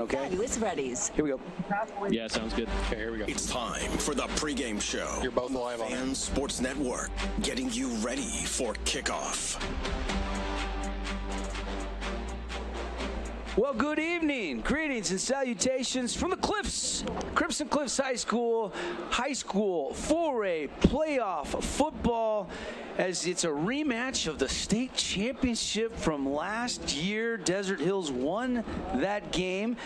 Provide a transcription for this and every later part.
Okay. With Ready's. Here we go. Yeah, sounds good. Okay, here we go. It's time for the pregame show. You're both live on Fan Sports Network, getting you ready for kickoff. Well, good evening. Greetings and salutations from the Cliffs. Crimson Cliffs High School 4A playoff football, as it's a rematch of the state championship from last year. Desert Hills won that game.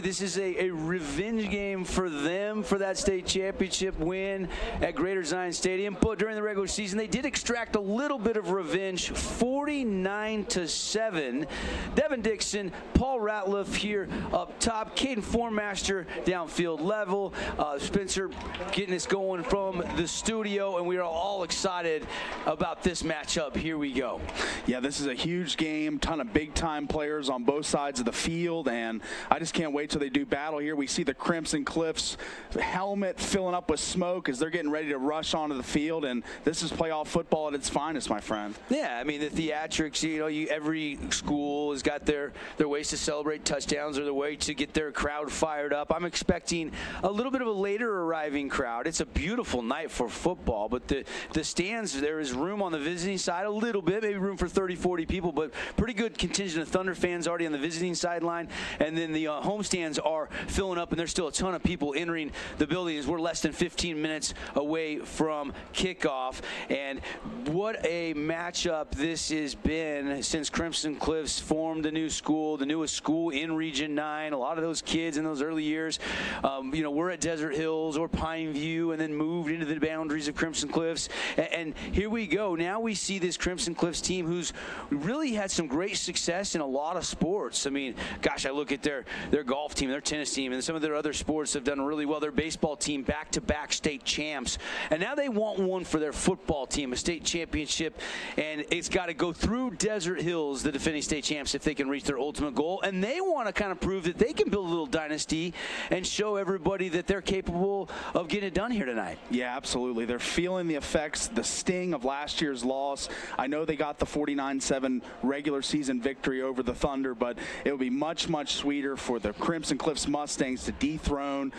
This is a revenge game for them for that state championship win at Greater Zion Stadium. But during the regular season, they did extract a little bit of revenge, 49-7. Devin Dixon, Paul Ratliff here up top, Caden Formaster downfield level, Spencer getting us going from the studio, and we are all excited about this matchup. Here we go. Yeah, this is a huge game, ton of big-time players on both sides of the field, and I just can't wait till they do battle here. We see the Crimson Cliffs helmet filling up with smoke as they're getting ready to rush onto the field, and this is playoff football at its finest, my friend. Yeah, I mean, the theatrics, every school has got their ways to celebrate touchdowns or their way to get their crowd fired up. I'm expecting a little bit of a later arriving crowd. It's a beautiful night for football, but the stands, there is room on the visiting side a little bit, maybe room for 30, 40 people, but pretty good contingent of Thunder fans already on the visiting sideline, and then the home stands are filling up, and there's still a ton of people entering the building as we're less than 15 minutes away from kickoff. And what a matchup this has been since Crimson Cliffs formed the new school, the newest school in Region 9. A lot of those kids in those early years, we're at Desert Hills or Pine View and then moved into the boundaries of Crimson Cliffs. And here we go. Now we see this Crimson Cliffs team who's really had some great success in a lot of sports. I mean, gosh, I look at their golf team, their tennis team, and some of their other sports have done really well. Their baseball team, back-to-back state champs. And now they want one for their football team, a state championship. And it's got to go through Desert Hills, the defending state champs, if they can reach their ultimate goal. And they want to kind of prove that they can build a little dynasty and show everybody that they're capable of getting it done here tonight. Yeah, absolutely. They're feeling the effects, the sting of last year's loss. I know they got the 49-7 regular season victory over the Thunder, but it would be much, much sweeter for the Crimson Cliffs Mustangs to dethrone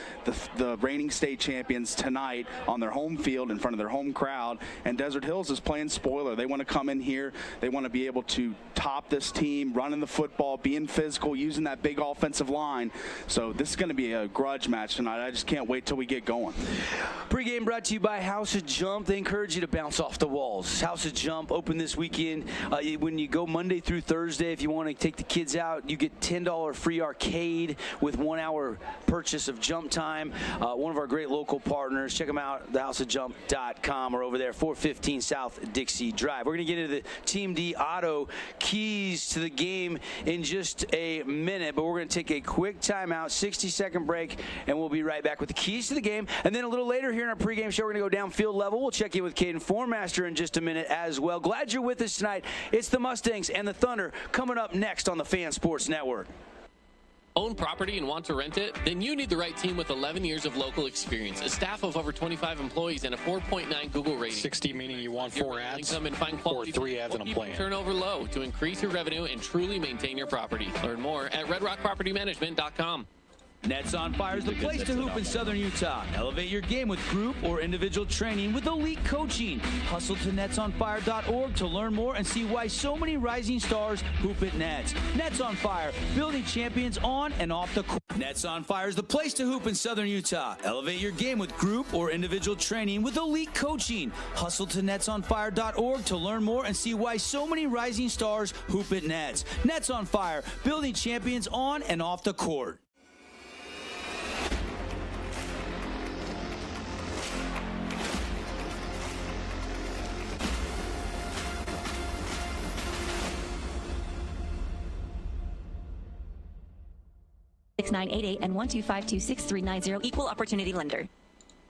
the reigning state champions tonight on their home field in front of their home crowd. And Desert Hills is playing spoiler. They want to come in here. They want to be able to top this team, running the football, being physical, using that big offensive line. So this is going to be a grudge match tonight. I just can't wait till we get going. Pregame brought to you by House of Jump. They encourage you to bounce off the walls. House of Jump open this weekend. When you go Monday through Thursday, if you want to take the kids out, you get $10 free arcade with 1 hour purchase of jump time. One of our great local partners. Check them out, thehouseofjump.com, or over there, 415 South Dixie Drive. We're going to get into the Team D Auto keys to the game in just a minute, but we're going to take a quick timeout, 60-second break, and we'll be right back with the keys to the game. And then a little later here in our pregame show, we're going to go downfield level. We'll check in with Caden Formaster in just a minute as well. Glad you're with us tonight. It's the Mustangs and the Thunder coming up next on the Fan Sports Network. Own property and want to rent it? Then you need the right team with 11 years of local experience, a staff of over 25 employees, and a 4.9 Google rating. 60 meaning you want 4 ads income and find quality or 3 ads in a plan. Turnover low to increase your revenue and truly maintain your property. Learn more at redrockpropertymanagement.com. Nets on Fire is the place to hoop in Southern Utah. Elevate your game with group or individual training with elite coaching. Hustle to netsonfire.org to learn more and see why so many rising stars hoop at Nets. Nets on Fire, building champions on and off the court. Nets on Fire is the place to hoop in Southern Utah. Elevate your game with group or individual training with elite coaching. Hustle to netsonfire.org to learn more and see why so many rising stars hoop at Nets. Nets on Fire, building champions on and off the court. (6988) and 12526-390. Equal opportunity lender.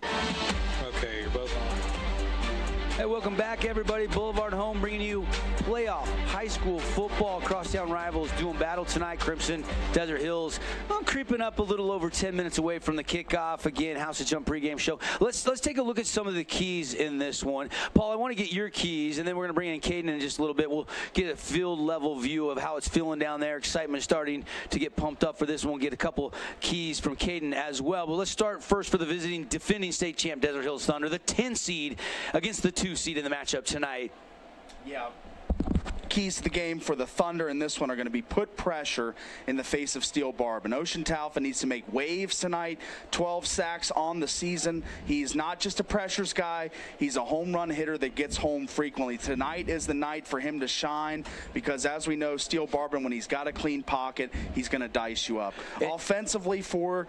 Okay, you're both on. Hey, welcome back, everybody. Boulevard Home bringing you playoff high school football. Crosstown rivals doing battle tonight. Crimson, Desert Hills. Well, creeping up a little over 10 minutes away from the kickoff. Again, House of Jump pregame show. Let's take a look at some of the keys in this one. Paul, I want to get your keys, and then we're going to bring in Caden in just a little bit. We'll get a field level view of how it's feeling down there. Excitement starting to get pumped up for this one. We'll get a couple keys from Caden as well. But let's start first for the defending state champ Desert Hills Thunder, the 10 seed against the 2 seed in the matchup tonight. Yeah. Keys to the game for the Thunder in this one are going to be put pressure in the face of Steel Barb. And Ocean Talfa needs to make waves tonight. 12 sacks on the season. He's not just a pressures guy. He's a home run hitter that gets home frequently. Tonight is the night for him to shine because, as we know, Steel Barb, when he's got a clean pocket, he's going to dice you up. Offensively for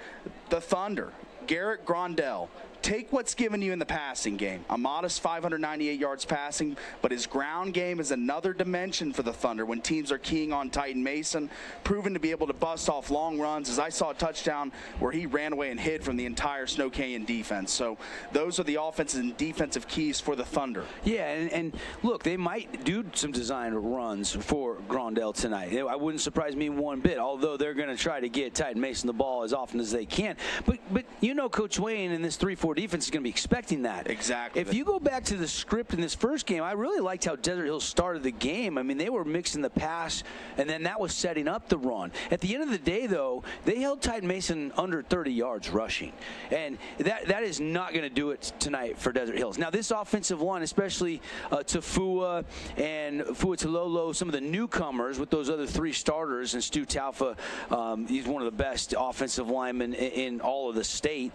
the Thunder, Garrett Grondell. Take what's given you in the passing game. A modest 598 yards passing, but his ground game is another dimension for the Thunder when teams are keying on Titan Mason, proven to be able to bust off long runs, as I saw a touchdown where he ran away and hid from the entire Snow Canyon defense. So those are the offensive and defensive keys for the Thunder. Yeah, and look, they might do some design runs for Grondell tonight. I wouldn't surprise me one bit, although they're going to try to get Titan Mason the ball as often as they can. But you know, Coach Wayne in this 3-4 defense is going to be expecting that. Exactly. If you go back to the script in this first game, I really liked how Desert Hills started the game. I mean, they were mixing the pass, and then that was setting up the run. At the end of the day, though, they held Titan Mason under 30 yards rushing, and that is not going to do it tonight for Desert Hills. Now, this offensive line, especially Tafua and Fuatololo, some of the newcomers with those other 3 starters, and Stu Talfa, he's one of the best offensive linemen in all of the state.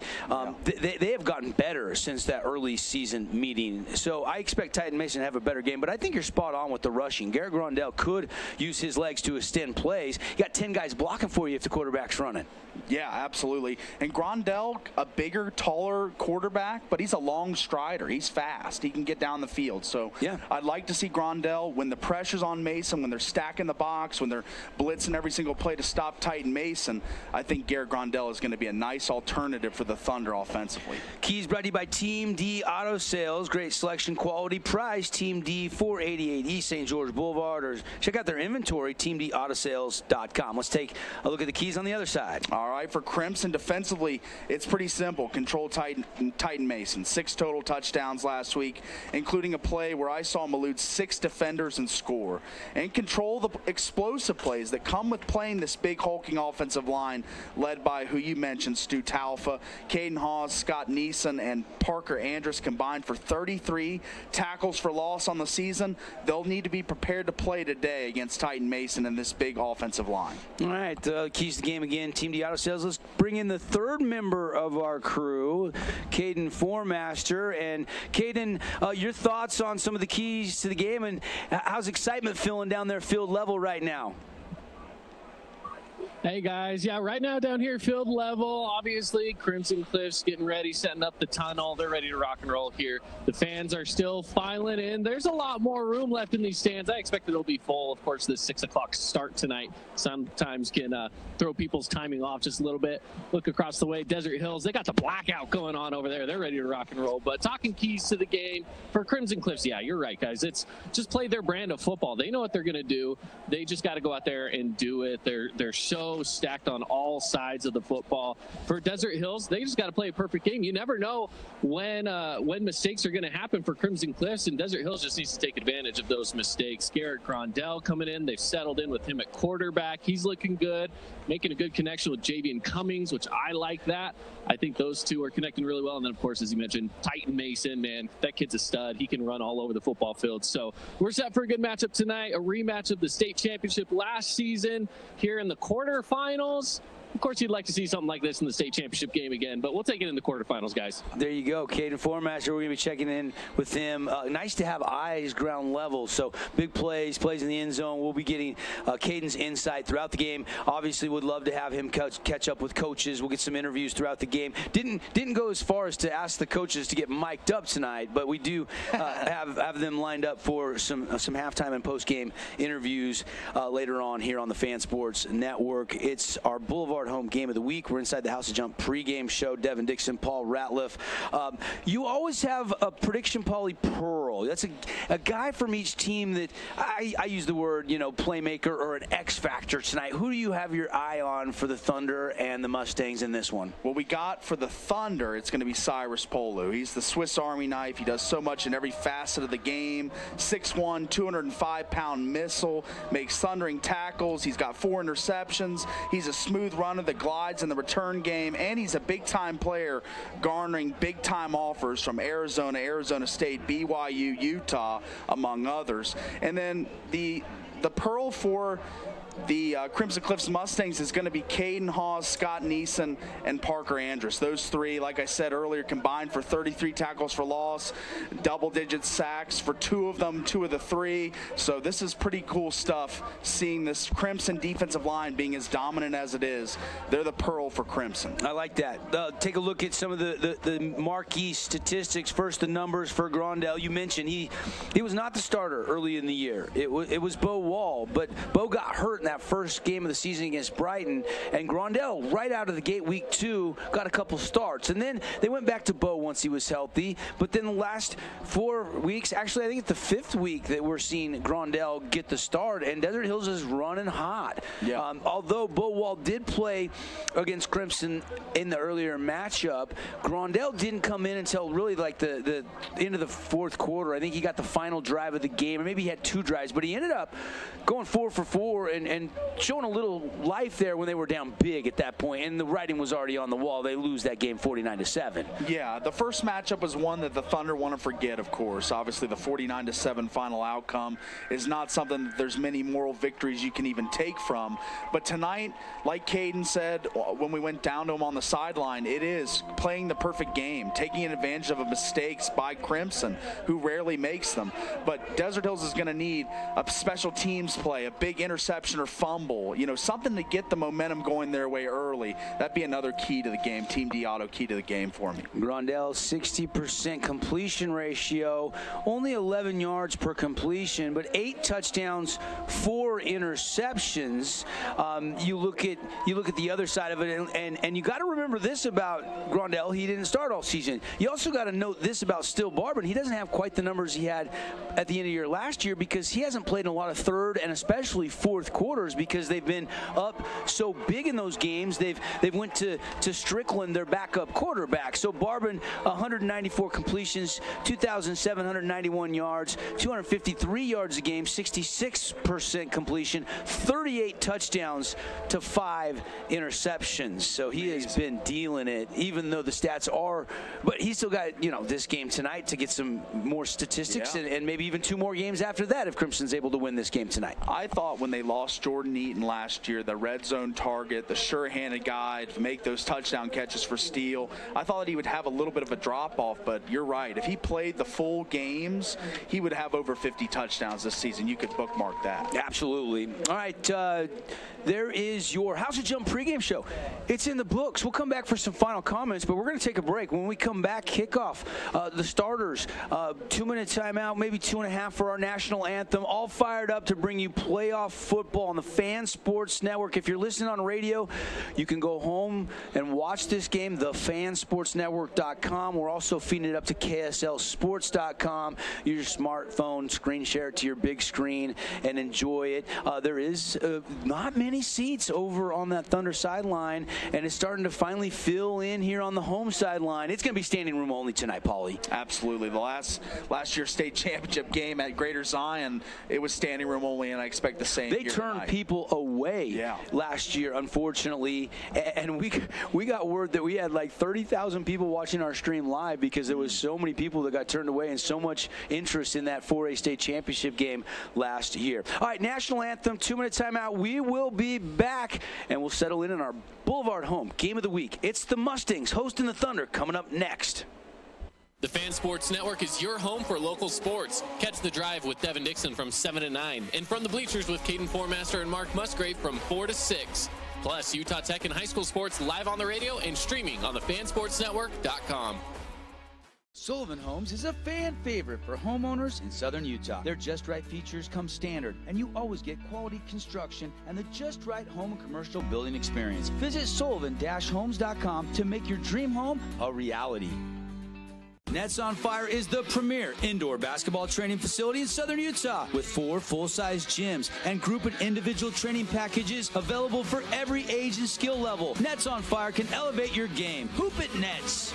They have gotten better since that early season meeting. So I expect Titan Mason to have a better game, but I think you're spot on with the rushing. Garrett Grondell could use his legs to extend plays. You got 10 guys blocking for you if the quarterback's running. Yeah, absolutely. And Grondell, a bigger, taller quarterback, but he's a long strider. He's fast. He can get down the field. So yeah, I'd like to see Grondell, when the pressure's on Mason, when they're stacking the box, when they're blitzing every single play to stop Titan Mason, I think Garrett Grondell is going to be a nice alternative for the Thunder offensively. Keys brought to you by Team D Auto Sales. Great selection, quality, price. Team D, 488 East St. George Boulevard. Or check out their inventory, teamdautosales.com. Let's take a look at the keys on the other side. All right, for Crimson defensively, it's pretty simple. Control Titan Mason. 6 total touchdowns last week, including a play where I saw him elude 6 defenders and score. And control the explosive plays that come with playing this big hulking offensive line led by who you mentioned, Stu Talfa, Caden Hawes, Scott Neeson, and Parker Andrus combined for 33 tackles for loss on the season. They'll need to be prepared to play today against Titan Mason and this big offensive line. All right, keys to the game again, Team D Auto Sales. Let's bring in the 3rd member of our crew, Caden Formaster. And Caden, your thoughts on some of the keys to the game, and how's excitement feeling down there field level right now? Hey guys, yeah, right now down here field level, obviously Crimson Cliffs getting ready, setting up the tunnel. They're ready to rock and roll here. The fans are still filing in. There's a lot more room left in these stands. I expect it'll be full. Of course, the 6 o'clock start tonight sometimes can throw people's timing off just a little bit. Look across the way, Desert Hills, they got the blackout going on over there. They're ready to rock and roll. But talking keys to the game for Crimson Cliffs, yeah, you're right, guys. It's just play their brand of football. They know what they're going to do. They just got to go out there and do it. They're so stacked on all sides of the football. For Desert Hills, they just got to play a perfect game. You never know when mistakes are going to happen for Crimson Cliffs, and Desert Hills just needs to take advantage of those mistakes. Garrett Grondell coming in. They've settled in with him at quarterback. He's looking good, making a good connection with Javian Cummings, which I like that. I think those two are connecting really well. And then, of course, as you mentioned, Titan Mason, man, that kid's a stud. He can run all over the football field. So we're set for a good matchup tonight, a rematch of the state championship last season here in the quarterfinals. Of course, you'd like to see something like this in the state championship game again, but we'll take it in the quarterfinals, guys. There you go, Caden Formaster. We're going to be checking in with him. Nice to have eyes ground level, so big plays in the end zone. We'll be getting Caden's insight throughout the game. Obviously, would love to have him catch up with coaches. We'll get some interviews throughout the game. Didn't go as far as to ask the coaches to get mic'd up tonight, but we do have them lined up for some halftime and post-game interviews later on here on the Fan Sports Network. It's our Boulevard Boulevard Home Game of the Week. We're inside the House of Jump pregame show. Devin Dixon, Paul Ratliff. You always have a prediction, Paulie Pearl. That's a guy from each team that I use the word, playmaker or an X factor tonight. Who do you have your eye on for the Thunder and the Mustangs in this one? What we got for the Thunder, it's going to be Cyrus Polu. He's the Swiss Army knife. He does so much in every facet of the game. 6'1", 205-pound missile, makes thundering tackles. He's got 4 interceptions. He's a smooth runner that glides in the return game, and he's a big-time player garnering big-time offers from Arizona, Arizona State, BYU, Utah, among others. And then the pearl for the Crimson Cliffs Mustangs is going to be Caden Hawes, Scott Neeson, and Parker Andrus. Those three, like I said earlier, combined for 33 tackles for loss, double-digit sacks for 2 of them, 2 of the 3. So this is pretty cool stuff, seeing this Crimson defensive line being as dominant as it is. They're the pearl for Crimson. I like that. Take a look at some of the marquee statistics. First, the numbers for Grondell. You mentioned he was not the starter early in the year. It was Bo Wall, but Bo got hurt in that first game of the season against Brighton, and Grondell right out of the gate week 2 got a couple starts, and then they went back to Bo once he was healthy. But then the last 4 weeks, actually I think it's the 5th week that we're seeing Grondell get the start, and Desert Hills is running hot. Yeah. Although Bo Wall did play against Crimson in the earlier matchup, Grondell didn't come in until really like the end of the 4th quarter. I think he got the final drive of the game, or maybe he had 2 drives, but he ended up going 4 for 4 and showing a little life there when they were down big at that point, and the writing was already on the wall. They lose that game 49-7. Yeah, the first matchup was one that the Thunder want to forget, of course. Obviously, the 49-7 final outcome is not something that there's many moral victories you can even take from. But tonight, like Caden said when we went down to him on the sideline, it is playing the perfect game, taking advantage of mistakes by Crimson, who rarely makes them. But Desert Hills is going to need a special teams play, a big interception or fumble, something to get the momentum going their way early. That'd be another key to the game, Team D Auto key to the game for me. Grondell, 60% completion ratio, only 11 yards per completion, but 8 touchdowns, 4 interceptions. You look at the other side of it, and you got to remember this about Grondell. He didn't start all season. You also got to note this about Still Barber. He doesn't have quite the numbers he had at the end of the year last year, because he hasn't played in a lot of 3rd and especially 4th quarters, because they've been up so big in those games. They've went to Strickland, their backup quarterback. So Barber, 194 completions, 2,791 yards, 253 yards a game, 66% completion, 38 touchdowns to 5 interceptions. So he has been dealing it, even though the stats are, but he's still got, this game tonight to get some more statistics, and maybe even 2 more games after that if Crimson's able to win this game tonight. I thought when they lost Jordan Eaton last year, the red zone target, the sure-handed guy to make those touchdown catches for Steele, I thought he would have a little bit of a drop-off, but you're right. If he played the full games, he would have over 50 touchdowns this season. You could bookmark that. Absolutely. All right, there is your House of Jump pregame show. It's in the books. We'll come back for some final comments, but we're going to take a break. When we come back, kickoff, the starters, 2-minute timeout, maybe 2.5 for our national anthem, all fired up to bring you playoff football on the Fan Sports Network. If you're listening on radio, you can go home and watch this game, thefansportsnetwork.com. We're also feeding it up to KSLsports.com. Use your smartphone, screen share it to your big screen, and enjoy it. There is not many seats over on that Thunder sideline, and it's starting to finally fill in here on the home sideline. It's going to be standing room only tonight, Paulie. Absolutely. The last year's state championship game at Greater Zion, it was standing room only, and I expect the same. They turned people away last year, unfortunately, and we got word that we had like 30,000 people watching our stream live because there was so many people that got turned away and so much interest in that 4A state championship game last year. All right, national anthem, 2-minute timeout. We will be back, and we'll settle in our Boulevard home game of the week. It's the Mustangs hosting the Thunder coming up next. The Fan Sports Network is your home for local sports. Catch The Drive with Devin Dixon from 7 to 9. And From the Bleachers with Caden Formaster and Mark Musgrave from 4 to 6. Plus, Utah Tech and high school sports live on the radio and streaming on thefansportsnetwork.com. Sullivan Homes is a fan favorite for homeowners in southern Utah. Their Just Right features come standard, and you always get quality construction and the Just Right home and commercial building experience. Visit sullivan-homes.com to make your dream home a reality. Nets on Fire is the premier indoor basketball training facility in southern Utah with 4 full-size gyms and group and individual training packages available for every age and skill level. Nets on Fire can elevate your game. Hoop it, Nets!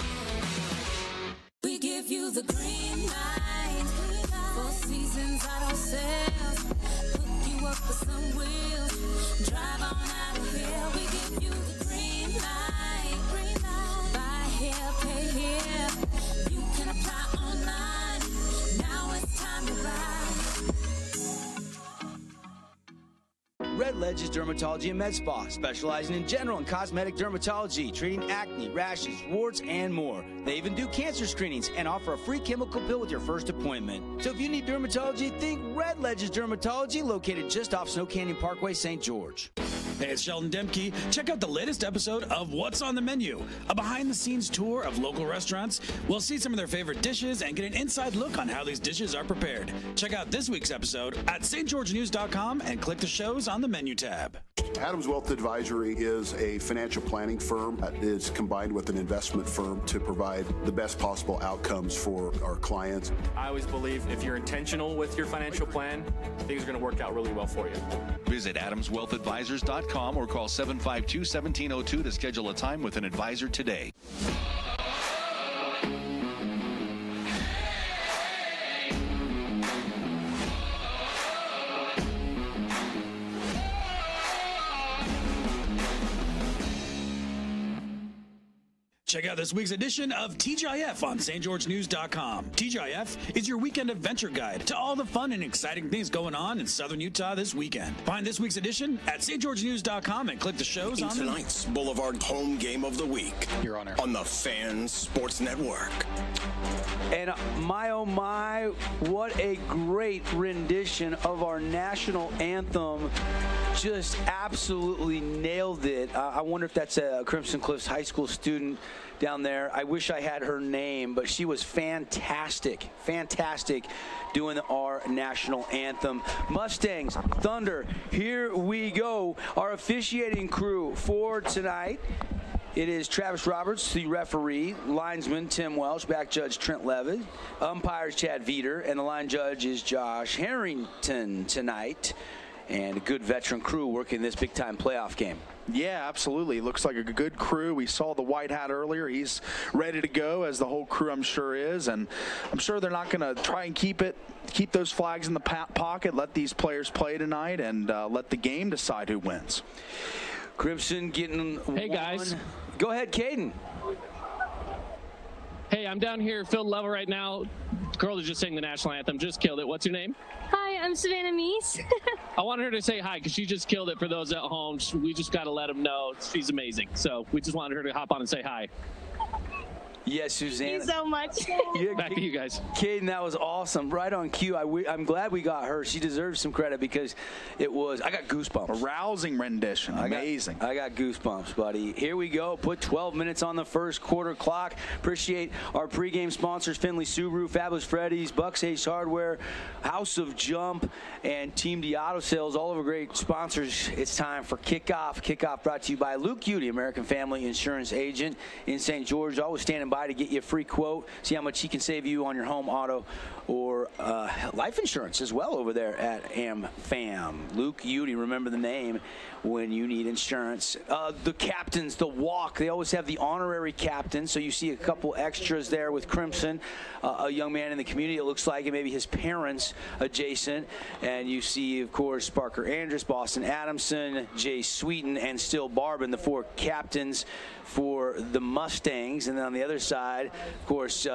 We give you the green light. 4 seasons auto sales. Hook you up with some wheels. Drive on out of here. We give you the green light. Buy here, pay here. You can apply online. Now it's time to ride. Red Ledge's Dermatology and Med Spa, specializing in general and cosmetic dermatology, treating acne, rashes, warts, and more. They even do cancer screenings and offer a free chemical pill with your first appointment. So if you need dermatology, think Red Ledge's Dermatology, located just off Snow Canyon Parkway, St. George. Hey, it's Sheldon Demke. Check out the latest episode of What's on the Menu, a behind-the-scenes tour of local restaurants. We'll see some of their favorite dishes and get an inside look on how these dishes are prepared. Check out this week's episode at stgeorgenews.com and click the shows on the menu tab. Adams Wealth Advisory is a financial planning firm that is combined with an investment firm to provide the best possible outcomes for our clients. I always believe if you're intentional with your financial plan, things are going to work out really well for you. Visit AdamsWealthAdvisors.com or call 752-1702 to schedule a time with an advisor today. Check out this week's edition of TGIF on stgeorgenews.com. TGIF is your weekend adventure guide to all the fun and exciting things going on in southern Utah this weekend. Find this week's edition at stgeorgenews.com and click the shows on tonight's Boulevard home game of the week. Your Honor. On the Fan Sports Network. And my, oh my, what a great rendition of our national anthem. Just absolutely nailed it. I wonder if that's a Crimson Cliffs high school student down there. I wish I had her name, but she was fantastic doing our national anthem. Mustangs, Thunder, here we go. Our officiating crew for tonight. It is Travis Roberts, the referee, linesman Tim Welsh, back judge Trent Levitt, umpires Chad Veeder, and the line judge is Josh Harrington tonight. And a good veteran crew working this big-time playoff game. Yeah, absolutely. Looks like a good crew. We saw the white hat earlier. He's ready to go, as the whole crew, I'm sure, is. And I'm sure they're not going to try and keep those flags in the pocket, let these players play tonight, and let the game decide who wins. Crimson getting Hey, guys. Go ahead, Caden. Hey, I'm down here field level right now. Girl is just sang the national anthem. Just killed it. What's your name? Hi, I'm Savannah Meese. I wanted her to say hi because she just killed it for those at home. We just got to let them know she's amazing. So we just wanted her to hop on and say hi. Yes, Suzanne. Thank you so much. Back to you guys. Caden, that was awesome. Right on cue. I'm glad we got her. She deserves some credit because I got goosebumps. A rousing rendition. Amazing. I got goosebumps, buddy. Here we go. Put 12 minutes on the first quarter clock. Appreciate our pregame sponsors, Finley Subaru, Fabulous Freddy's, Bucks Ace Hardware, House of Jump, and Team D Auto Sales. All of our great sponsors. It's time for kickoff. Kickoff brought to you by Luke Udy, American Family Insurance Agent in St. George. Always standing by to get you a free quote, see how much he can save you on your home, auto, or life insurance as well over there at AmFam. Luke Udy, remember the name when you need insurance. The captains, the walk, they always have the honorary captain, so you see a couple extras there with Crimson, a young man in the community, it looks like, and maybe his parents adjacent, and you see, of course, Parker Andrus, Boston Adamson, Jay Sweeten, and Still Barbin, the 4 captains for the Mustangs. And then on the other side, of course,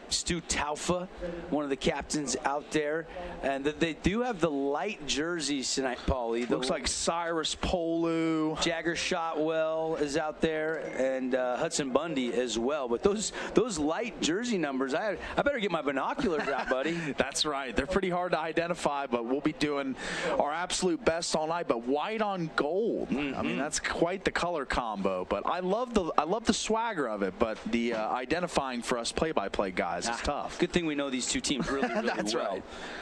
Stu Taufa, one of the captains out there. And they do have the light jerseys tonight, Paulie. Looks like Cyrus Polu. Jagger Shotwell is out there, and Hudson Bundy as well. But those light jersey numbers, I better get my binoculars out, buddy. That's right. They're pretty hard to identify, but we'll be doing our absolute best all night. But white on gold. I mean, that's quite the color combo. But I love the love the swagger of it, but the identifying for us play-by-play guys is tough. Good thing we know these two teams really, really That's well.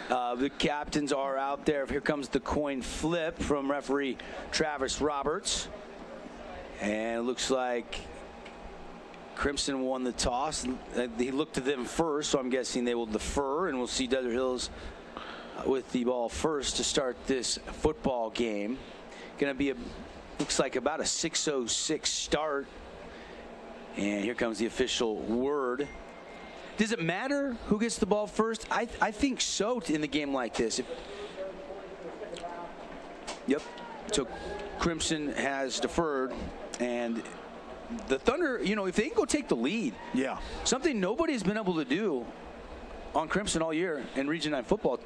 right. The captains are out there. Here comes the coin flip from referee Travis Roberts. And it looks like Crimson won the toss. He looked to them first, so I'm guessing they will defer, and we'll see Desert Hills with the ball first to start this football game. Going to be looks like about a 6:06 start. And here comes the official word. Does it matter who gets the ball first? I think so in the game like this. Yep. So Crimson has deferred, and the Thunder, if they can go take the lead, something nobody's been able to do on Crimson all year in Region 9 football.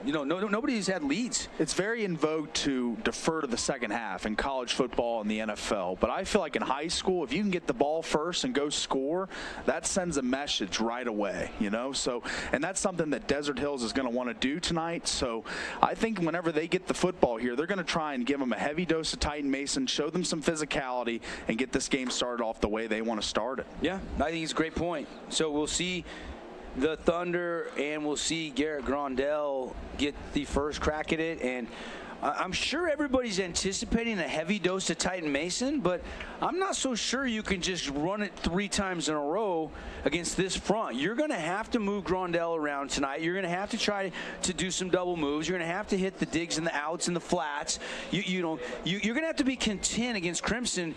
Nobody's had leads. It's very in vogue to defer to the second half in college football and the NFL. But I feel like in high school, if you can get the ball first and go score, that sends a message right away, So, and that's something that Desert Hills is going to want to do tonight. So I think whenever they get the football here, they're going to try and give them a heavy dose of Titan Mason, show them some physicality, and get this game started off the way they want to start it. Yeah, I think it's a great point. So we'll see the Thunder, and we'll see Garrett Grondell get the first crack at it. And I'm sure everybody's anticipating a heavy dose of Titan Mason, but I'm not so sure you can just run it 3 times in a row against this front. You're going to have to move Grondell around tonight. You're going to have to try to do some double moves. You're going to have to hit the digs and the outs and the flats. You're going to have to be content against Crimson,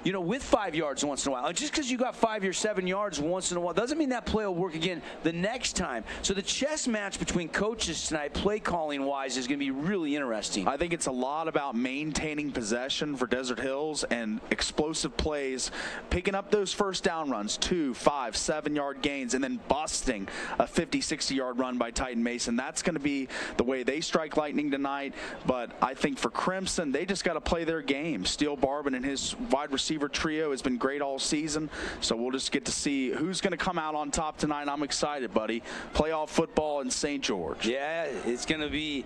with 5 yards once in a while. Just because you got 5 or 7 yards once in a while doesn't mean that play will work again the next time. So the chess match between coaches tonight, play calling wise, is going to be really interesting. I think it's a lot about maintaining possession for Desert Hills and explosive plays, picking up those first down runs, 2, 5, 7 yard gains, and then busting a 50, 60 yard run by Titan Mason. That's going to be the way they strike lightning tonight. But I think for Crimson, they just got to play their game. Steele Barbin and his wide receiver trio has been great all season, so we'll just get to see who's going to come out on top tonight. I'm excited, buddy. Playoff football in St. George. Yeah, it's going to be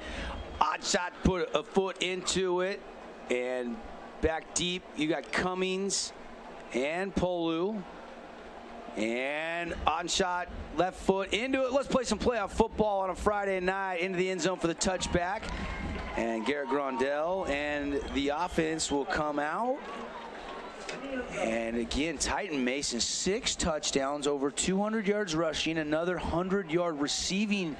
odd shot, put a foot into it, and back deep you got Cummings and Polu, and on shot, left foot into it. Let's play some playoff football on a Friday night into the end zone for the touchback, and Garrett Grondell and the offense will come out. And again, Titan Mason, 6 touchdowns, over 200 yards rushing, another 100-yard receiving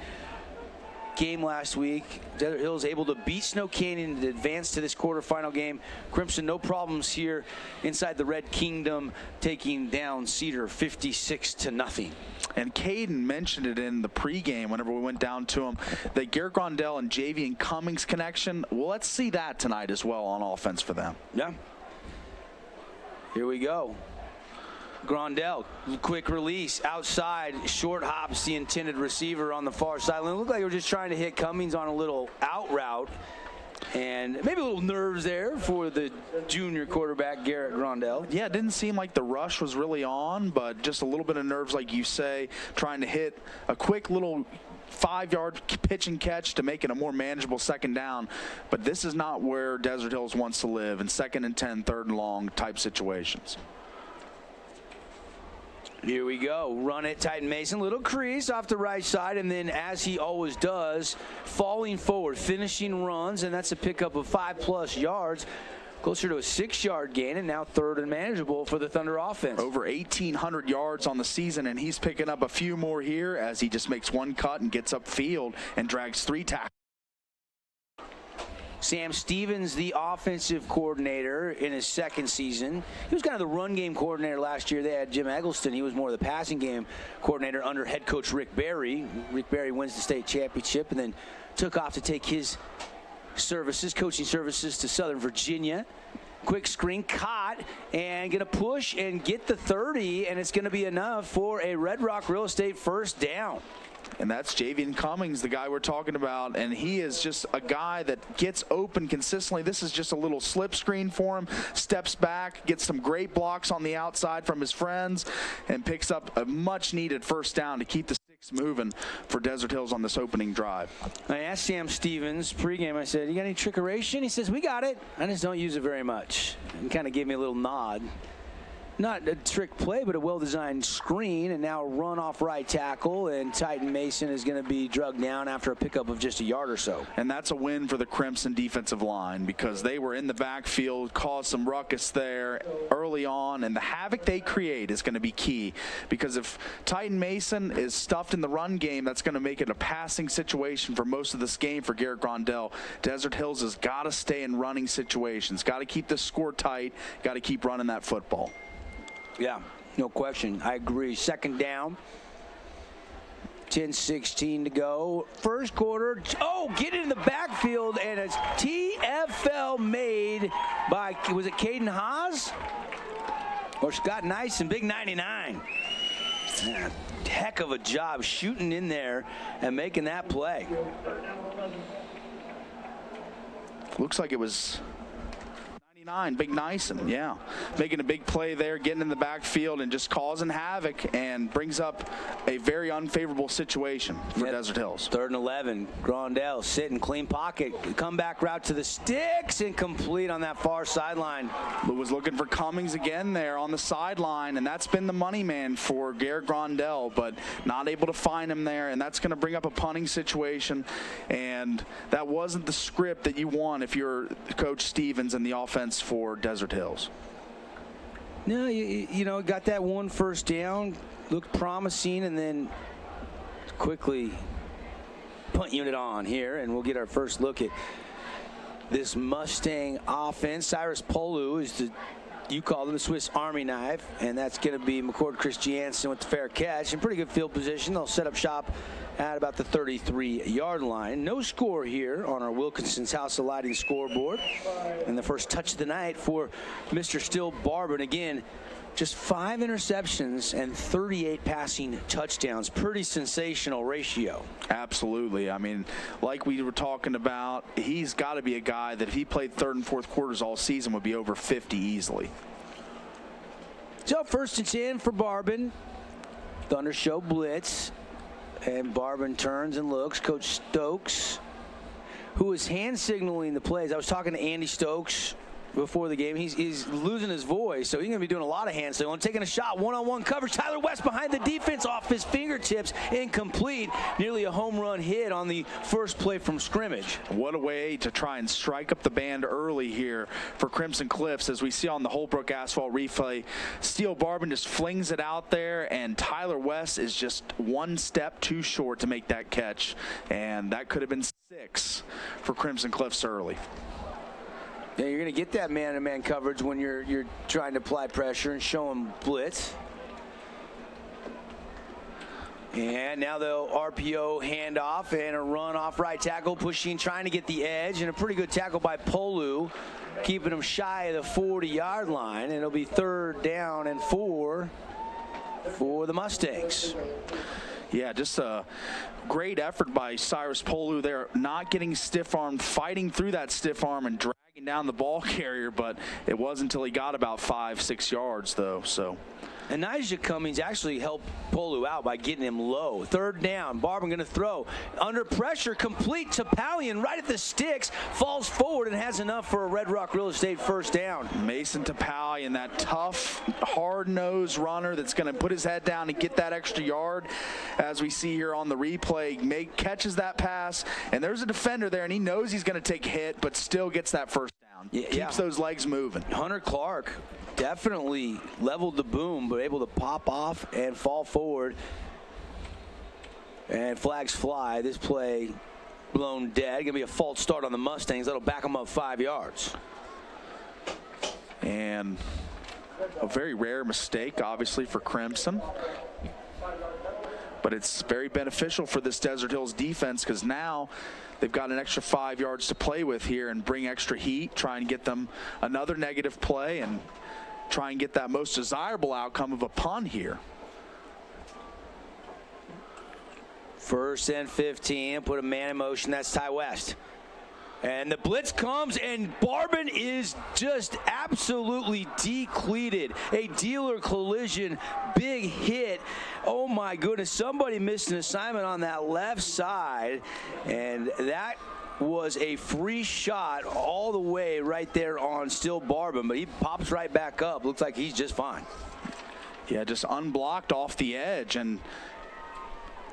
game last week. Desert Hills able to beat Snow Canyon to advance to this quarterfinal game. Crimson, no problems here inside the Red Kingdom, taking down Cedar 56-0. And Caden mentioned it in the pregame whenever we went down to him, that Garrett Grondell and Javian Cummings connection. Well, let's see that tonight as well on offense for them. Yeah. Here we go. Grondell, quick release, outside, short hops the intended receiver on the far sideline. It looked like they were just trying to hit Cummings on a little out route. And maybe a little nerves there for the junior quarterback, Garrett Grondell. Yeah, it didn't seem like the rush was really on, but just a little bit of nerves, like you say, trying to hit a quick little 5-yard pitch and catch to make it a more manageable second down. But this is not where Desert Hills wants to live, in 2nd and 10, 3rd and long type situations. Here we go. Run it, Titan Mason. Little crease off the right side, and then, as he always does, falling forward, finishing runs, and that's a pickup of 5+ yards. Closer to a 6-yard gain, and now 3rd and manageable for the Thunder offense. Over 1,800 yards on the season, and he's picking up a few more here as he just makes one cut and gets upfield and drags 3 tackles. Sam Stevens, the offensive coordinator in his 2nd season. He was kind of the run game coordinator last year. They had Jim Eggleston. He was more of the passing game coordinator under head coach Rick Barry. Rick Barry wins the state championship and then took off to take his coaching services to Southern Virginia. Quick screen, caught, and going to push and get the 30, and it's going to be enough for a Red Rock Real Estate first down. And that's Javian Cummings, the guy we're talking about, and he is just a guy that gets open consistently. This is just a little slip screen for him, steps back, gets some great blocks on the outside from his friends, and picks up a much-needed first down to keep the sticks moving for Desert Hills on this opening drive. I asked Sam Stevens pregame, I said, you got any trickeration? He says, we got it. I just don't use it very much. And kind of gave me a little nod. not a trick play, but a well-designed screen, and now a run off right tackle, and Titan Mason is going to be drugged down after a pickup of just a yard or so. And that's a win for the Crimson defensive line because they were in the backfield, caused some ruckus there early on, and the havoc they create is going to be key because if Titan Mason is stuffed in the run game, that's going to make it a passing situation for most of this game for Garrett Grondell. Desert Hills has got to stay in running situations, got to keep the score tight, got to keep running that football. Yeah, no question. I agree. Second down. 10:16 to go. First quarter. Oh, get in the backfield, and it's TFL made by, was it Caden Haas? Or Scott Nice and Big 99. Yeah, heck of a job shooting in there and making that play. Looks like it was Big Nyson, yeah. Making a big play there, getting in the backfield and just causing havoc and brings up a very unfavorable situation for Desert Hills. 3rd and 11. Grondell sitting, clean pocket. Comeback route to the sticks, incomplete on that far sideline. Was looking for Cummings again there on the sideline, and that's been the money man for Garrett Grondell, but not able to find him there, and that's going to bring up a punting situation, and that wasn't the script that you want if you're Coach Stevens and the offense for Desert Hills. No, you know, got that one first down, looked promising, and then quickly punt unit on here, and we'll get our first look at this Mustang offense. Cyrus Polu is you call them the Swiss Army knife, and that's going to be McCord Christiansen with the fair catch. In pretty good field position. They'll set up shop at about the 33-yard line. No score here on our Wilkinson's House of Lighting scoreboard. And the first touch of the night for Mr. Still Barber. And again, just 5 interceptions and 38 passing touchdowns. Pretty sensational ratio. Absolutely. I mean, like we were talking about, he's got to be a guy that if he played 3rd and 4th quarters all season would be over 50 easily. So 1st and 10 for Barbin. Thunder Show blitz. And Barbin turns and looks. Coach Stokes, who is hand signaling the plays. I was talking to Andy Stokes before the game. He's losing his voice, so he's going to be doing a lot of hand signaling. Taking a shot, one-on-one coverage. Tyler West behind the defense, off his fingertips, incomplete. Nearly a home run hit on the first play from scrimmage. What a way to try and strike up the band early here for Crimson Cliffs. As we see on the Holbrook asphalt replay, Steele Barbin just flings it out there, and Tyler West is just one step too short to make that catch, and that could have been 6 for Crimson Cliffs early. Yeah, you're going to get that man-to-man coverage when you're trying to apply pressure and show them blitz. And now the RPO handoff and a run off right tackle, pushing, trying to get the edge, and a pretty good tackle by Polu, keeping him shy of the 40-yard line. And it'll be 3rd down and 4 for the Mustangs. Yeah, just a great effort by Cyrus Polu there, not getting stiff-armed, fighting through that stiff arm and dragging down the ball carrier, but it wasn't until he got about 5-6 yards, though. So. And Nigel Cummings actually helped Polu out by getting him low. 3rd down, Barbin going to throw. Under pressure, complete to Pallion right at the sticks, falls forward and has enough for a Red Rock Real Estate 1st down. Mason Tapalian, that tough, hard-nosed runner that's going to put his head down and get that extra yard. As we see here on the replay, catches that pass, and there's a defender there, and he knows he's going to take a hit, but still gets that 1st down. Keeps those legs moving. Hunter Clark definitely leveled the boom, but able to pop off and fall forward. And flags fly. This play blown dead. Going to be a false start on the Mustangs. That'll back them up 5 yards. And a very rare mistake, obviously, for Crimson. But it's very beneficial for this Desert Hills defense because now they've got an extra 5 yards to play with here and bring extra heat, try and get them another negative play and try and get that most desirable outcome of a punt here. 1st and 15, put a man in motion. That's Ty West. And the blitz comes, and Barbin is just absolutely decleated. A dealer collision, big hit. Oh my goodness, somebody missed an assignment on that left side, and that was a free shot all the way right there on Still Barban, but he pops right back up. Looks like he's just fine. Yeah, just unblocked off the edge and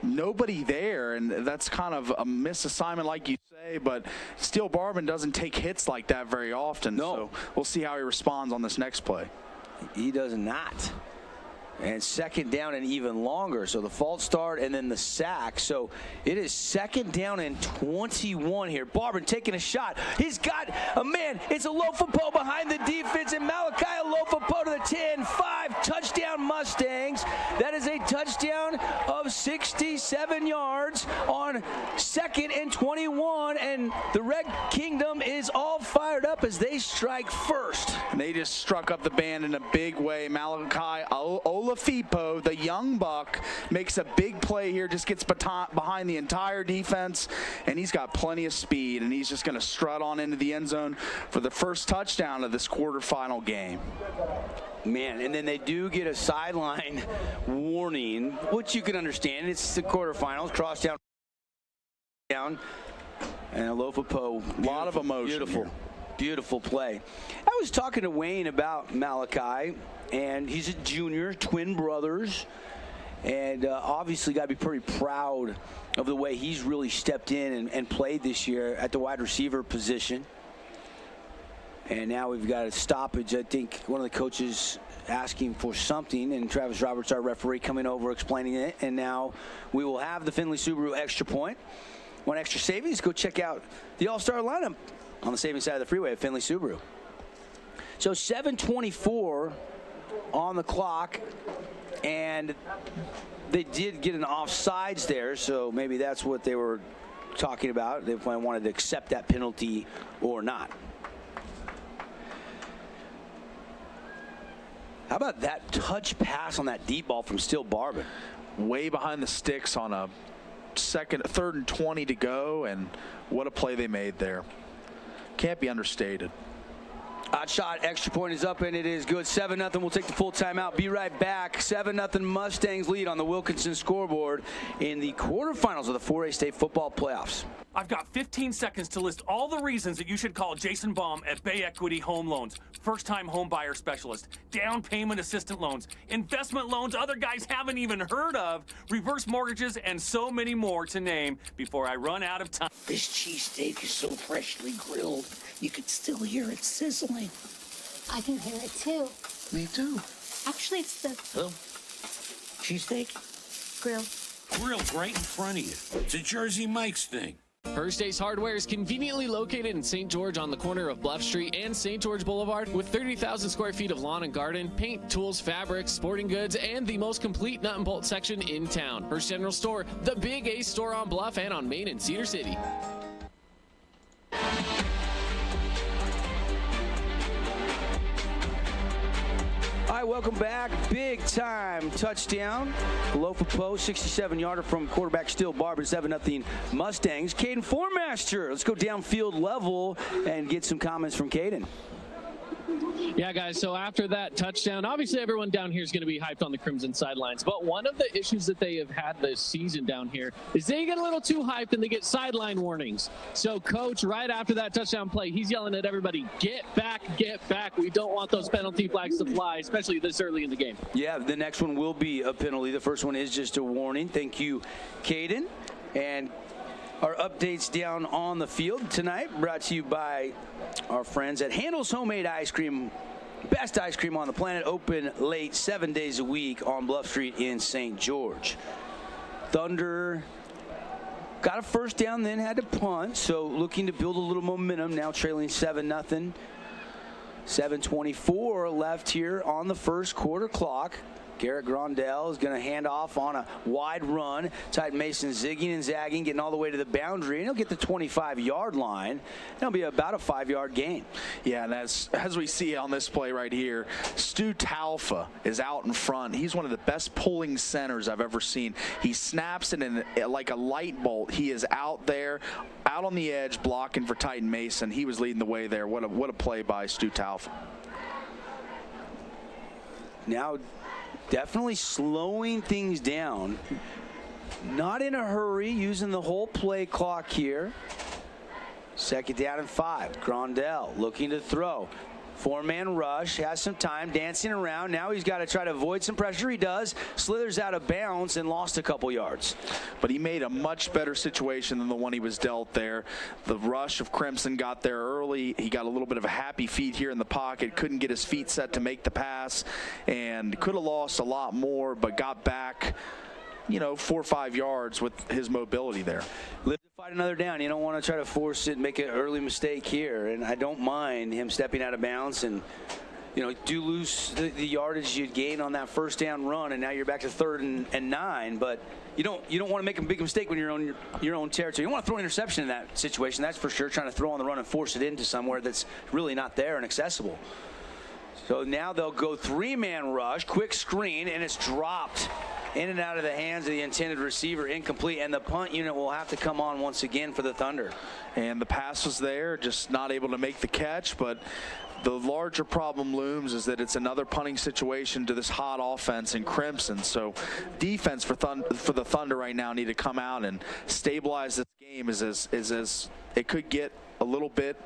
nobody there, and that's kind of a misassignment like you say, but Still Barban doesn't take hits like that very often. No. So we'll see how he responds on this next play. He does not. And second down and even longer. So the false start and then the sack. So it is second down and 21 here. Barban taking a shot. He's got a man. It's a Lofapo behind the defense, and Malachi Lofapo to the 10-5. Touchdown Mustangs. That is a touchdown of 67 yards on second and 21. And the Red Kingdom is all fired up as they strike first. And they just struck up the band in a big way. Malachi Olafipo, the young buck, makes a big play here, just gets behind the entire defense, and he's got plenty of speed, and he's just going to strut on into the end zone for the first touchdown of this quarterfinal game. Man, and then they do get a sideline warning, which you can understand. It's the quarterfinals, cross down, and Lofapo. A lot of emotion. Beautiful play. I was talking to Wayne about Malachi, and he's a junior, twin brothers, and obviously got to be pretty proud of the way he's really stepped in and played this year at the wide receiver position. And now we've got a stoppage. I think one of the coaches asking for something, and Travis Roberts, our referee, coming over explaining it. And now we will have the Findlay Subaru extra point. Want extra savings? Go check out the All-Star lineup on the savings side of the freeway at Findlay Subaru. So 7:24 on the clock, and they did get an offsides there, so maybe that's what they were talking about. They wanted to accept that penalty or not. How about that touch pass on that deep ball from Still Barban? Way behind the sticks on a third and 20 to go, and what a play they made there. Can't be understated. Hot shot, extra point is up, and it is good. 7-0. We'll take the full timeout. Be right back. 7-0 Mustangs lead on the Wilkinson scoreboard in the quarterfinals of the 4A State football playoffs. I've got 15 seconds to list all the reasons that you should call Jason Baum at Bay Equity Home Loans. First-time home buyer specialist, down payment assistant loans, investment loans other guys haven't even heard of, reverse mortgages, and so many more to name before I run out of time. This cheesesteak is so freshly grilled, you can still hear it sizzling. I can hear it too. Me too. Actually, it's the Hello? Cheesesteak? grill. Grilled right in front of you. It's a Jersey Mike's thing. First Ace Hardware is conveniently located in St. George on the corner of Bluff Street and St. George Boulevard with 30,000 square feet of lawn and garden, paint, tools, fabrics, sporting goods, and the most complete nut and bolt section in town. First General Store, the Big Ace store on Bluff and on Main in Cedar City. All right, welcome back. Big time touchdown. Lofapo, 67-yarder from quarterback Still Barban, 7-0 Mustangs. Caden Formaster, let's go downfield level and get some comments from Caden. Yeah, guys, so after that touchdown, obviously everyone down here is going to be hyped on the Crimson sidelines, but one of the issues that they have had this season down here is they get a little too hyped and they get sideline warnings. So Coach, right after that touchdown play, he's yelling at everybody, get back, get back. We don't want those penalty flags to fly, especially this early in the game. Yeah, the next one will be a penalty. The first one is just a warning. Thank you, Caden. And our updates down on the field tonight brought to you by our friends at Handel's Homemade Ice Cream. Best ice cream on the planet, open late 7 days a week on Bluff Street in St. George. Thunder got a first down, then had to punt, so looking to build a little momentum, now trailing 7-0. 7:24 left here on the first quarter clock. Garrett Grondell is going to hand off on a wide run. Titan Mason zigging and zagging, getting all the way to the boundary, and he'll get the 25-yard line. That'll be about a 5-yard gain. Yeah, and as we see on this play right here, Stu Talfa is out in front. He's one of the best pulling centers I've ever seen. He snaps it in like a light bolt. He is out there, out on the edge, blocking for Titan Mason. He was leading the way there. What a play by Stu Talfa. Now definitely slowing things down. Not in a hurry, using the whole play clock here. Second down and 5. Grondell looking to throw. 4-man rush, has some time, dancing around. Now he's got to try to avoid some pressure. He does. Slithers out of bounds and lost a couple yards. But he made a much better situation than the one he was dealt there. The rush of Crimson got there early. He got a little bit of a happy feet here in the pocket. Couldn't get his feet set to make the pass. And could have lost a lot more, but got back, 4 or 5 yards with his mobility there. Live to fight another down. You don't want to try to force it, make an early mistake here. And I don't mind him stepping out of bounds and, do lose the yardage you'd gain on that first down run, and now you're back to 3rd and 9. But you don't want to make a big mistake when you're on your own territory. You don't want to throw an interception in that situation, that's for sure. Trying to throw on the run and force it into somewhere that's really not there and accessible. So now they'll go 3-man rush, quick screen, and it's dropped in and out of the hands of the intended receiver, incomplete, and the punt unit will have to come on once again for the Thunder. And the pass was there, just not able to make the catch, but the larger problem looms is that it's another punting situation to this hot offense in Crimson. So defense for the Thunder right now need to come out and stabilize this game as it could get a little bit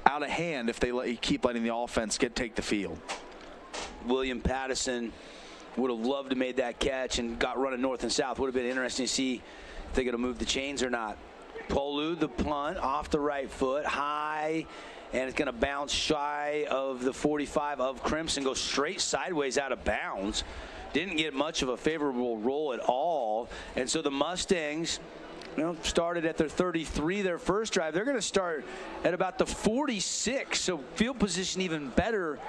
out of hand if they keep letting the offense take the field. William Pattison would have loved to made that catch and got running north and south. Would have been interesting to see if they're going to move the chains or not. Polu, the punt, off the right foot, high, and it's going to bounce shy of the 45 of Crimson, go straight sideways out of bounds. Didn't get much of a favorable roll at all. And so the Mustangs, started at their 33 their first drive. They're going to start at about the 46, so field position even better.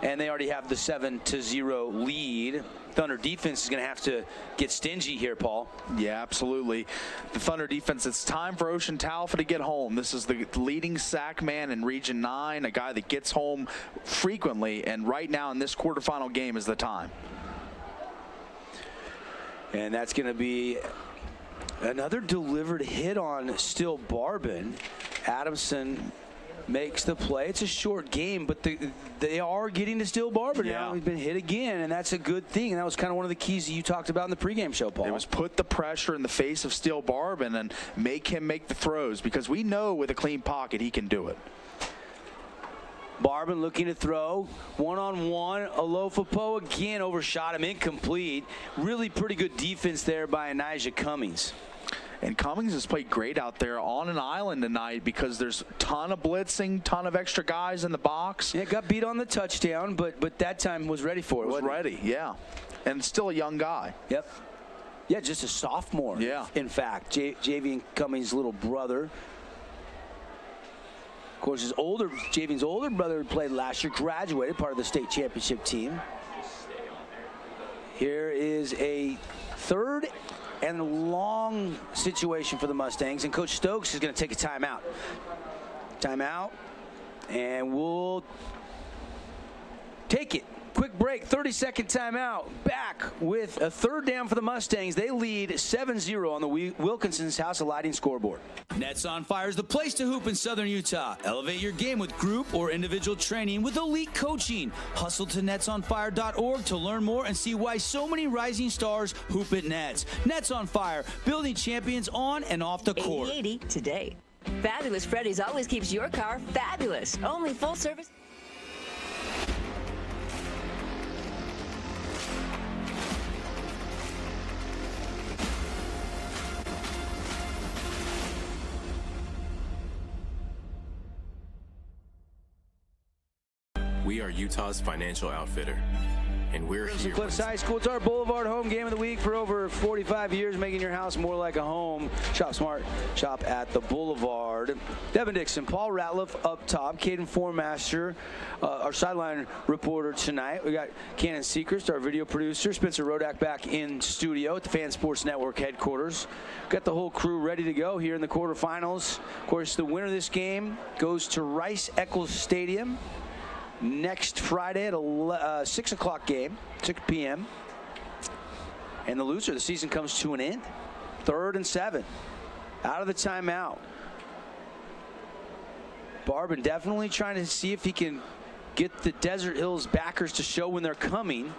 And they already have the 7-0 lead. Thunder defense is going to have to get stingy here, Paul. Yeah, absolutely. The Thunder defense, it's time for Ocean Talfa to get home. This is the leading sack man in Region 9, a guy that gets home frequently, and right now in this quarterfinal game is the time. And that's going to be another delivered hit on Still Barbin. Adamson makes the play. It's a short game, but they are getting to Still Barbin now. He's been hit again, and that's a good thing. And that was kind of one of the keys that you talked about in the pregame show, Paul. It was put the pressure in the face of Still Barbin and make him make the throws, because we know with a clean pocket he can do it. Barbin looking to throw, one-on-one. Alofapo again overshot him, incomplete. Really pretty good defense there by Anijah Cummings. And Cummings has played great out there on an island tonight because there's a ton of blitzing, ton of extra guys in the box. Yeah, got beat on the touchdown, but that time was ready for it. Was ready, yeah. And still a young guy. Yep. Yeah, just a sophomore. Yeah. In fact, Javian Cummings' little brother. Of course, Javian's older brother played last year, graduated, part of the state championship team. Here is a 3rd and long situation for the Mustangs, and Coach Stokes is going to take a timeout. Timeout, and we'll take it. Quick break, 30-second timeout. Back with a 3rd down for the Mustangs. They lead 7-0 on the Wilkinson's House of Lighting scoreboard. Nets on Fire is the place to hoop in Southern Utah. Elevate your game with group or individual training with elite coaching. Hustle to netsonfire.org to learn more and see why so many rising stars hoop at Nets. Nets on Fire, building champions on and off the court. 80 today. Fabulous Freddy's always keeps your car fabulous. Only full service. We are Utah's financial outfitter, and we're here. Cliffs High School, it's our Boulevard home game of the week for over 45 years, making your house more like a home. Shop smart, shop at the Boulevard. Devin Dixon, Paul Ratliff up top, Caden Formaster, our sideline reporter tonight. We got Cannon Sechrist, our video producer, Spencer Rodak back in studio at the Fan Sports Network headquarters. Got the whole crew ready to go here in the quarterfinals. Of course, the winner of this game goes to Rice-Eccles Stadium next Friday at 6 o'clock game, 6 p.m. And the loser, the season comes to an end. 3rd and 7. Out of the timeout. Barbin definitely trying to see if he can get the Desert Hills backers to show when they're coming.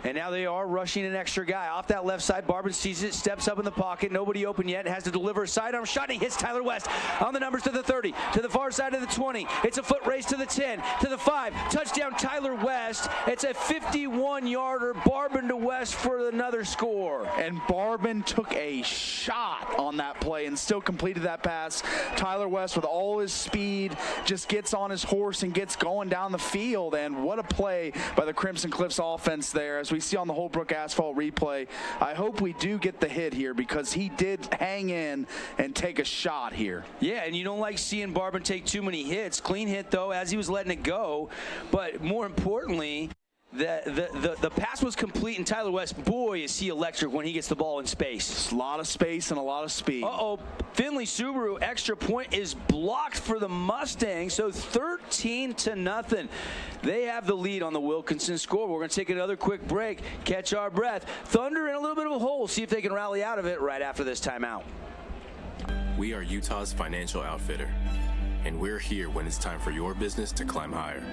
And now they are rushing an extra guy. Off that left side, Barban sees it, steps up in the pocket. Nobody open yet. Has to deliver a sidearm shot, and he hits Tyler West on the numbers to the 30, to the far side of the 20. It's a foot race to the 10, to the 5. Touchdown, Tyler West. It's a 51-yarder. Barban to West for another score. And Barban took a shot on that play and still completed that pass. Tyler West, with all his speed, just gets on his horse and gets going down the field. And what a play by the Crimson Cliffs offense there. As we see on the Holbrook Asphalt replay, I hope we do get the hit here because he did hang in and take a shot here. Yeah, and you don't like seeing Barban take too many hits. Clean hit, though, as he was letting it go. But more importantly, the pass was complete, and Tyler West, boy, is he electric when he gets the ball in space. A lot of space and a lot of speed. Uh-oh, Finley Subaru extra point is blocked for the Mustangs, so 13-0. They have the lead on the Wilkinson score. We're going to take another quick break, catch our breath. Thunder in a little bit of a hole, see if they can rally out of it right after this timeout. We are Utah's financial outfitter, and we're here when it's time for your business to climb higher.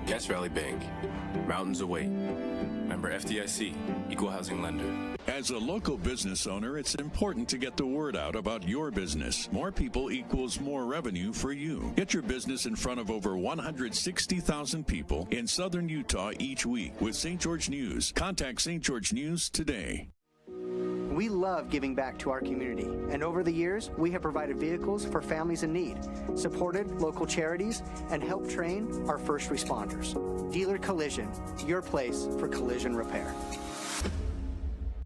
Cash Valley Bank, mountains await. Member FDIC, equal housing lender. As a local business owner, it's important to get the word out about your business. More people equals more revenue for you. Get your business in front of over 160,000 people in southern Utah each week with St. George News. Contact St. George News today. We love giving back to our community, and over the years, we have provided vehicles for families in need, supported local charities, and helped train our first responders. Dealer Collision, your place for collision repair.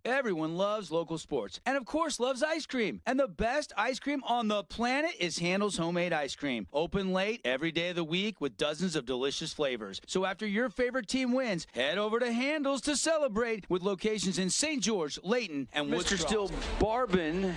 Everyone loves local sports and, of course, loves ice cream. And the best ice cream on the planet is Handel's Homemade Ice Cream. Open late every day of the week with dozens of delicious flavors. So after your favorite team wins, head over to Handel's to celebrate with locations in St. George, Layton, and Worcester. Mr. Still Barban.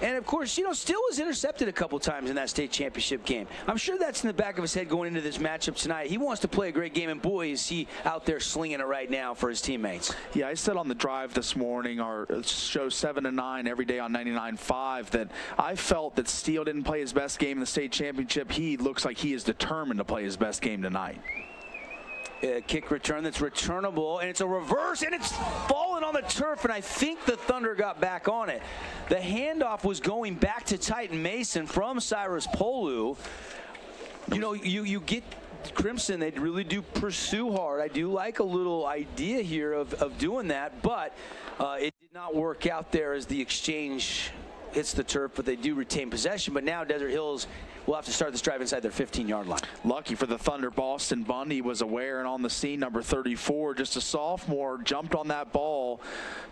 And, of course, you know, Still was intercepted a couple times in that state championship game. I'm sure that's in the back of his head going into this matchup tonight. He wants to play a great game, and, boy, is he out there slinging it right now for his teammates. Yeah, I said on the drive this morning, our show 7 to 9 every day on 99.5, that I felt that Steele didn't play his best game in the state championship. He looks like he is determined to play his best game tonight. Kick return that's returnable, and it's a reverse, and it's fallen on the turf, and I think the Thunder got back on it. The handoff was going back to Titan Mason from Cyrus Polu. You know, you get Crimson, they really do pursue hard. I do like a little idea here of doing that, but it did not work out there as the exchange hits the turf, but they do retain possession. But now Desert Hills will have to start this drive inside their 15-yard line. Lucky for the Thunder, Boston Bundy was aware and on the scene, number 34, just a sophomore, jumped on that ball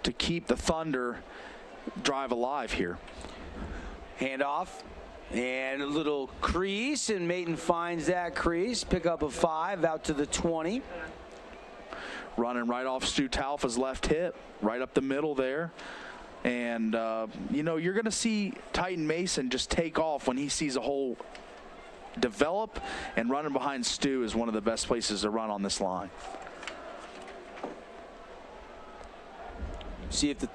to keep the Thunder drive alive here. Handoff and a little crease, and Maton finds that crease. Pick up a 5 out to the 20. Running right off Stu Talfa's left hip, right up the middle there. And, you know, you're going to see Titan Mason just take off when he sees a hole develop, and running behind Stu is one of the best places to run on this line. See if the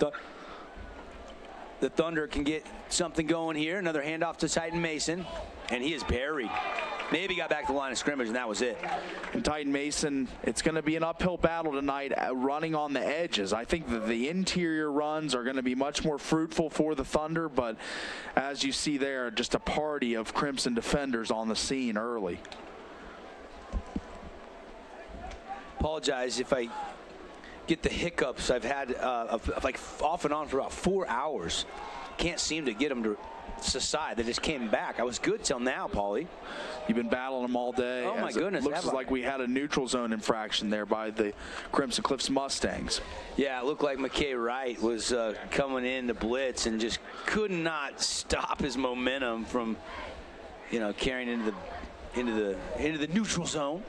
Thunder can get something going here. Another handoff to Titan Mason, and he is buried. Maybe got back to the line of scrimmage, and that was it. And Titan Mason, it's going to be an uphill battle tonight, running on the edges. I think that the interior runs are going to be much more fruitful for the Thunder, but as you see there, just a party of Crimson defenders on the scene early. Apologize if I get the hiccups. I've had like off and on for about 4 hours. Can't seem to get them to subside. They just came back. I was good till now, Paulie. You've been battling them all day. Oh, my goodness. Looks like we had a neutral zone infraction there by the Crimson Cliffs Mustangs. Yeah, it looked like McKay Wright was coming in to blitz and just could not stop his momentum from, you know, carrying into the neutral zone.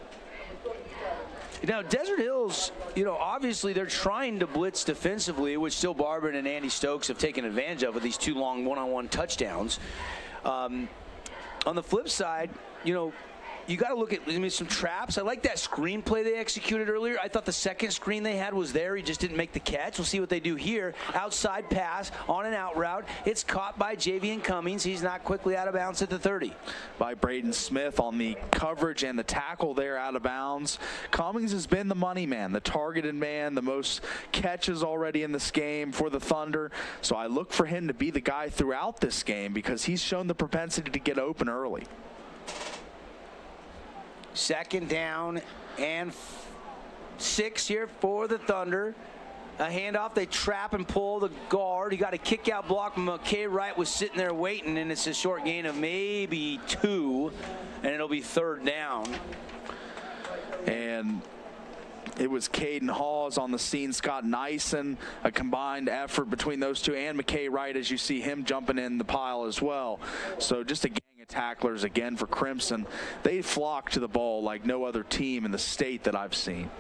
Now, Desert Hills, you know, obviously they're trying to blitz defensively, which Still Barban and Andy Stokes have taken advantage of with these 2 long one-on-one touchdowns. On the flip side, you know, you got to look at some traps. I like that screen play they executed earlier. I thought the second screen they had was there. He just didn't make the catch. We'll see what they do here. Outside pass on an out route. It's caught by Javian Cummings. He's not quickly out of bounds at the 30. By Braden Smith on the coverage and the tackle there out of bounds. Cummings has been the money man, the targeted man, the most catches already in this game for the Thunder. So I look for him to be the guy throughout this game because he's shown the propensity to get open early. Second down and 6 here for the Thunder. A handoff, they trap and pull the guard. He got a kick out block. McKay Wright was sitting there waiting, and it's a short gain of maybe 2, and it'll be third down. And it was Caden Hawes on the scene, Scott Nyson, a combined effort between those two, and McKay Wright, as you see him jumping in the pile as well. So just a gang of tacklers again for Crimson. They flock to the ball like no other team in the state that I've seen.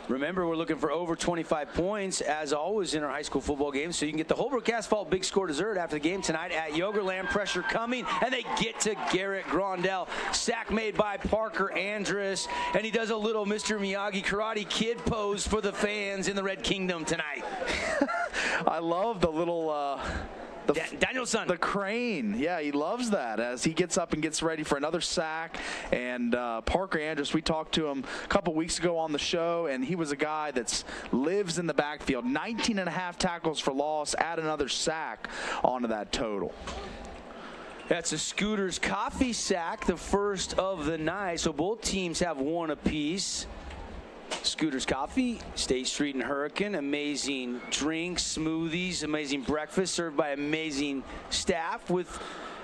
Remember, we're looking for over 25 points, as always, in our high school football games. So you can get the Holbrook Asphalt Big Score dessert after the game tonight at Yogerland. Pressure coming, and they get to Garrett Grondell. Sack made by Parker Andrus, and he does a little Mr. Miyagi Karate Kid pose for the fans in the Red Kingdom tonight. I love the little... Danielson. The crane. Yeah, he loves that as he gets up and gets ready for another sack. And Parker Andrus, we talked to him a couple weeks ago on the show, and he was a guy that lives in the backfield. 19.5 tackles for loss, add another sack onto that total. That's a Scooters Coffee sack, the first of the night. So both teams have one apiece. Scooters Coffee, State Street and Hurricane. Amazing drinks, smoothies, amazing breakfast served by amazing staff with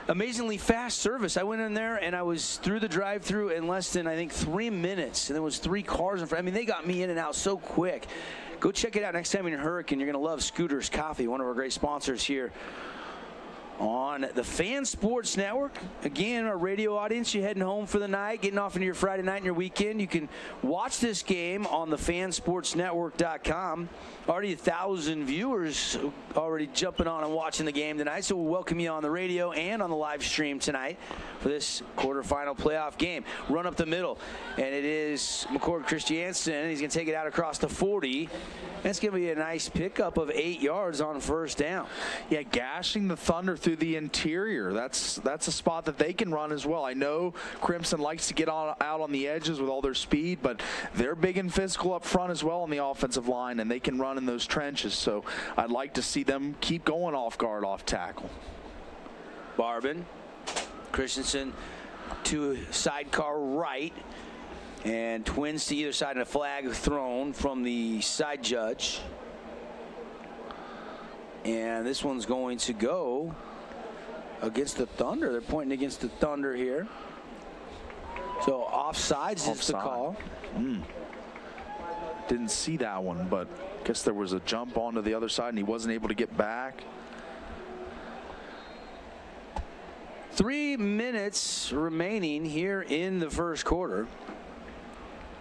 amazingly fast service. I went in there and I was through the drive-thru in less than, I think, 3 minutes. And there was 3 cars in front. I mean, they got me in and out so quick. Go check it out next time in Hurricane. You're going to love Scooters Coffee, one of our great sponsors here on the Fan Sports Network. Again, our radio audience, you're heading home for the night, getting off into your Friday night and your weekend. You can watch this game on the fansportsnetwork.com. Already 1,000 viewers already jumping on and watching the game tonight. So we'll welcome you on the radio and on the live stream tonight for this quarterfinal playoff game. Run up the middle, and it is McCord Christiansen. He's going to take it out across the 40. That's going to be a nice pickup of 8 yards on first down. Yeah, gashing the Thunder through the interior. That's a spot that they can run as well. I know Crimson likes to get out on the edges with all their speed, but they're big and physical up front as well on the offensive line, and they can run in those trenches. So I'd like to see them keep going off guard, off tackle. Barbin, Christensen to sidecar right, and twins to either side, and a flag thrown from the side judge. And this one's going to go against the Thunder. They're pointing against the Thunder here. So offsides is the call. Didn't see that one, but I guess there was a jump onto the other side and he wasn't able to get back. 3 minutes remaining here in the first quarter.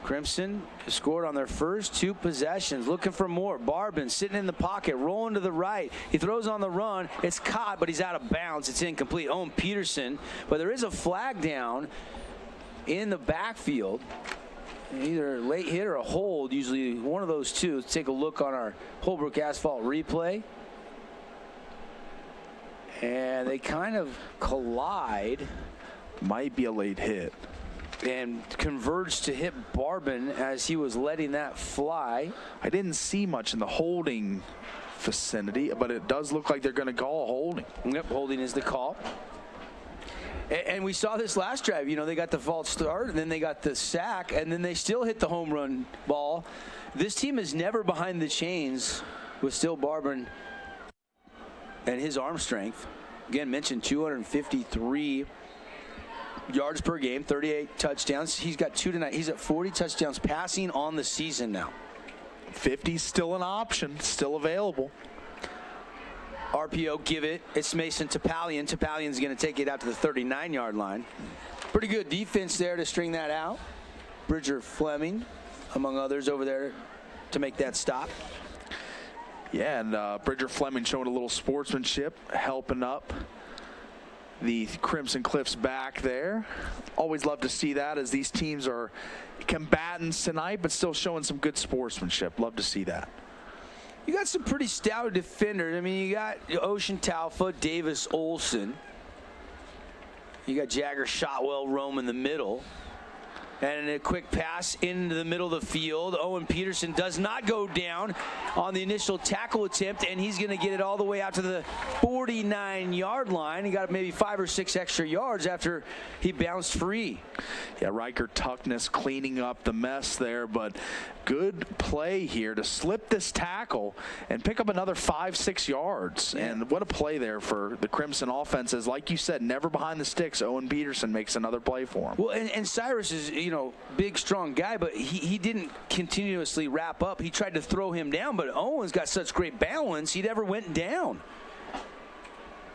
Crimson scored on their first 2 possessions, looking for more. Barbin sitting in the pocket, rolling to the right. He throws on the run. It's caught, but he's out of bounds. It's incomplete. Owen Peterson, but there is a flag down in the backfield. Either a late hit or a hold, usually one of those two. Let's take a look on our Holbrook Asphalt replay. And they kind of collide. Might be a late hit. And converged to hit Barbin as he was letting that fly. I didn't see much in the holding vicinity, but it does look like they're going to call holding. Yep, holding is the call. And we saw this last drive. You know, they got the false start, and then they got the sack, and then they still hit the home run ball. This team is never behind the chains with Still Barbin and his arm strength. Again, mentioned 253 yards per game, 38 touchdowns. He's got 2 tonight. He's at 40 touchdowns passing on the season now. 50's still an option, still available. RPO, give it. It's Mason Topalian. Topalian's going to take it out to the 39-yard line. Pretty good defense there to string that out. Bridger Fleming, among others, over there to make that stop. Yeah, and Bridger Fleming showing a little sportsmanship, helping up the Crimson Cliffs back there. Always love to see that, as these teams are combatants tonight, but still showing some good sportsmanship. Love to see that. You got some pretty stout defenders. I mean, you got Ocean Talfa, Davis Olson. You got Jagger Shotwell roam in the middle. And a quick pass into the middle of the field. Owen Peterson does not go down on the initial tackle attempt, and he's going to get it all the way out to the 49-yard line. He got maybe 5 or 6 extra yards after he bounced free. Yeah, Riker Tuckness cleaning up the mess there, but good play here to slip this tackle and pick up another 5-6 yards. Yeah. And what a play there for the Crimson offenses. Like you said, never behind the sticks. Owen Peterson makes another play for him. Well, and Cyrus is, big, strong guy, but he didn't continuously wrap up. He tried to throw him down, but Owen's got such great balance, he never went down.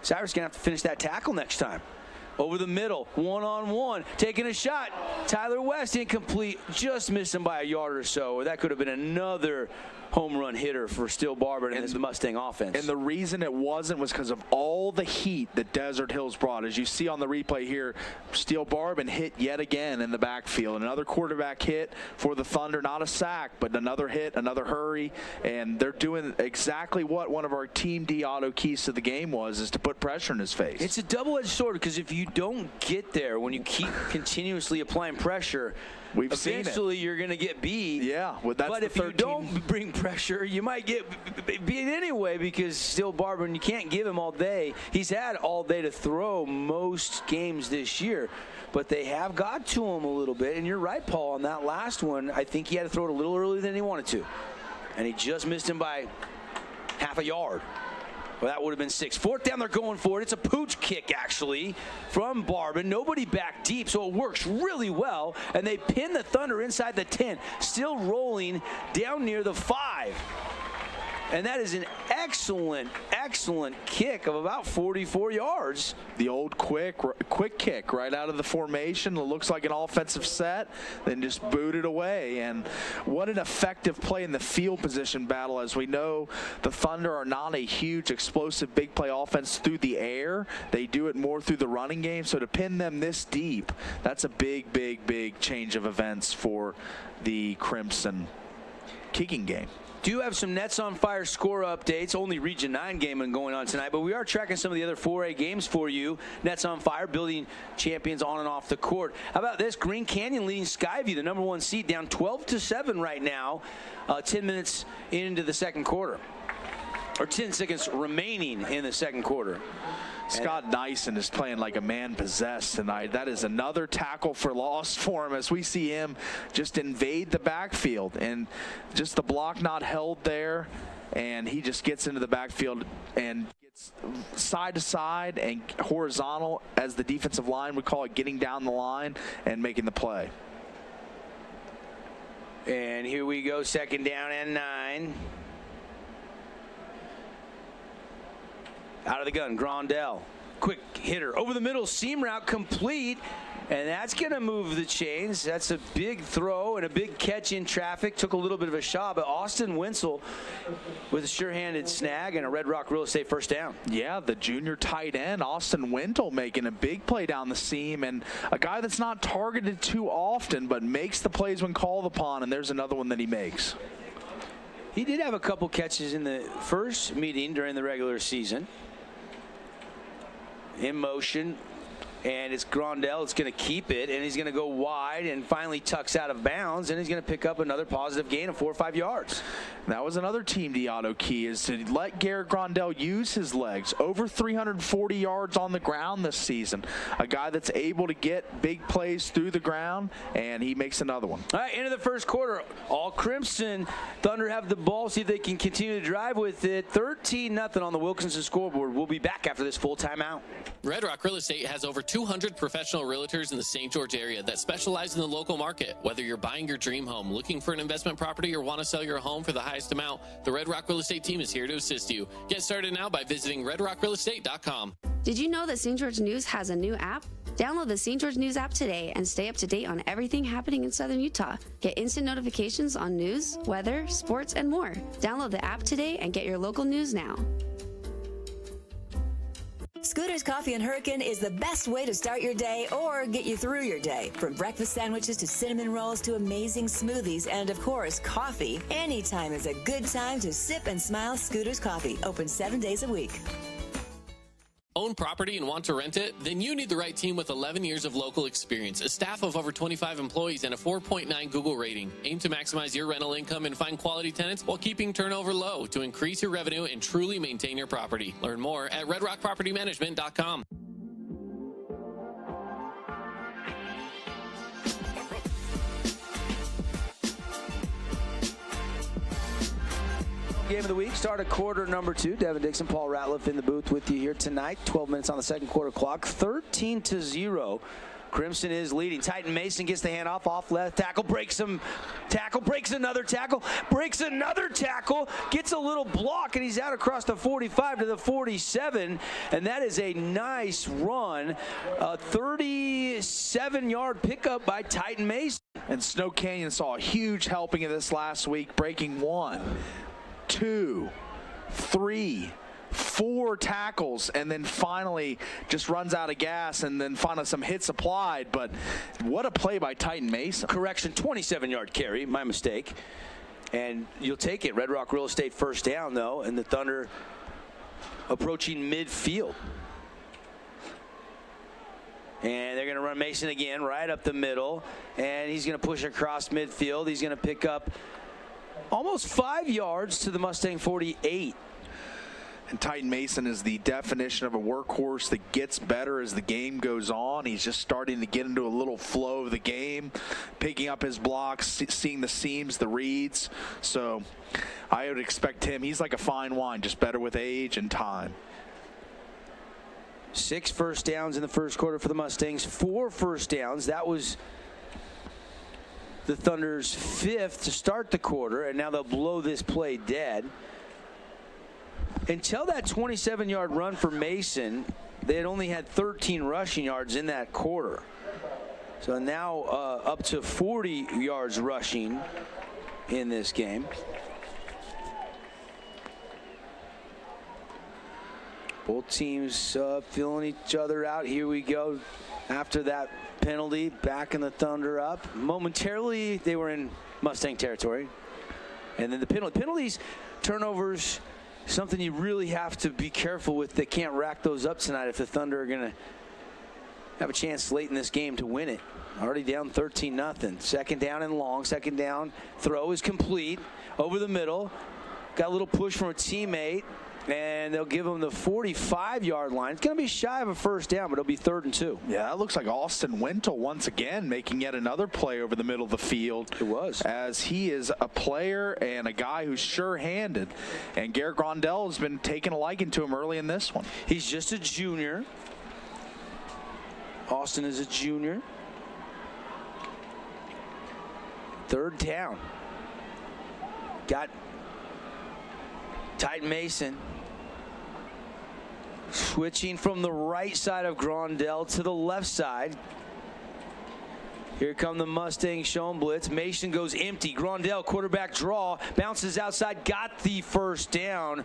Cyrus going to have to finish that tackle next time. Over the middle, one-on-one, taking a shot. Tyler West incomplete, just missed him by a yard or so. Or that could have been another home run hitter for Steele Barber and this Mustang offense. And the reason it wasn't was because of all the heat that Desert Hills brought. As you see on the replay here, Steele Barber hit yet again in the backfield. Another quarterback hit for the Thunder, not a sack, but another hit, another hurry. And they're doing exactly what one of our Team D auto keys to the game was, is to put pressure in his face. It's a double-edged sword, because if you don't get there when you keep continuously applying pressure, eventually you're going to get beat. Yeah, well, that's but if you don't bring pressure, you might get beat anyway, because Steele Barber, you can't give him all day. He's had all day to throw most games this year, but they have got to him a little bit. And you're right, Paul, on that last one. I think he had to throw it a little earlier than he wanted to, and he just missed him by half a yard. Well, that would have been 6. 4th down, they're going for it. It's a pooch kick, actually, from Barber. Nobody back deep, so it works really well. And they pin the Thunder inside the 10, still rolling down near the 5. And that is an excellent, excellent kick of about 44 yards. The old quick kick right out of the formation. It looks like an offensive set, then just booted away. And what an effective play in the field position battle. As we know, the Thunder are not a huge, explosive, big play offense through the air. They do it more through the running game. So to pin them this deep, that's a big, big, big change of events for the Crimson kicking game. Do have some Nets on Fire score updates. Only Region 9 game going on tonight, but we are tracking some of the other 4A games for you. Nets on Fire, building champions on and off the court. How about this? Green Canyon leading Skyview, the #1 seed, down 12-7 right now, 10 minutes into the second quarter. Or 10 seconds remaining in the second quarter. Scott Nyson is playing like a man possessed tonight. That is another tackle for loss for him, as we see him just invade the backfield, and just the block not held there, and he just gets into the backfield and gets side to side and horizontal, as the defensive line would call it, getting down the line and making the play. And here we go, 2nd down and 9. Out of the gun, Grondell. Quick hitter. Over the middle, seam route complete. And that's going to move the chains. That's a big throw and a big catch in traffic. Took a little bit of a shot, but Austin Wenzel with a sure-handed snag and a Red Rock Real Estate first down. Yeah, the junior tight end, Austin Wenzel, making a big play down the seam, and a guy that's not targeted too often, but makes the plays when called upon, and there's another one that he makes. He did have a couple catches in the first meeting during the regular season. In motion, and it's Grondell. It's going to keep it, and he's going to go wide and finally tucks out of bounds, and he's going to pick up another positive gain of 4 or 5 yards. That was another Team D auto key, is to let Garrett Grondell use his legs. Over 340 yards on the ground this season. A guy that's able to get big plays through the ground, and he makes another one. All right, into the first quarter. All Crimson. Thunder have the ball. See if they can continue to drive with it. 13-0 on the Wilkinson scoreboard. We'll be back after this full timeout. Red Rock Real Estate has over 200 professional realtors in the St. George area that specialize in the local market. Whether you're buying your dream home, looking for an investment property, or want to sell your home for the highest amount, the Red Rock Real Estate team is here to assist you. Get started now by visiting redrockrealestate.com. Did you know that St. George News has a new app? Download the St. George News app today and stay up to date on everything happening in Southern Utah. Get instant notifications on news, weather, sports, and more. Download the app today and get your local news now. Scooters Coffee and Hurricane is the best way to start your day or get you through your day. From breakfast sandwiches to cinnamon rolls to amazing smoothies and, of course, coffee. Anytime is a good time to sip and smile. Scooters Coffee, open 7 days a week. Own property and want to rent it? Then you need the right team with 11 years of local experience, a staff of over 25 employees, and a 4.9 Google rating. Aim to maximize your rental income and find quality tenants while keeping turnover low to increase your revenue and truly maintain your property. Learn more at redrockpropertymanagement.com. Game of the week, start of quarter number 2. Devin Dixon, Paul Ratliff in the booth with you here tonight. 12 minutes on the second quarter clock. 13-0. Crimson is leading. Titan Mason gets the handoff off left tackle, breaks him. Tackle, breaks another tackle, breaks another tackle, gets a little block, and he's out across the 45 to the 47. And that is a nice run. A 37-yard pickup by Titan Mason. And Snow Canyon saw a huge helping of this last week, breaking 1, 2, 3, 4 tackles, and then finally just runs out of gas, and then finally some hits applied. But what a play by Titan Mason. Correction, 27-yard carry, my mistake. And you'll take it. Red Rock Real Estate first down, though, and the Thunder approaching midfield. And they're going to run Mason again right up the middle, and he's going to push across midfield. He's going to pick up almost 5 yards to the Mustang 48. And Titan Mason is the definition of a workhorse that gets better as the game goes on. He's just starting to get into a little flow of the game, picking up his blocks, seeing the seams, the reads. So I would expect him, he's like a fine wine, just better with age and time. 6 first downs in the first quarter for the Mustangs, 4 first downs. That was the Thunder's 5th to start the quarter, and now they'll blow this play dead. Until that 27-yard run for Mason, they had only had 13 rushing yards in that quarter. So now up to 40 yards rushing in this game. Both teams feeling each other out. Here we go. After that penalty, backing the Thunder up. Momentarily, they were in Mustang territory. And then the penalties, turnovers, something you really have to be careful with. They can't rack those up tonight if the Thunder are going to have a chance late in this game to win it. Already down 13-0. Second down and long. Second down. Throw is complete. Over the middle. Got a little push from a teammate. And they'll give him the 45-yard line. It's going to be shy of a first down, but it'll be 3rd and 2. Yeah, that looks like Austin Wintle once again making yet another play over the middle of the field. It was. As he is a player and a guy who's sure-handed. And Garrett Grondell has been taking a liking to him early in this one. He's just a junior. Austin is a junior. 3rd down. Got Titan Mason switching from the right side of Grondell to the left side. Here come the Mustangs showing blitz. Mason goes empty. Grondell, quarterback draw, bounces outside, got the first down.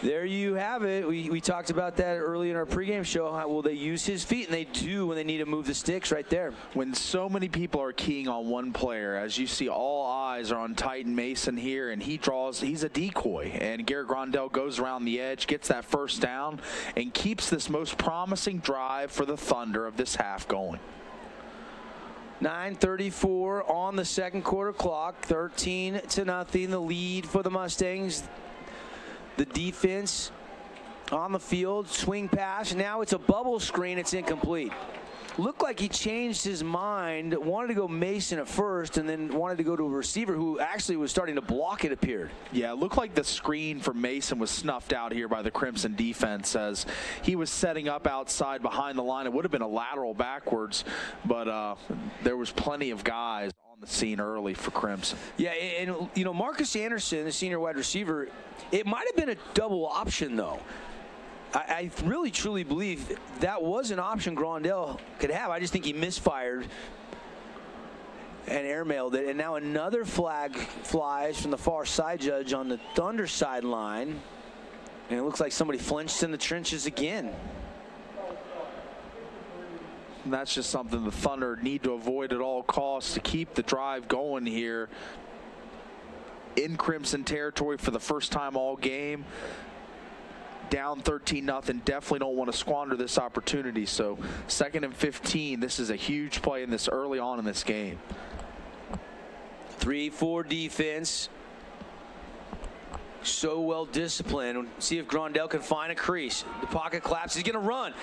There you have it. We talked about that early in our pregame show. How will they use his feet? And they do when they need to move the sticks right there. When so many people are keying on one player, as you see, all eyes are on Titan Mason here, and he's a decoy. And Garrett Grondell goes around the edge, gets that first down, and keeps this most promising drive for the Thunder of this half going. 9:34 on the second quarter clock. 13-0, the lead for the Mustangs. The defense on the field, swing pass. Now it's a bubble screen. It's incomplete. Looked like he changed his mind, wanted to go Mason at first, and then wanted to go to a receiver who actually was starting to block, it appeared. Yeah, it looked like the screen for Mason was snuffed out here by the Crimson defense as he was setting up outside behind the line. It would have been a lateral backwards, but there was plenty of guys on the scene early for Crimson. Yeah, and you know, Marcus Anderson, the senior wide receiver, it might have been a double option, though. I really, truly believe that was an option Grondell could have. I just think he misfired and airmailed it. And now another flag flies from the far side judge on the Thunder sideline. And it looks like somebody flinched in the trenches again. And that's just something the Thunder need to avoid at all costs to keep the drive going here in Crimson territory for the first time all game. Down 13-0, definitely don't want to squander this opportunity. So 2nd and 15, this is a huge play in this early on in this game. 3-4 defense. So well disciplined. See if Grondell can find a crease. The pocket collapse. He's going to run.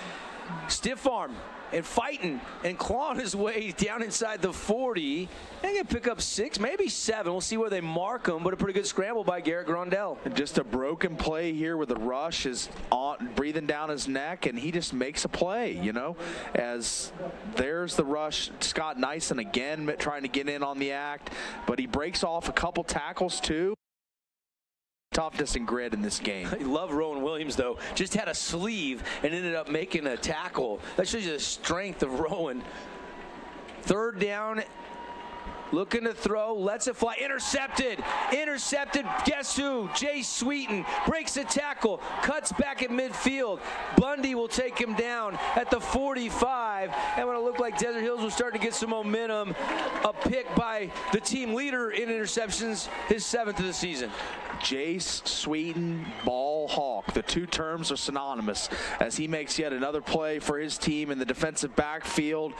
Stiff arm and fighting and clawing his way down inside the 40. They're going to pick up 6, maybe 7. We'll see where they mark him, but a pretty good scramble by Garrett Grondell. And just a broken play here where the rush is on, breathing down his neck, and he just makes a play, you know, as there's the rush. Scott Nyson again trying to get in on the act, but he breaks off a couple tackles too. Toughness and grit in this game. I love Rowan Williams, though. Just had a sleeve and ended up making a tackle. That shows you the strength of Rowan. 3rd down. Looking to throw, lets it fly, intercepted, guess who? Jay Sweeten breaks the tackle, cuts back at midfield. Bundy will take him down at the 45, and when it looked like Desert Hills was starting to get some momentum, a pick by the team leader in interceptions, his 7th of the season. Jace Sweeten, ball hawk. The two terms are synonymous as he makes yet another play for his team in the defensive backfield,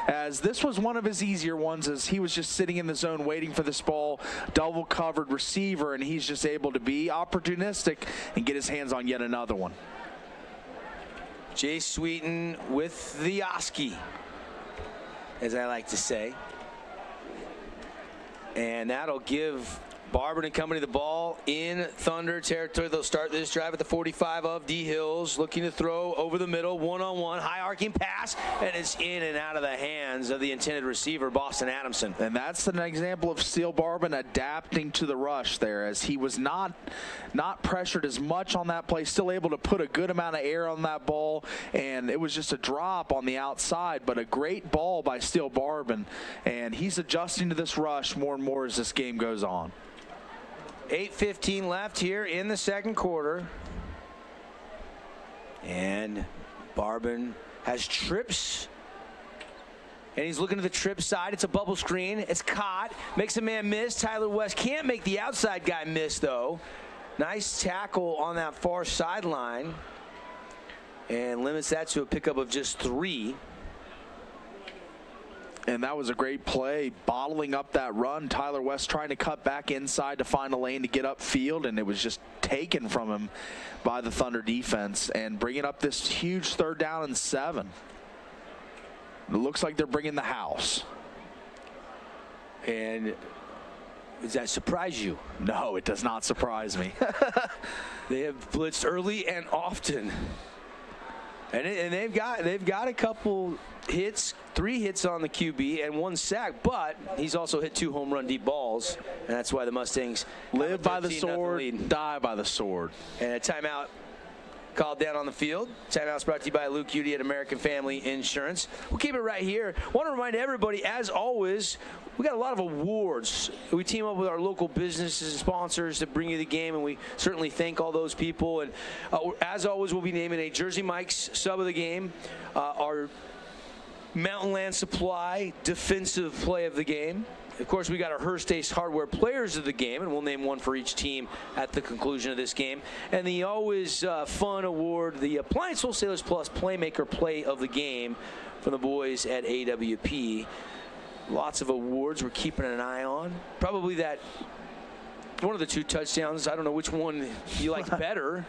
as this was one of his easier ones, as he was just sitting in the zone waiting for this ball, double covered receiver, and he's just able to be opportunistic and get his hands on yet another one. Jay Sweeten with the Oski, as I like to say. And that'll give Barber and company the ball in Thunder territory. They'll start this drive at the 45 of D Hills, looking to throw over the middle, one-on-one, high arcing pass, and it's in and out of the hands of the intended receiver, Boston Adamson. And that's an example of Steele Barbin adapting to the rush there, as he was not pressured as much on that play, still able to put a good amount of air on that ball, and it was just a drop on the outside, but a great ball by Steele Barbin, and he's adjusting to this rush more and more as this game goes on. 8:15 left here in the 2nd quarter. And Barbin has trips. And he's looking to the trip side. It's a bubble screen. It's caught. Makes a man miss. Tyler West can't make the outside guy miss, though. Nice tackle on that far sideline. And limits that to a pickup of just 3. And that was a great play, bottling up that run. Tyler West trying to cut back inside to find a lane to get upfield, and it was just taken from him by the Thunder defense, and bringing up this huge 3rd down and 7. It looks like they're bringing the house. And does that surprise you? No, it does not surprise me. They have blitzed early and often. And they've got a couple hits, 3 hits on the QB and 1 sack, but he's also hit 2 home run deep balls, and that's why the Mustangs live by the sword, die by the sword. And a timeout called down on the field. Timeout's brought to you by Luke Udy at American Family Insurance. We'll keep it right here. Want to remind everybody, as always, we got a lot of awards. We team up with our local businesses and sponsors to bring you the game, and we certainly thank all those people. And as always, we'll be naming a Jersey Mike's sub of the game, our Mountain Land Supply defensive play of the game. Of course, we got our Hearst Ace Hardware players of the game, and we'll name one for each team at the conclusion of this game. And the always fun award, the Appliance Wholesalers Plus Playmaker Play of the Game from the boys at AWP. Lots of awards we're keeping an eye on. Probably that one of the 2 touchdowns. I don't know which one you liked better.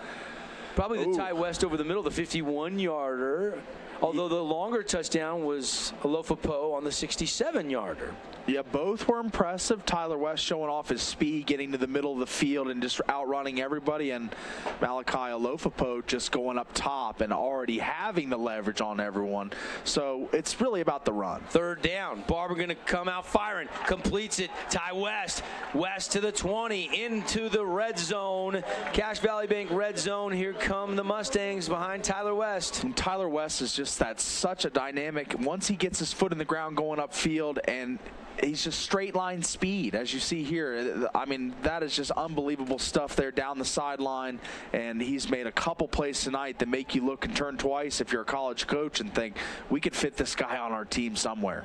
Probably the Ty West over the middle, the 51-yarder. Although the longer touchdown was Alofa-Po on the 67-yarder. Yeah, both were impressive. Tyler West showing off his speed, getting to the middle of the field and just outrunning everybody, and Malachi Alofa-Po just going up top and already having the leverage on everyone. So it's really about the run. 3rd down. Barber going to come out firing. Completes it. Ty West. West to the 20. Into the red zone. Cache Valley Bank red zone. Here come the Mustangs behind Tyler West. And Tyler West is just that's such a dynamic. Once he gets his foot in the ground going upfield, and he's just straight line speed, as you see here. I mean, that is just unbelievable stuff there down the sideline, and he's made a couple plays tonight that make you look and turn twice if you're a college coach and think, we could fit this guy on our team somewhere.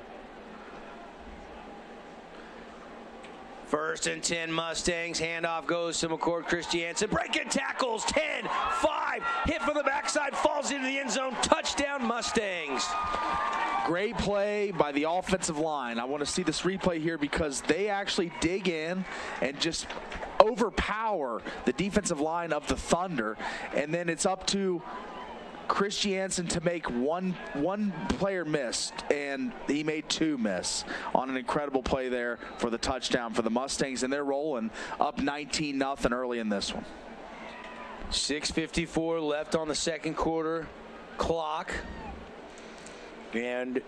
1st and 10 Mustangs. Handoff goes to McCord Christiansen. Breaking tackles. 10, 5. Hit from the backside. Falls into the end zone. Touchdown Mustangs. Great play by the offensive line. I want to see this replay here because they actually dig in and just overpower the defensive line of the Thunder. And then it's up to Christiansen to make one player missed, and he made 2 miss on an incredible play there for the touchdown for the Mustangs, and they're rolling up 19-0 early in this one. 6:54 left on the second quarter clock, and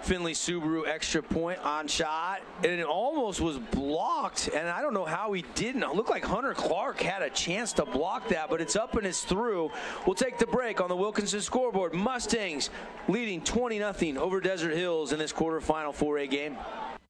Finley Subaru extra point on shot, and it almost was blocked, and I don't know how he didn't. It looked like Hunter Clark had a chance to block that, but it's up and it's through. We'll take the break on the Wilkinson scoreboard. Mustangs leading 20-0 over Desert Hills in this quarterfinal 4A game.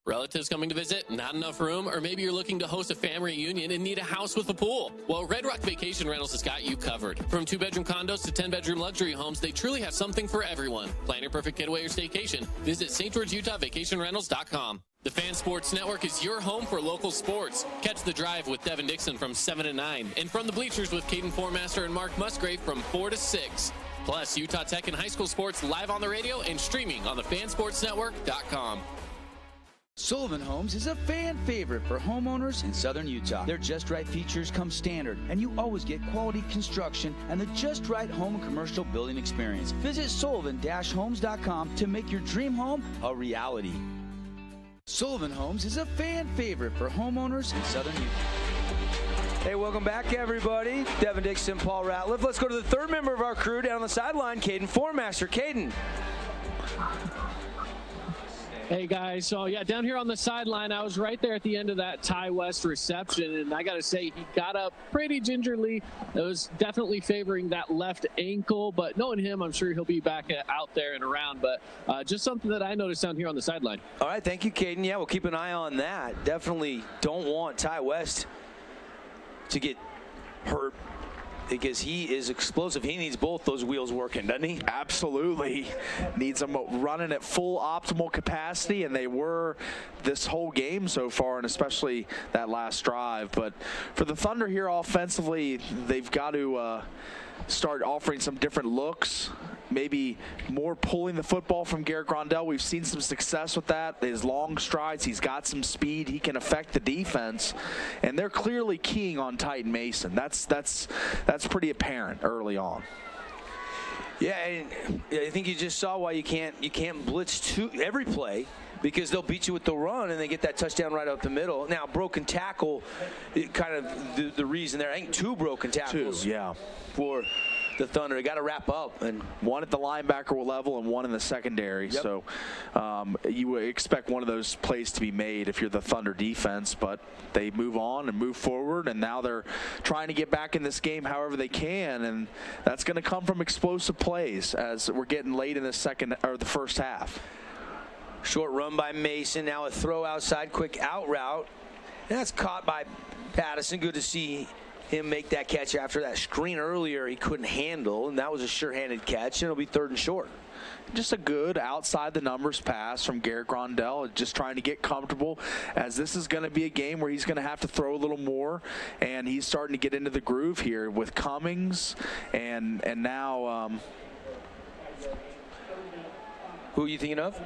Relatives coming to visit, not enough room, or maybe you're looking to host a family reunion and need a house with a pool? Well, Red Rock Vacation Rentals has got you covered. From 2-bedroom condos to 10-bedroom luxury homes, they truly have something for everyone. Plan your perfect getaway or staycation. Visit St. George, Utah, vacationrentals.com. The Fan Sports Network is your home for local sports. Catch The Drive with Devin Dixon from 7 to 9, and From the Bleachers with Caden Formaster and Mark Musgrave from 4 to 6. Plus, Utah Tech and high school sports live on the radio and streaming on the fansportsnetwork.com. Sullivan Homes is a fan favorite for homeowners in southern Utah. Their Just Right features come standard, and you always get quality construction and the Just Right home and commercial building experience. Visit sullivan-homes.com to make your dream home a reality. Sullivan Homes is a fan favorite for homeowners in southern Utah. Hey, welcome back, everybody. Devin Dixon, Paul Ratliff. Let's go to the third member of our crew down on the sideline, Caden Formaster. Caden. Hey guys, so yeah, down here on the sideline, I was right there at the end of that Ty West reception, and I got to say, he got up pretty gingerly. It was definitely favoring that left ankle, but knowing him, I'm sure he'll be back out there and around, but just something that I noticed down here on the sideline. All right, thank you, Caden. Yeah, we'll keep an eye on that. Definitely don't want Ty West to get hurt, because he is explosive. He needs both those wheels working, doesn't he? Absolutely. Needs them running at full optimal capacity, and they were this whole game so far, and especially that last drive. But for the Thunder here offensively, they've got to start offering some different looks, maybe more pulling the football from Garrett Grondell. We've seen some success with that. His long strides, he's got some speed. He can affect the defense, and they're clearly keying on Titan Mason. That's pretty apparent early on. Yeah, and I think you just saw why you can't blitz every play, because they'll beat you with the run and they get that touchdown right up the middle. Now, broken tackle, kind of the reason there. I think 2 broken tackles. 2, yeah. For the Thunder. They got to wrap up, and one at the linebacker level and one in the secondary. Yep. So you would expect one of those plays to be made if you're the Thunder defense, but they move on and move forward, and now they're trying to get back in this game however they can, and that's going to come from explosive plays as we're getting late in the first half. Short run by Mason. Now a throw outside, quick out route, and that's caught by Pattison. Good to see him make that catch after that screen earlier he couldn't handle, and that was a sure-handed catch, and it'll be 3rd and short. Just a good outside the numbers pass from Garrett Grondell, just trying to get comfortable, as this is going to be a game where he's going to have to throw a little more, and he's starting to get into the groove here with Cummings and now who are you thinking of?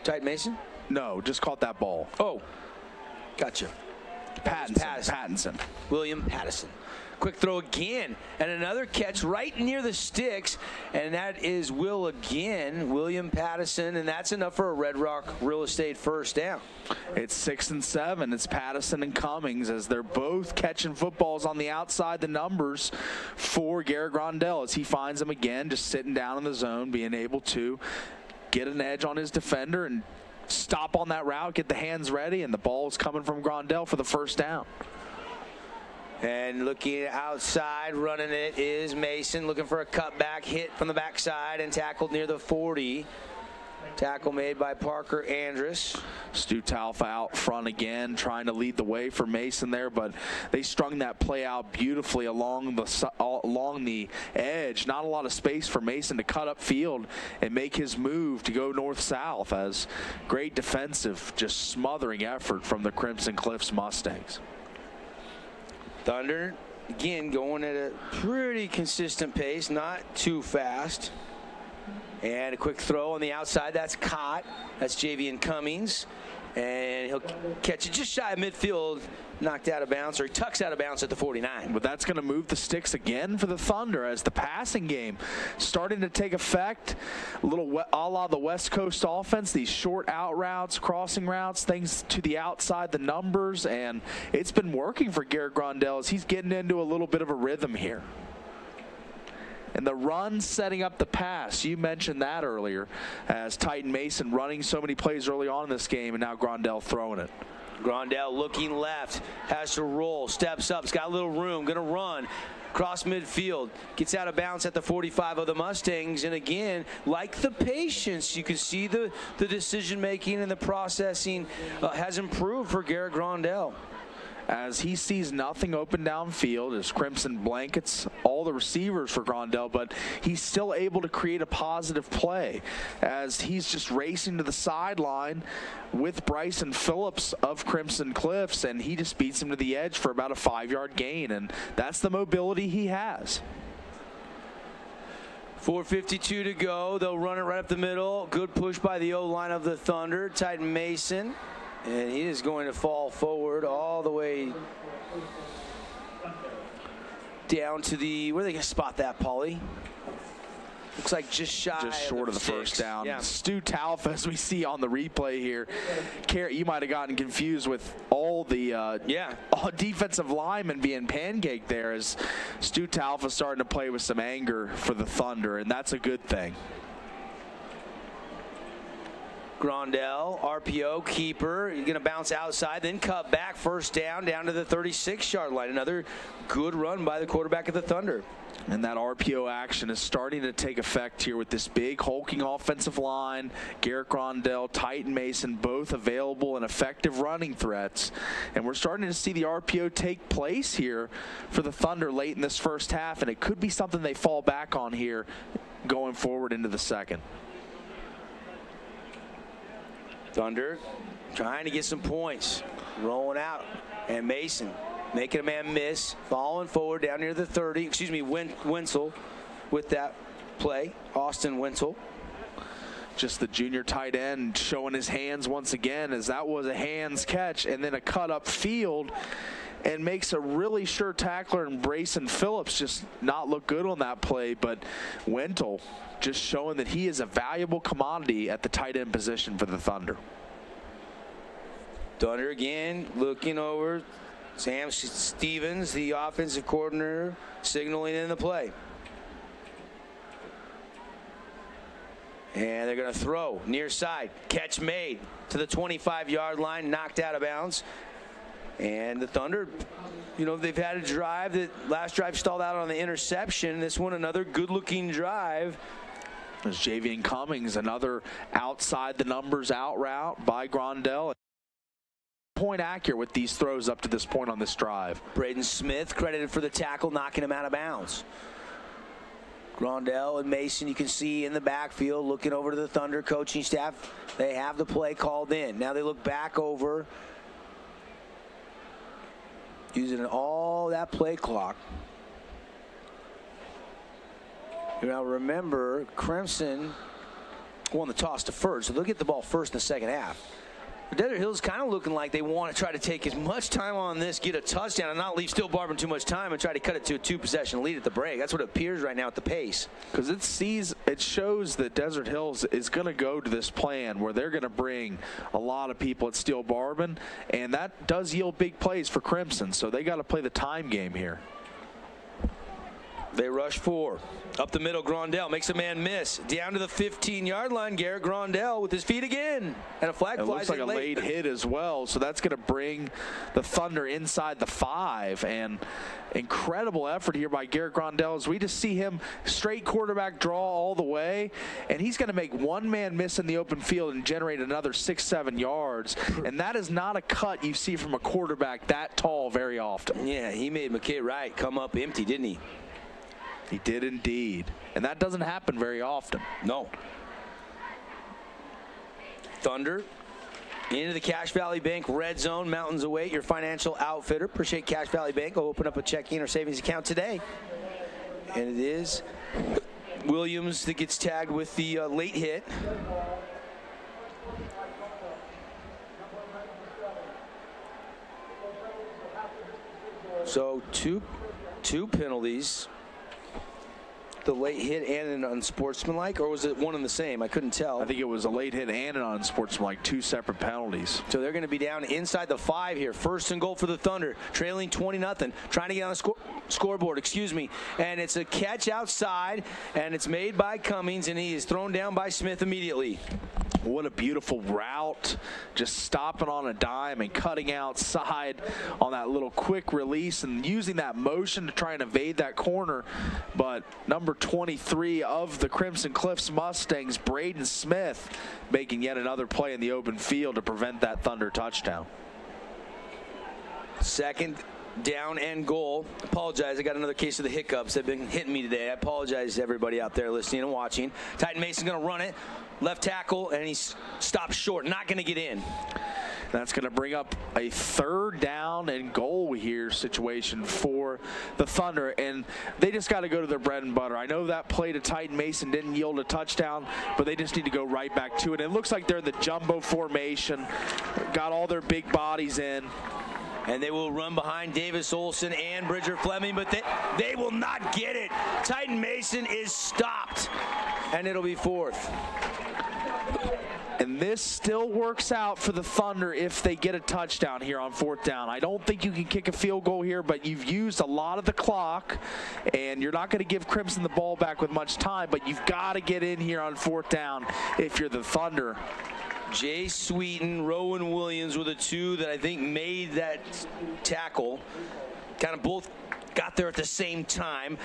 Titan Mason? No, just caught that ball. Oh, gotcha. Pattinson. William Pattison. Quick throw again, and another catch right near the sticks, and that is William Pattison, and that's enough for a Red Rock Real Estate first down. It's 6 and 7. It's Pattison and Cummings, as they're both catching footballs on the outside the numbers for Garrett Grondell, as he finds them again, just sitting down in the zone, being able to get an edge on his defender and stop on that route, get the hands ready, and the ball is coming from Grondell for the first down. And looking outside, running it is Mason, looking for a cutback hit from the backside and tackled near the 40. Tackle made by Parker Andrus. Stu Talfa out front again, trying to lead the way for Mason there, but they strung that play out beautifully along the edge. Not a lot of space for Mason to cut up field and make his move to go north-south, as great defensive, just smothering effort from the Crimson Cliffs Mustangs. Thunder, again, going at a pretty consistent pace, not too fast. And a quick throw on the outside. That's caught. That's Javian Cummings. And he'll catch it just shy of midfield, knocked out of bounds, or he tucks out of bounds at the 49. But that's going to move the sticks again for the Thunder as the passing game starting to take effect. A little a la the West Coast offense, these short out routes, crossing routes, things to the outside, the numbers, and it's been working for Garrett Grondell as he's getting into a little bit of a rhythm here. And the run setting up the pass, you mentioned that earlier, as Titan Mason running so many plays early on in this game, and now Grondell throwing it. Grondell looking left, has to roll, steps up, he's got a little room, gonna run. Cross midfield, gets out of bounds at the 45 of the Mustangs, and again, like the patience, you can see the decision making and the processing has improved for Garrett Grondell. As he sees nothing open downfield, as Crimson blankets all the receivers for Grondell, but he's still able to create a positive play as he's just racing to the sideline with Bryson Phillips of Crimson Cliffs, and he just beats him to the edge for about a 5-yard gain, and that's the mobility he has. 4:52 to go. They'll run it right up the middle. Good push by the O-line of the Thunder. Titan Mason. And he is going to fall forward all the way down to the, where are they going to spot that, Paulie? Looks like just short of the first down. Yeah. Stu Talfa, as we see on the replay here. You might have gotten confused with all the all defensive linemen being pancaked there, as Stu Talfa starting to play with some anger for the Thunder, and that's a good thing. Grondell, RPO, keeper. He's going to bounce outside, then cut back, first down to the 36-yard line. Another good run by the quarterback of the Thunder. And that RPO action is starting to take effect here with this big hulking offensive line. Garrett Grondell, Titan Mason, both available and effective running threats. And we're starting to see the RPO take place here for the Thunder late in this first half, and it could be something they fall back on here going forward into the second. Thunder trying to get some points, rolling out, and Mason making a man miss, falling forward down near the 30. Excuse me, Wenzel with that play, Austin Wenzel. Just the junior tight end showing his hands once again, as that was a hands catch and then a cut up field, and makes a really sure tackler and Bryson Phillips just not look good on that play. But Wenzel just showing that he is a valuable commodity at the tight end position for the Thunder. Thunder again looking over. Sam Stevens, the offensive coordinator, signaling in the play. And they're going to throw near side. Catch made to the 25-yard line, knocked out of bounds. And the Thunder, you know, they've had a drive. That last drive stalled out on the interception. This one, another good-looking drive. There's Javian Cummings, another outside the numbers out route by Grondell. Point accurate with these throws up to this point on this drive. Braden Smith credited for the tackle, knocking him out of bounds. Grondell and Mason, you can see in the backfield looking over to the Thunder coaching staff. They have the play called in. Now they look back over, using all that play clock. Now remember, Crimson won the toss to first, so they'll get the ball first in the second half. Desert Hills kind of looking like they want to try to take as much time on this, get a touchdown, and not leave Steel Barberton too much time and try to cut it to a 2-possession lead at the break. That's what it appears right now at the pace. Because it shows that Desert Hills is going to go to this plan where they're going to bring a lot of people at Steel Barberton, and that does yield big plays for Crimson, so they got to play the time game here. They rush 4. Up the middle, Grondell makes a man miss. Down to the 15-yard line, Garrett Grondell with his feet again. And a flag it flies. Looks like a late hit as well, so that's going to bring the Thunder inside the 5. And incredible effort here by Garrett Grondell as we just see him straight quarterback draw all the way. And he's going to make one man miss in the open field and generate another 6-7 yards. And that is not a cut you see from a quarterback that tall very often. Yeah, he made McKay Wright come up empty, didn't he? He did indeed. And that doesn't happen very often. No. Thunder into the Cache Valley Bank red zone. Mountains await your financial outfitter. Appreciate Cache Valley Bank. Go open up a checking or savings account today. And it is Williams that gets tagged with the late hit. So two penalties. The late hit and an unsportsmanlike, or was it one and the same? I couldn't tell. I think it was a late hit and an unsportsmanlike, 2 separate penalties. So they're going to be down inside the 5 here. First and goal for the Thunder, trailing 20-0, trying to get on the scoreboard, and it's a catch outside, and it's made by Cummings, and he is thrown down by Smith immediately. What a beautiful route, just stopping on a dime and cutting outside on that little quick release and using that motion to try and evade that corner. But number 23 of the Crimson Cliffs Mustangs, Braden Smith, making yet another play in the open field to prevent that Thunder touchdown. Second down and goal. Apologize, I got another case of the hiccups. They've been hitting me today. I apologize to everybody out there listening and watching. Titan Mason's going to run it. Left tackle, and he's stopped short. Not going to get in. That's going to bring up a 3rd down and goal here situation for the Thunder, and they just got to go to their bread and butter. I know that play to Titan Mason didn't yield a touchdown, but they just need to go right back to it. It looks like they're in the jumbo formation, got all their big bodies in. And they will run behind Davis Olson and Bridger Fleming, but they will not get it. Titan Mason is stopped, and it'll be 4th. And this still works out for the Thunder if they get a touchdown here on 4th down. I don't think you can kick a field goal here, but you've used a lot of the clock, and you're not going to give Crimson the ball back with much time, but you've got to get in here on 4th down if you're the Thunder. Jay Sweeten, Rowan Williams were the 2 that I think made that tackle. Kind of both got there at the same time.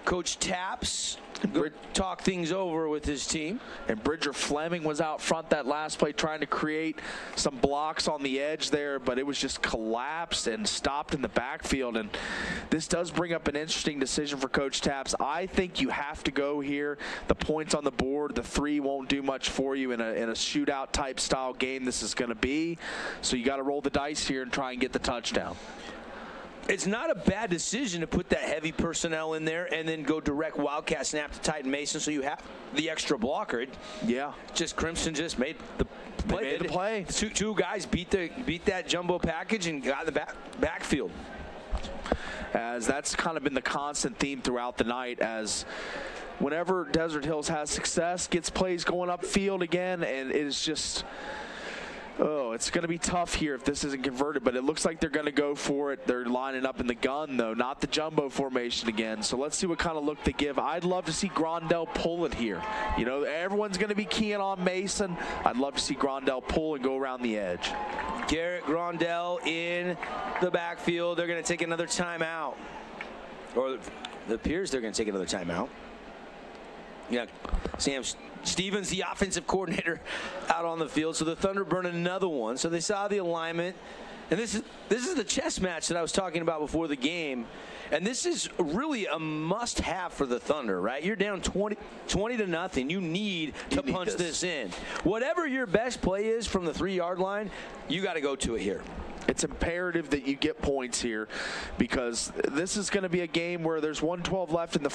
Coach Taps talk things over with his team. And Bridger Fleming was out front that last play trying to create some blocks on the edge there, but it was just collapsed and stopped in the backfield. And this does bring up an interesting decision for Coach Taps. I think you have to go here. The points on the board, the 3 won't do much for you in a shootout type style game this is going to be. So you got to roll the dice here and try and get the touchdown. It's not a bad decision to put that heavy personnel in there and then go direct wildcat snap to Titan Mason so you have the extra blocker. Yeah. Just Crimson just made the play. They made the play. Two guys beat that jumbo package and got in the backfield. As that's kind of been the constant theme throughout the night, as whenever Desert Hills has success, gets plays going upfield again, and it is just... Oh, it's going to be tough here if this isn't converted, but it looks like they're going to go for it. They're lining up in the gun, though, not the jumbo formation again. So let's see what kind of look they give. I'd love to see Grondell pull it here. You know, everyone's going to be keying on Mason. I'd love to see Grondell pull and go around the edge. Garrett Grondell in the backfield. They're going to take another timeout. Or it appears they're going to take another timeout. Yeah, Sam Stevens, the offensive coordinator, out on the field. So the Thunder burn another one. So they saw the alignment. And this is the chess match that I was talking about before the game. And this is really a must-have for the Thunder, right? You're down 20-0. You need to punch this in. Whatever your best play is from the 3-yard line, you got to go to it here. It's imperative that you get points here, because this is going to be a game where there's 1:12 left in the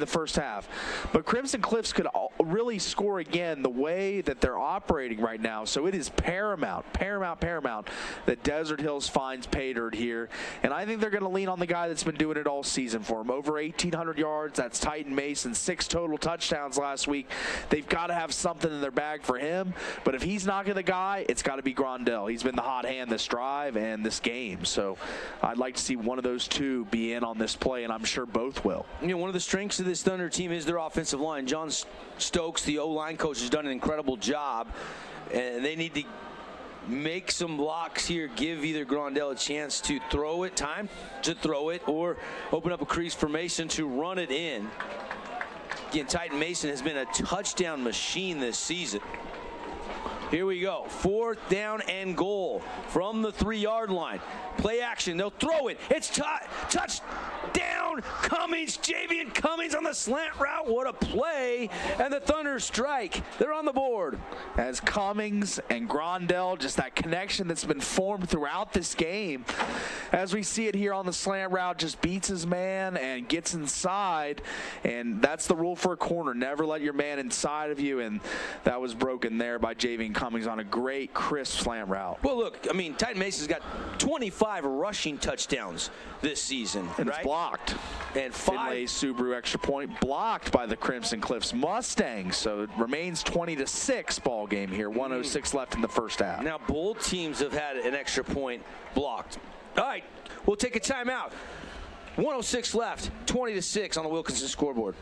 first half. But Crimson Cliffs could really score again the way that they're operating right now. So it is paramount that Desert Hills finds pay dirt here. And I think they're going to lean on the guy that's been doing it all season for them. Over 1,800 yards. That's Titan Mason. 6 total touchdowns last week. They've got to have something in their bag for him. But if he's not the guy, it's got to be Grondell. He's been the hot hand this drive. drive and this game. So I'd like to see one of those two be in on this play, and I'm sure both will. You know, one of the strengths of this Thunder team is their offensive line. John Stokes, the O-line coach, has done an incredible job, and they need to make some blocks here, give either Grondell a chance to throw it, time to throw it, or open up a crease for Mason to run it in. Again, Titan Mason has been a touchdown machine this season. Here we go. 4th down and goal from the 3-yard line. Play action. They'll throw it. It's touchdown. Cummings, Javian Cummings on the slant route. What a play. And the Thunder strike. They're on the board. As Cummings and Grondell, just that connection that's been formed throughout this game. As we see it here on the slant route, just beats his man and gets inside. And that's the rule for a corner. Never let your man inside of you. And that was broken there by Javian Cummings on a great, crisp slant route. Well, look, I mean, Titan Mason's got 25 rushing touchdowns this season. And right? It's blocked. And 5. Finlay Subaru extra point blocked by the Crimson Cliffs Mustangs. So it remains 20-6 ball game here. 1:06 left in the first half. Now both teams have had an extra point blocked. All right, we'll take a timeout. 1:06 left, 20-6 on the Wilkinson scoreboard.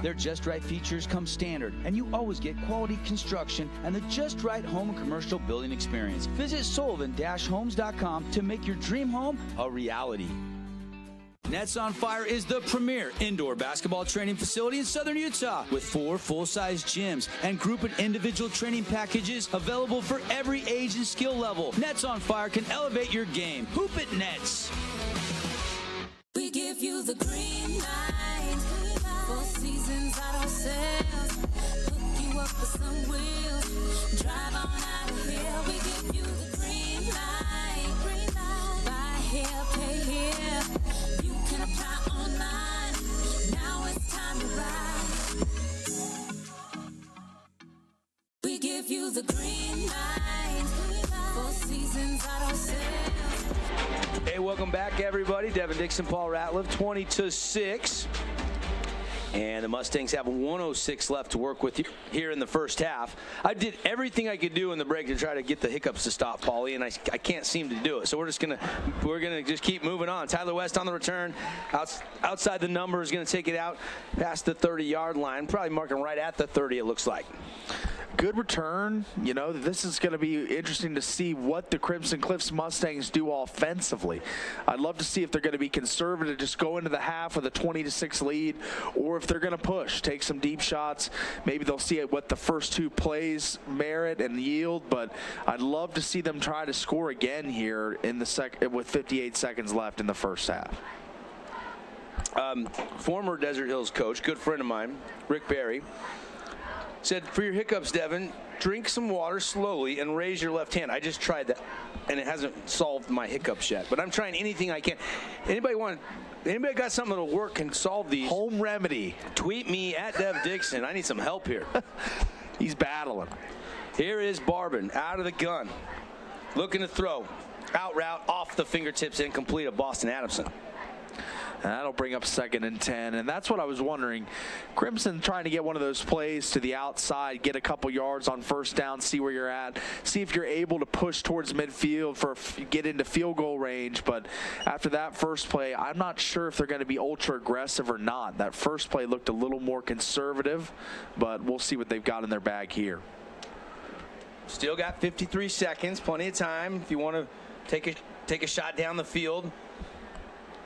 Their Just Right features come standard, and you always get quality construction and the Just Right home and commercial building experience. Visit Sullivan-Homes.com to make your dream home a reality. Nets on Fire is the premier indoor basketball training facility in Southern Utah with 4 full-size gyms and group and individual training packages available for every age and skill level. Nets on Fire can elevate your game. Hoop it, Nets. We give you the green light. 4 seasons auto sales. Hook you up with some wheels. Drive on out of here. We give you the green light. Buy here, pay here. You can apply online. Now it's time to ride. We give you the green light. 4 seasons auto sales. Hey, welcome back, everybody. Devin Dixon, Paul Ratliff, 20-6. And the Mustangs have 1:06 left to work with here in the first half. I did everything I could do in the break to try to get the hiccups to stop, Paulie, and I can't seem to do it. So we're gonna just keep moving on. Tyler West on the return, outside the number, is gonna take it out past the 30-yard line, probably marking right at the 30. It looks like. Good return. You know, this is going to be interesting to see what the Crimson Cliffs Mustangs do offensively. I'd love to see if they're going to be conservative, just go into the half with a 20-6 lead, or if they're going to push, take some deep shots. Maybe they'll see what the first 2 plays merit and yield, but I'd love to see them try to score again here in the with 58 seconds left in the first half. Former Desert Hills coach, good friend of mine, Rick Berry, said, for your hiccups, Devin, drink some water slowly and raise your left hand. I just tried that, and it hasn't solved my hiccups yet. But I'm trying anything I can. Anybody got something that'll work and solve these? Home remedy. Tweet me at Dev Dixon. I need some help here. He's battling. Here is Barbin out of the gun. Looking to throw. Out route, off the fingertips, incomplete of Boston Adamson. And that'll bring up 2nd and 10. And that's what I was wondering. Crimson trying to get one of those plays to the outside, get a couple yards on first down, see where you're at, see if you're able to push towards midfield get into field goal range. But after that first play, I'm not sure if they're going to be ultra aggressive or not. That first play looked a little more conservative, but we'll see what they've got in their bag here. Still got 53 seconds, plenty of time if you want to take a shot down the field.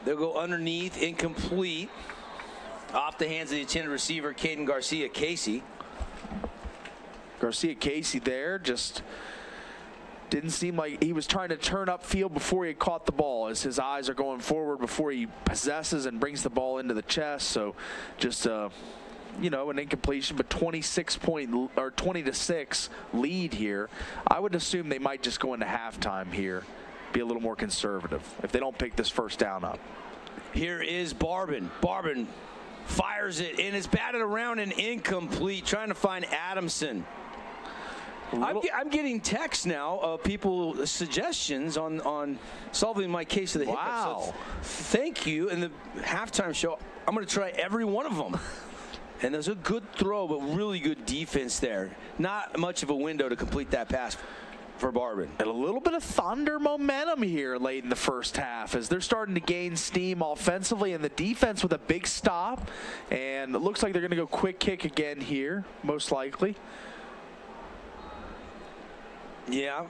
They'll go underneath, incomplete. Off the hands of the intended receiver, Caden Garcia-Casey. Garcia-Casey there, just didn't seem like he was trying to turn upfield before he caught the ball, as his eyes are going forward before he possesses and brings the ball into the chest. So just you know, an incompletion, but 20-6 lead here. I would assume they might just go into halftime here, be a little more conservative if they don't pick this first down up. Here is Barbin. Barbin fires it and is batted around and incomplete, trying to find Adamson. I'm getting texts now of people, suggestions on solving my case of the hiccups. Wow. So thank you. In the halftime show, I'm going to try every one of them. And there's a good throw, but really good defense there. Not much of a window to complete that pass for Barban. And a little bit of Thunder momentum here late in the first half as they're starting to gain steam offensively, and the defense with a big stop. And it looks like they're going to go quick kick again here, most likely. Yeah.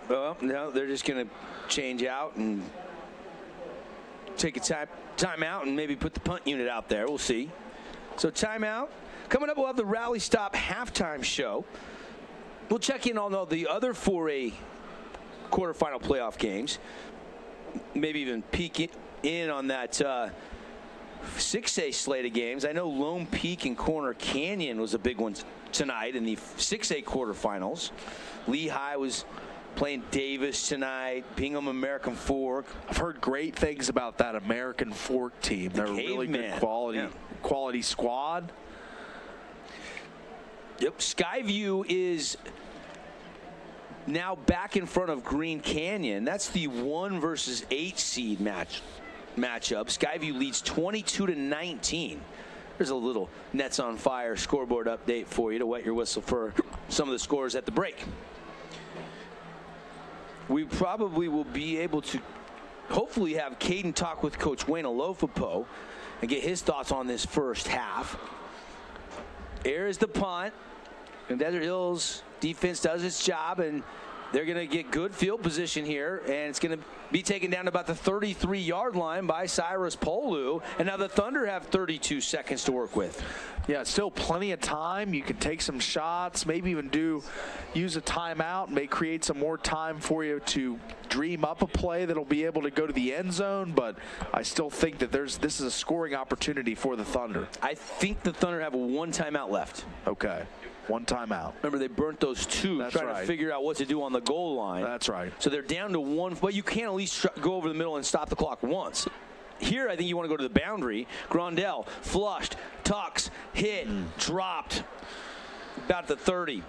Well, no, they're just going to change out and take a timeout and maybe put the punt unit out there. We'll see. So timeout. Coming up, we'll have the Rally Stop halftime show. We'll check in on all the other 4A quarterfinal playoff games. Maybe even peek in on that 6A slate of games. I know Lone Peak and Corner Canyon was a big one tonight in the 6A quarterfinals. Lehigh was playing Davis tonight. Bingham American Fork. I've heard great things about that American Fork team. They're a really good quality squad. Yep. Skyview is now back in front of Green Canyon. That's the 1 versus 8 seed matchup. Skyview leads 22-19. There's a little Nets on Fire scoreboard update for you to wet your whistle for some of the scores at the break. We probably will be able to hopefully have Caden talk with Coach Wayne Alofapo and get his thoughts on this first half. Air is the punt, and Desert Hills defense does its job, and they're going to get good field position here, and it's going to be taken down to about the 33-yard line by Cyrus Polu, and now the Thunder have 32 seconds to work with. Yeah, still plenty of time. You can take some shots, maybe even use a timeout, may create some more time for you to dream up a play that'll be able to go to the end zone, but I still think that this is a scoring opportunity for the Thunder. I think the Thunder have 1 timeout left. Okay. 1 timeout. Remember, they burnt those 2 trying to figure out what to do on the goal line. That's right. So they're down to 1, but you can at least go over the middle and stop the clock once. Here, I think you want to go to the boundary. Grondell, flushed, tucks, hit, dropped. About the 30.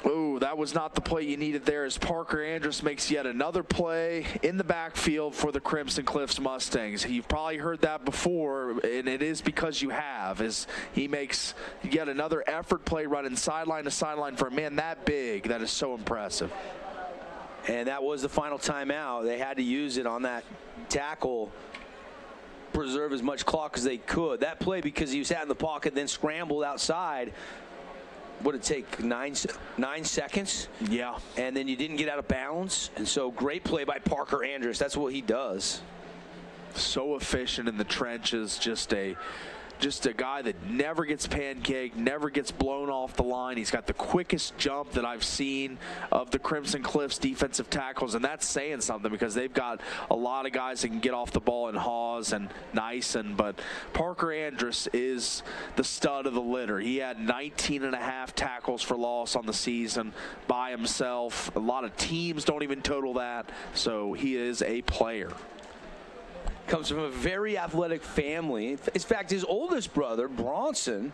Oh, that was not the play you needed there as Parker Andrus makes yet another play in the backfield for the Crimson Cliffs Mustangs. You've probably heard that before, and it is because you have, as he makes yet another effort play running sideline to sideline for a man that big. That is so impressive. And that was the final timeout. They had to use it on that tackle, preserve as much clock as they could. That play, because he sat in the pocket, then scrambled outside, would it take 9 seconds? Yeah. And then you didn't get out of bounds. And so great play by Parker Andrus. That's what he does. So efficient in the trenches, just a guy that never gets pancaked, never gets blown off the line. He's got the quickest jump that I've seen of the Crimson Cliffs defensive tackles, and that's saying something because they've got a lot of guys that can get off the ball in Hawes and Nyson, but Parker Andrus is the stud of the litter. He had 19.5 tackles for loss on the season by himself. A lot of teams don't even total that, so he is a player. Comes from a very athletic family. In fact, his oldest brother, Bronson,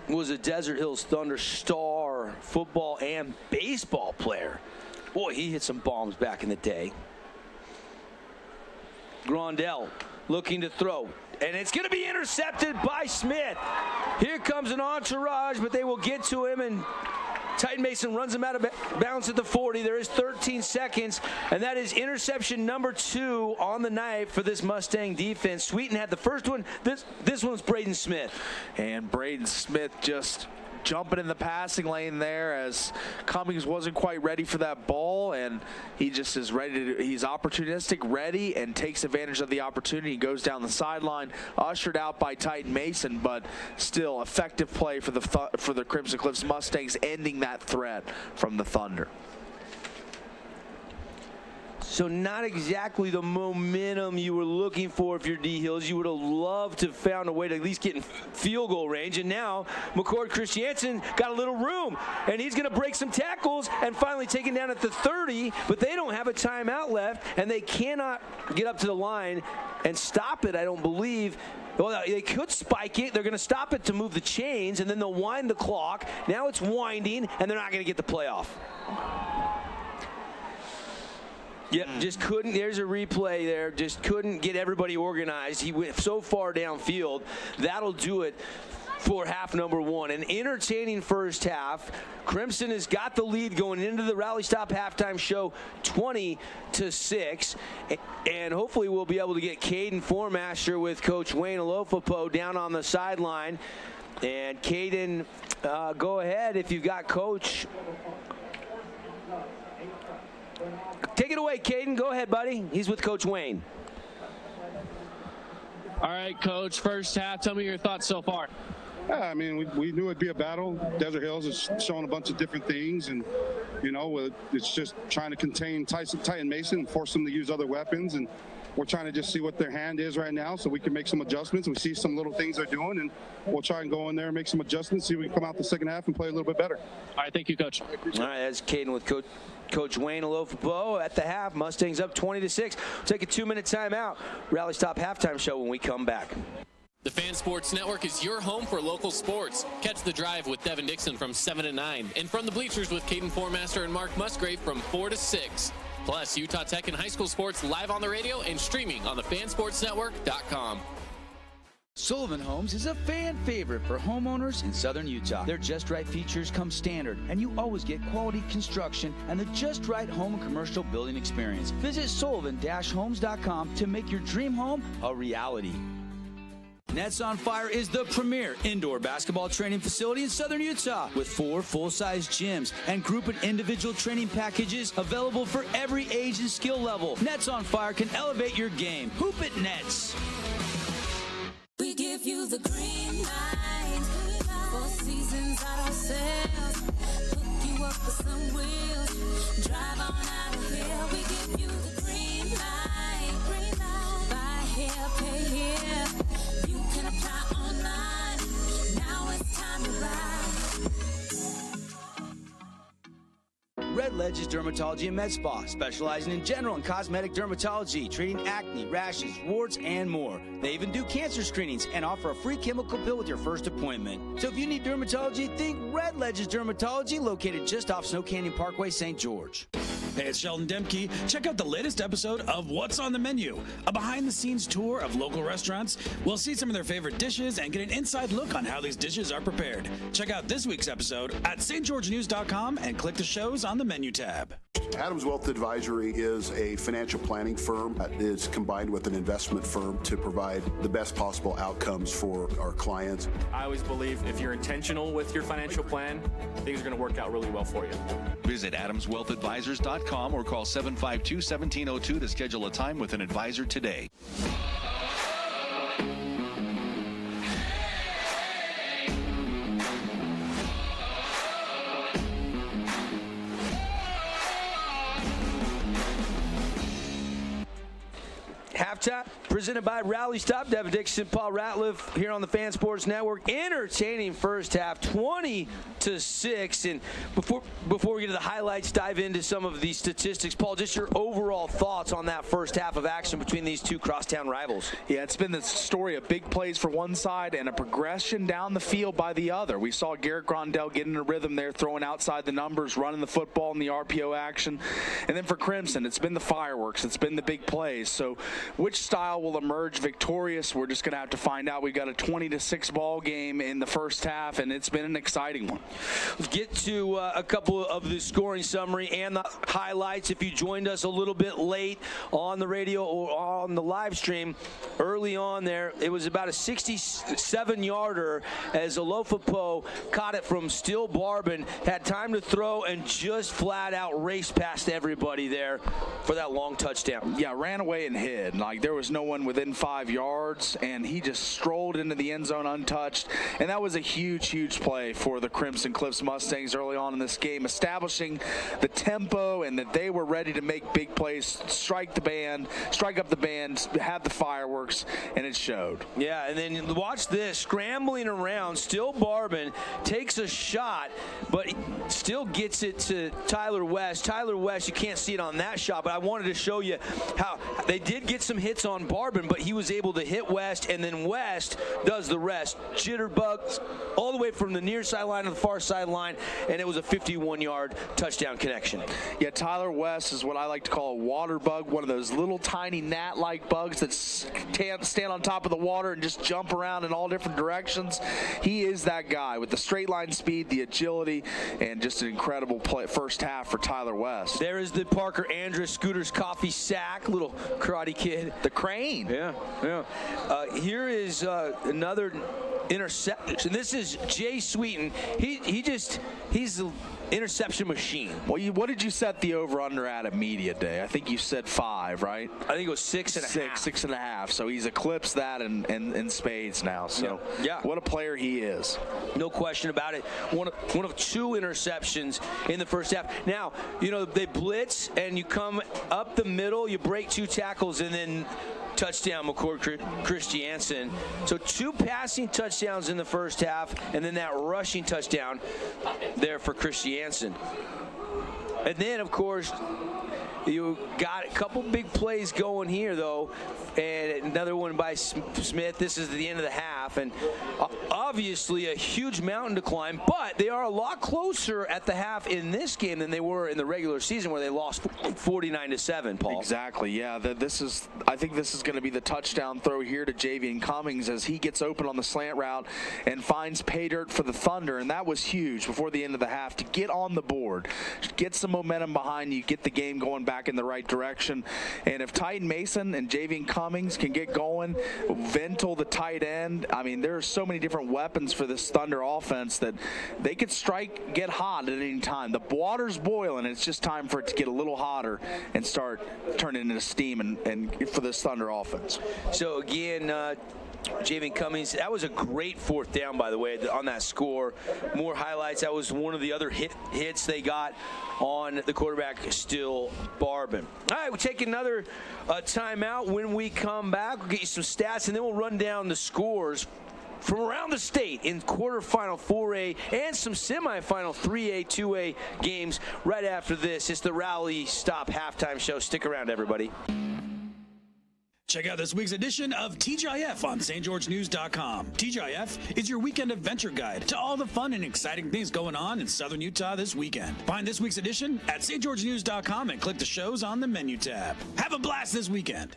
was a Desert Hills Thunder star football and baseball player. Boy, he hit some bombs back in the day. Grondell looking to throw, and it's going to be intercepted by Smith. Here comes an entourage, but they will get to him, and Titan Mason runs him out of bounds at the 40. There is 13 seconds, and that is interception number 2 on the night for this Mustang defense. Sweeten had the first one. This one's Braden Smith. And Braden Smith just jumping in the passing lane there as Cummings wasn't quite ready for that ball, and he just is ready to, he's opportunistic, ready, and takes advantage of the opportunity. Goes down the sideline, ushered out by Titan Mason, but still effective play for the Crimson Cliffs Mustangs, ending that threat from the Thunder. So not exactly the momentum you were looking for if you're D-Hills. You would have loved to have found a way to at least get in field goal range. And now McCord Christiansen got a little room, and he's going to break some tackles and finally take it down at the 30. But they don't have a timeout left, and they cannot get up to the line and stop it, I don't believe. Well, they could spike it. They're going to stop it to move the chains, and then they'll wind the clock. Now it's winding, and they're not going to get the playoff. Yep, just couldn't. There's a replay there. Just couldn't get everybody organized. He went so far downfield. That'll do it for half number one. An entertaining first half. Crimson has got the lead going into the Rally Stop halftime show 20-6. And hopefully we'll be able to get Caden Formaster with Coach Wayne Alofapo down on the sideline. And Caden, go ahead if you've got Coach. Take it away, Caden. Go ahead, buddy. He's with Coach Wayne. All right, Coach, first half, tell me your thoughts so far. Yeah, I mean, we knew it'd be a battle. Desert Hills is showing a bunch of different things, and, you know, it's just trying to contain Titan Mason and force them to use other weapons, and we're trying to just see what their hand is right now so we can make some adjustments. We see some little things they're doing, and we'll try and go in there and make some adjustments, see if we can come out the second half and play a little bit better. All right, thank you, Coach. All right, that's Caden with Coach Wayne Alofapo at the half. Mustangs up 20-6. We'll take a 2-minute timeout. Rally Stop halftime show when we come back. The Fan Sports Network is your home for local sports. Catch The Drive with Devin Dixon from 7 to 9. And From the Bleachers with Caden Formaster and Mark Musgrave from 4 to 6. Plus, Utah Tech and high school sports live on the radio and streaming on the fansportsnetwork.com. Sullivan Homes is a fan favorite for homeowners in southern Utah. Their Just Right features come standard, and you always get quality construction and the Just Right home and commercial building experience. Visit sullivan-homes.com to make your dream home a reality. Nets on Fire is the premier indoor basketball training facility in southern Utah with 4 full-size gyms and group and individual training packages available for every age and skill level. Nets on Fire can elevate your game. Hoop it, Nets! We give you the green light. 4 seasons auto sales. Hook you up with some wheels. Drive on out of here. We give you the green light. Buy here, pay here. You can apply online. Now it's time to ride. Red Ledge's Dermatology and Med Spa, specializing in general and cosmetic dermatology, treating acne, rashes, warts, and more. They even do cancer screenings and offer a free chemical pill with your first appointment. So if you need dermatology, think Red Ledge's Dermatology, located just off Snow Canyon Parkway, St. George. Hey, it's Sheldon Demke. Check out the latest episode of What's on the Menu, a behind-the-scenes tour of local restaurants. We'll see some of their favorite dishes and get an inside look on how these dishes are prepared. Check out this week's episode at stgeorgenews.com and click the shows on the menu tab. Adams Wealth Advisory is a financial planning firm that is combined with an investment firm to provide the best possible outcomes for our clients. I always believe if you're intentional with your financial plan, things are going to work out really well for you. Visit AdamsWealthAdvisors.com or call 752-1702 to schedule a time with an advisor today. Halftime presented by Rally Stop. Devin Dixon, Paul Ratliff here on the Fan Sports Network. Entertaining first half, 20-6. And before we get to the highlights, dive into some of the statistics. Paul, just your overall thoughts on that first half of action between these two crosstown rivals. Yeah, it's been the story of big plays for one side and a progression down the field by the other. We saw Garrett Grondell get in a rhythm there, throwing outside the numbers, running the football in the RPO action. And then for Crimson, it's been the fireworks. It's been the big plays. So which style will emerge victorious? We're just going to have to find out. We've got a 20-6 ball game in the first half, and it's been an exciting one. Let's get to a couple of the scoring summary and the highlights. If you joined us a little bit late on the radio or on the live stream, early on there, it was about a 67-yarder as Alofapo caught it from Still Barbin, had time to throw, and just flat out raced past everybody there for that long touchdown. Yeah, ran away and hid. Like, there was no one within 5 yards, and he just strolled into the end zone untouched. And that was a huge, huge play for the Crimson Cliffs Mustangs early on in this game, establishing the tempo and that they were ready to make big plays, strike up the band, have the fireworks, and it showed. Yeah, and then watch this, scrambling around, Still Barbin takes a shot, but still gets it to Tyler West. Tyler West, you can't see it on that shot, but I wanted to show you how they did get some hits on Barbin. Barben, but he was able to hit West, and then West does the rest. Jitterbugs all the way from the near sideline to the far sideline, and it was a 51-yard touchdown connection. Yeah, Tyler West is what I like to call a water bug, one of those little tiny gnat-like bugs that stand on top of the water and just jump around in all different directions. He is that guy with the straight line speed, the agility, and just an incredible first half for Tyler West. There is the Parker Andrus Scooters Coffee sack, little karate kid. The crane. Yeah. Here is another interception. This is Jay Sweeten. He's the interception machine. Well, what did you set the over-under at media day? I think you said 5, right? I think it was 6.5. 6.5. So he's eclipsed that in spades now. So yeah, what a player he is. No question about it. One of 2 interceptions in the first half. Now, they blitz and you come up the middle, you break 2 tackles, and then touchdown McCord Christiansen. So 2 passing touchdowns in the first half, and then that rushing touchdown there for Christiansen. And then, of course, you got a couple big plays going here, though, and another one by Smith. This is the end of the half, and obviously a huge mountain to climb, but they are a lot closer at the half in this game than they were in the regular season where they lost 49-7, Paul. Exactly, yeah. I think this is going to be the touchdown throw here to Javian Cummings as he gets open on the slant route and finds pay dirt for the Thunder, and that was huge before the end of the half to get on the board, get some momentum behind you, get the game going back in the right direction. And if Tyson Mason and Javian Cummings can get going, Ventil the tight end, I mean, there are so many different weapons for this Thunder offense that they could get hot at any time. The water's boiling, it's just time for it to get a little hotter and start turning into steam and for this Thunder offense. So again, Javian Cummings, that was a great 4th down, by the way, on that score. More highlights. That was one of the other hits they got on the quarterback, still Barben. All right, we'll take another timeout. When we come back, we'll get you some stats, and then we'll run down the scores from around the state in quarterfinal 4A and some semifinal 3A, 2A games right after this. It's the Rally Stop Halftime Show. Stick around, everybody. Check out this week's edition of TGIF on stgeorgenews.com. TGIF is your weekend adventure guide to all the fun and exciting things going on in Southern Utah this weekend. Find this week's edition at stgeorgenews.com and click the shows on the menu tab. Have a blast this weekend.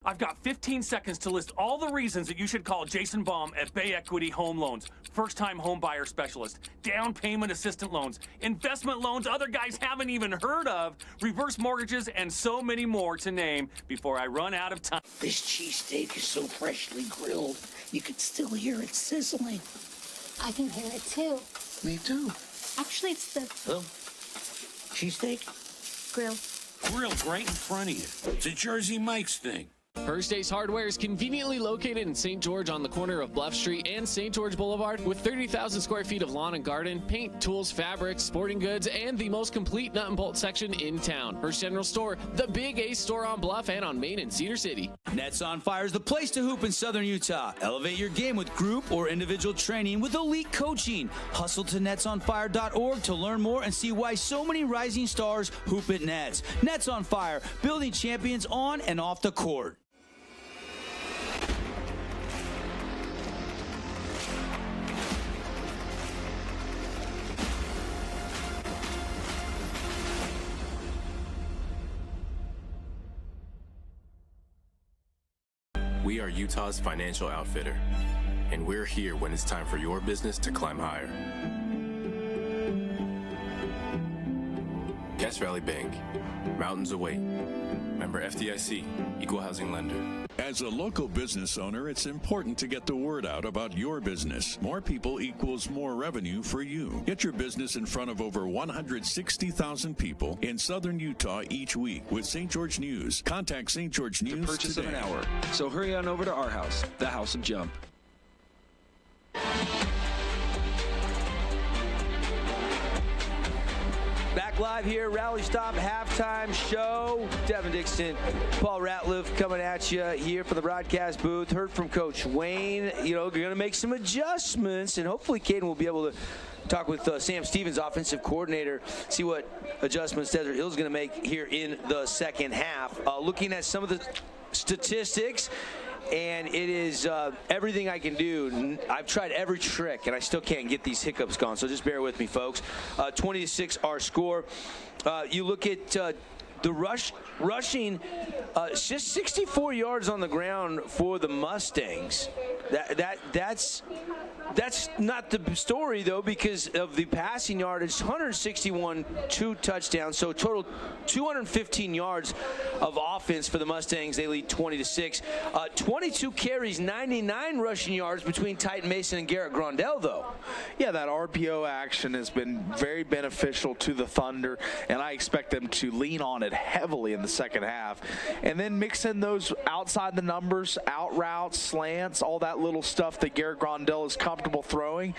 I've got 15 seconds to list all the reasons that you should call Jason Baum at Bay Equity Home Loans. First-time home buyer specialist, down payment assistant loans, investment loans other guys haven't even heard of, reverse mortgages, and so many more to name before I run out of time. This cheesesteak is so freshly grilled, you could still hear it sizzling. I can hear it too. Me too. Actually, it's the Hello? Cheesesteak? grill. Grilled right in front of you. It's a Jersey Mike's thing. First Ace Hardware is conveniently located in St. George on the corner of Bluff Street and St. George Boulevard with 30,000 square feet of lawn and garden, paint, tools, fabrics, sporting goods, and the most complete nut and bolt section in town. First General Store, the Big Ace store on Bluff and on Main in Cedar City. Nets on Fire is the place to hoop in Southern Utah. Elevate your game with group or individual training with elite coaching. Hustle to netsonfire.org to learn more and see why so many rising stars hoop at Nets. Nets on Fire, building champions on and off the court. We are Utah's financial outfitter, and we're here when it's time for your business to climb higher. Cache Valley Bank, mountains await. Member FDIC, equal housing lender. As a local business owner, it's important to get the word out about your business. More people equals more revenue for you. Get your business in front of over 160,000 people in Southern Utah each week with St. George News. Contact St. George News to purchase today. of an hour. So hurry on over to our house, the House of Jump. Back live here, Rally Stop Halftime Show. Devin Dixon, Paul Ratliff coming at you here from the broadcast booth. Heard from Coach Wayne. You're going to make some adjustments, and hopefully Caden will be able to talk with Sam Stevens, offensive coordinator, see what adjustments Desert Hill's going to make here in the second half. Looking at some of the statistics, and it is everything I can do. I've tried every trick, and I still can't get these hiccups gone, so just bear with me, folks. 20-6 our score. You look at the rushing, just 64 yards on the ground for the Mustangs. That's not the story, though, because of the passing yardage. 161, 2 touchdowns, so total 215 yards of offense for the Mustangs. They lead 20-6. 22 carries, 99 rushing yards between Titan Mason and Garrett Grondell, though. Yeah, that RPO action has been very beneficial to the Thunder, and I expect them to lean on it heavily in the second half. And then mix in those outside the numbers, out routes, slants, all that little stuff that Garrett Grondell is comfortable throwing,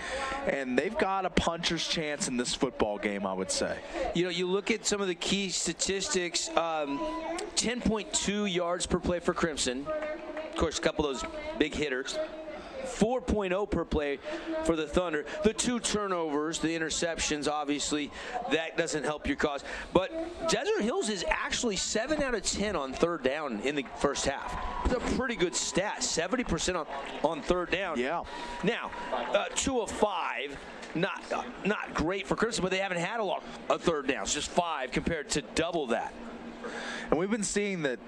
and they've got a puncher's chance in this football game, I would say. You know, you look at some of the key statistics, 10.2 yards per play for Crimson. Of course, a couple of those big hitters. 4.0 per play for the Thunder. The 2 turnovers, the interceptions, obviously, that doesn't help your cause. But Desert Hills is actually 7 out of 10 on third down in the first half. It's a pretty good stat, 70% on third down. Yeah. Now, 2 of 5. Not great for Crimson, but they haven't had a third downs, just 5 compared to double that. And we've been seeing that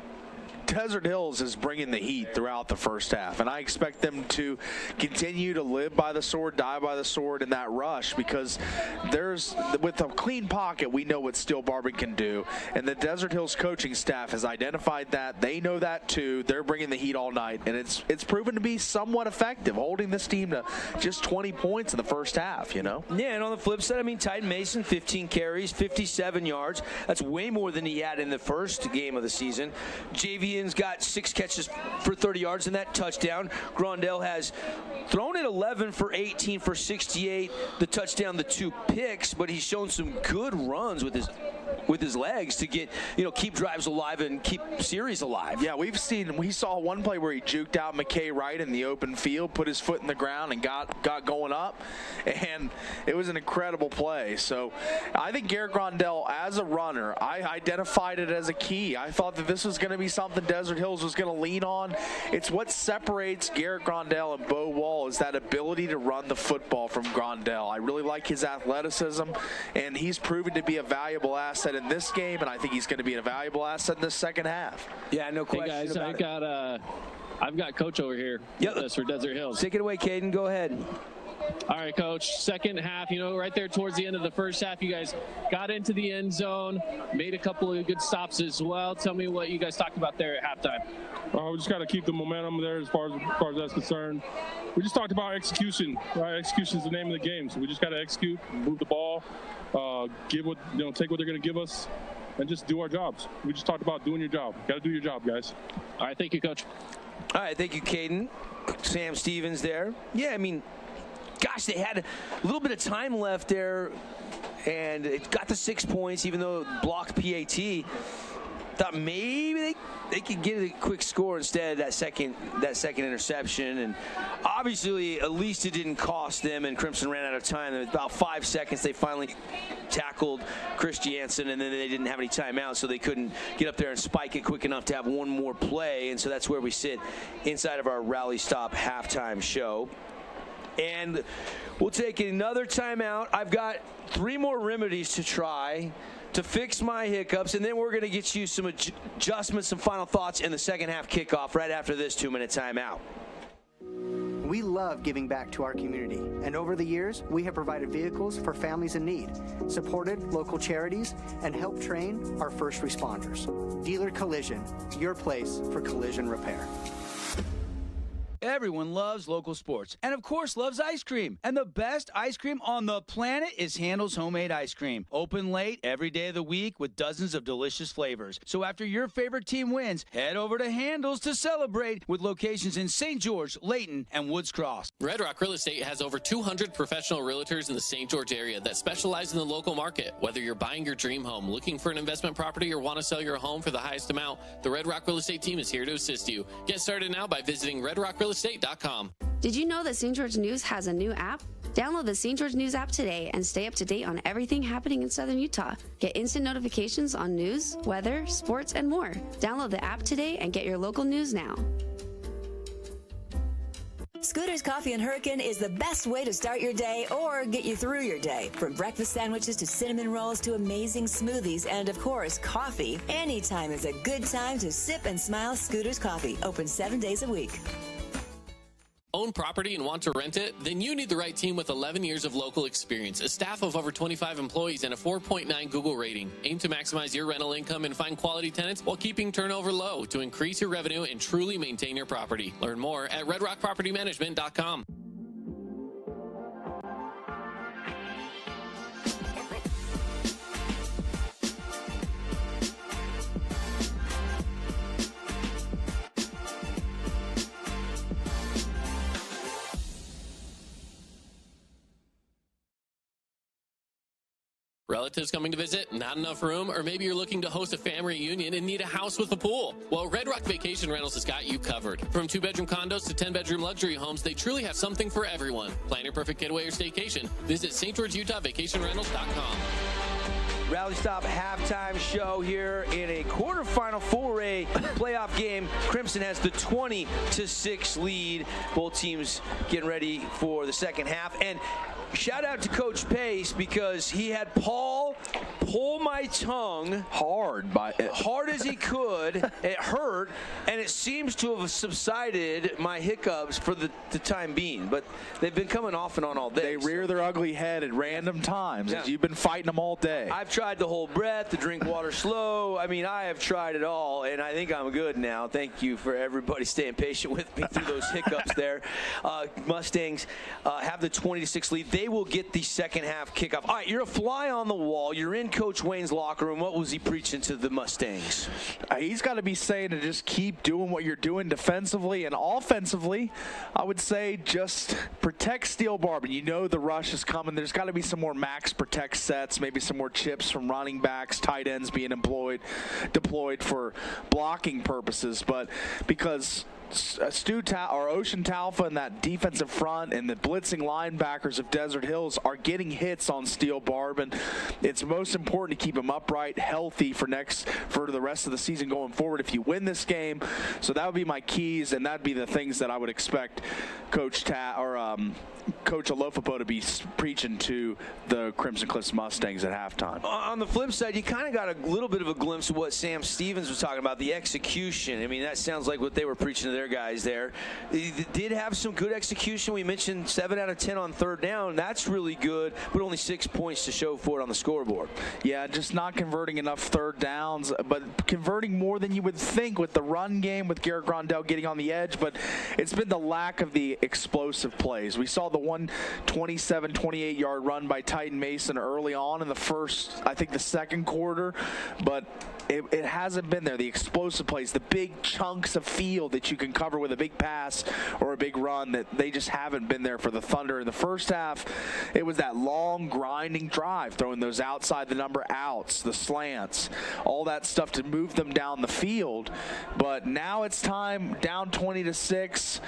Desert Hills is bringing the heat throughout the first half, and I expect them to continue to live by the sword, die by the sword in that rush, because with a clean pocket, we know what Steel Barbing can do, and the Desert Hills coaching staff has identified that. They know that too. They're bringing the heat all night, and it's proven to be somewhat effective, holding this team to just 20 points in the first half, you know? Yeah, and on the flip side, I mean, Titan Mason, 15 carries, 57 yards. That's way more than he had in the first game of the season. JVN's got 6 catches for 30 yards in that touchdown. Grondell has thrown it 11 for 18 for 68. The touchdown, the 2 picks, but he's shown some good runs with his legs to get, keep drives alive and keep series alive. Yeah, we saw one play where he juked out McKay Wright in the open field, put his foot in the ground, and got going up, and it was an incredible play. So I think Garrett Grondell, as a runner, I identified it as a key. I thought that this was going to be something Desert Hills was going to lean on. It's what separates Garrett Grondell and Bo Wall, is that ability to run the football from Grondell. I really like his athleticism, and he's proven to be a valuable asset in this game, and I think he's going to be a valuable asset in this second half. Yeah, no question. Hey guys, about I've got Coach over here with us for Desert Hills. Take it away, Caden. Go ahead. All right, Coach. Second half, right there towards the end of the first half, you guys got into the end zone, made a couple of good stops as well. Tell me what you guys talked about there at halftime. We just got to keep the momentum there as far as that's concerned. We just talked about execution. Right? Execution is the name of the game, so we just got to execute, move the ball, take what they're going to give us, and just do our jobs. We just talked about doing your job. Got to do your job, guys. All right, thank you, Coach. All right, thank you, Caden. Sam Stevens there. Yeah, I mean, gosh, they had a little bit of time left there, and it got to 6 points, even though it blocked PAT. Thought maybe they could get a quick score instead of that second interception, and obviously at least it didn't cost them, and Crimson ran out of time. In about 5 seconds they finally tackled Chris Jansen, and then they didn't have any timeouts, so they couldn't get up there and spike it quick enough to have one more play, and so that's where we sit inside of our Rally Stop halftime show. And we'll take another timeout. I've got 3 more remedies to try to fix my hiccups, and then we're going to get you some adjustments, some final thoughts in the second half kickoff right after this 2-minute timeout. We love giving back to our community, and over the years, we have provided vehicles for families in need, supported local charities, and helped train our first responders. Dealer Collision, your place for collision repair. Everyone loves local sports, and of course loves ice cream. And the best ice cream on the planet is Handel's Homemade Ice Cream. Open late every day of the week with dozens of delicious flavors. So after your favorite team wins, head over to Handel's to celebrate, with locations in St. George, Layton, and Woods Cross. Red Rock Real Estate has over 200 professional realtors in the St. George area that specialize in the local market. Whether you're buying your dream home, looking for an investment property, or want to sell your home for the highest amount, the Red Rock Real Estate team is here to assist you. Get started now by visiting redrockrealestate.com. Did you know that St. George News has a new app? Download the St. George News app today and stay up to date on everything happening in Southern Utah. Get instant notifications on news, weather, sports, and more. Download the app today and get your local news now. Scooter's Coffee and Hurricane is the best way to start your day or get you through your day. From breakfast sandwiches to cinnamon rolls to amazing smoothies and, of course, coffee. Anytime is a good time to sip and smile. Scooter's Coffee, open 7 days a week. Own property and want to rent it? Then you need the right team with 11 years of local experience, a staff of over 25 employees, and a 4.9 Google rating. Aim to maximize your rental income and find quality tenants while keeping turnover low to increase your revenue and truly maintain your property. Learn more at redrockpropertymanagement.com. Relatives coming to visit, not enough room, or maybe you're looking to host a family reunion and need a house with a pool. Well, Red Rock Vacation Rentals has got you covered. From 2-bedroom condos to 10-bedroom luxury homes, they truly have something for everyone. Plan your perfect getaway or staycation. Visit St. George, Utah, vacationrentals.com. Rally Stop halftime show here in a quarterfinal 4A playoff game. Crimson has the 20-6 lead. Both teams getting ready for the second half. And shout out to Coach Pace because he had Paul pull my tongue hard as he could. It hurt, and it seems to have subsided my hiccups for the time being. But they've been coming off and on all day. They rear their ugly head at random times as you've been fighting them all day. I've tried to hold breath, to drink water slow. I mean, I have tried it all, and I think I'm good now. Thank you for everybody staying patient with me through those hiccups there. Mustangs have the 20-6 lead. They will get the second half kickoff. All right, you're a fly on the wall. You're in Coach Wayne's locker room. What was he preaching to the Mustangs? He's got to be saying to just keep doing what you're doing defensively and offensively. I would say just protect Steel Barber. You know the rush is coming. There's got to be some more max protect sets, maybe some more chips from running backs, tight ends being deployed for blocking purposes. But because Ocean Talfa and that defensive front and the blitzing linebackers of Desert Hills are getting hits on Steel Barb, and it's most important to keep them upright, healthy for the rest of the season going forward if you win this game. So that would be my keys, and that'd be the things that I would expect Coach Alofopo to be preaching to the Crimson Cliffs Mustangs at halftime. On the flip side, you kind of got a little bit of a glimpse of what Sam Stevens was talking about, the execution. I mean, that sounds like what they were preaching to their guys there. They did have some good execution. We mentioned 7 out of 10 on third down. That's really good, but only 6 points to show for it on the scoreboard. Yeah, just not converting enough third downs, but converting more than you would think with the run game, with Garrett Grondell getting on the edge, but it's been the lack of the explosive plays. We saw the 28-yard run by Titan Mason early on in the second quarter, but it hasn't been there. The explosive plays, the big chunks of field that you can cover with a big pass or a big run, that they just haven't been there for the Thunder. In the first half, it was that long grinding drive, throwing those outside the number outs, the slants, all that stuff to move them down the field. But now it's time, down 20-6,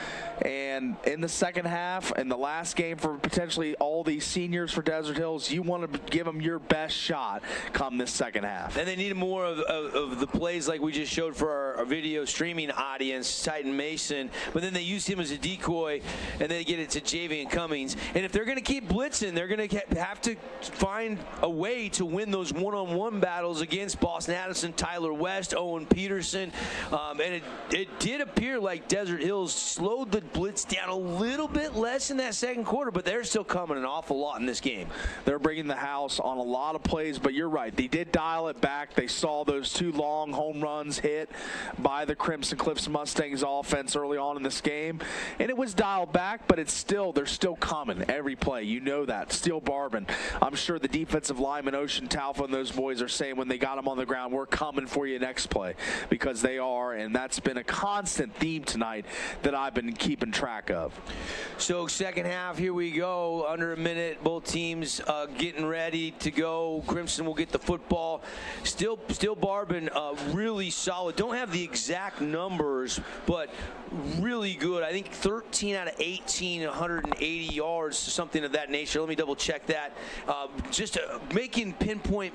and in the second half and the last game for potentially all these seniors for Desert Hills, you want to give them your best shot come this second half. And they need more of the plays like we just showed for our video streaming audience, Titan Mason, but then they use him as a decoy, and they get it to Javian Cummings. And if they're going to keep blitzing, they're going to have to find a way to win those one-on-one battles against Boston Addison, Tyler West, Owen Peterson. And it did appear like Desert Hills slowed the blitz down a little bit less in that second quarter, but they're still coming an awful lot in this game. They're bringing the house on a lot of plays, but you're right. They did dial it back. They saw those 2 long home runs hit by the Crimson Cliffs Mustangs offense early on in this game, and it was dialed back, but they're still coming every play. You know that. Steel Barbin. I'm sure the defensive lineman, Ocean Talfa, and those boys are saying when they got him on the ground, we're coming for you next play, because they are, and that's been a constant theme tonight that I've been keeping track of. So second half, here we go. Under a minute, both teams getting ready to go. Crimson will get the football. Steel Barbin really solid. Don't have the exact numbers, but really good. I think think 13 out of 18, 180 yards, something of that nature. Let me double check that. Just making pinpoint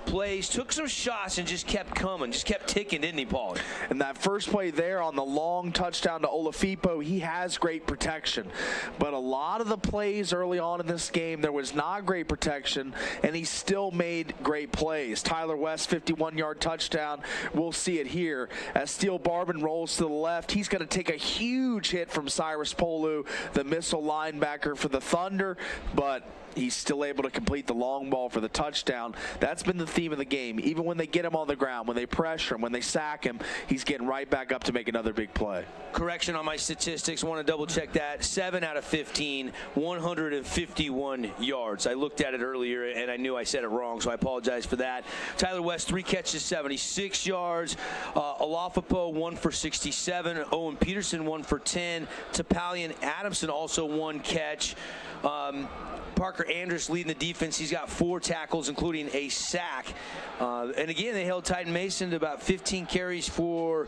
plays, took some shots and just kept coming, just kept ticking, didn't he, Paul? And that first play there on the long touchdown to Olafipo, he has great protection. But a lot of the plays early on in this game, there was not great protection, and he still made great plays. Tyler West, 51-yard touchdown. We'll see it here. As Steele Barban rolls to the left, he's going to take a huge hit from Cyrus Polu, the missile linebacker for the Thunder, but he's still able to complete the long ball for the touchdown. That's been the theme of the game. Even when they get him on the ground, when they pressure him, when they sack him, he's getting right back up to make another big play. Correction on my statistics. Want to double check that. 7 out of 15, 151 yards. I looked at it earlier and I knew I said it wrong, so I apologize for that. Tyler West, 3 catches, 76 yards. Olafipo, 1 for 67. Owen Peterson, 1 for 10. Tapalian Adamson, also 1 catch. Parker Andrus leading the defense. He's got 4 tackles, including a sack. And again, they held Titan Mason to about 15 carries for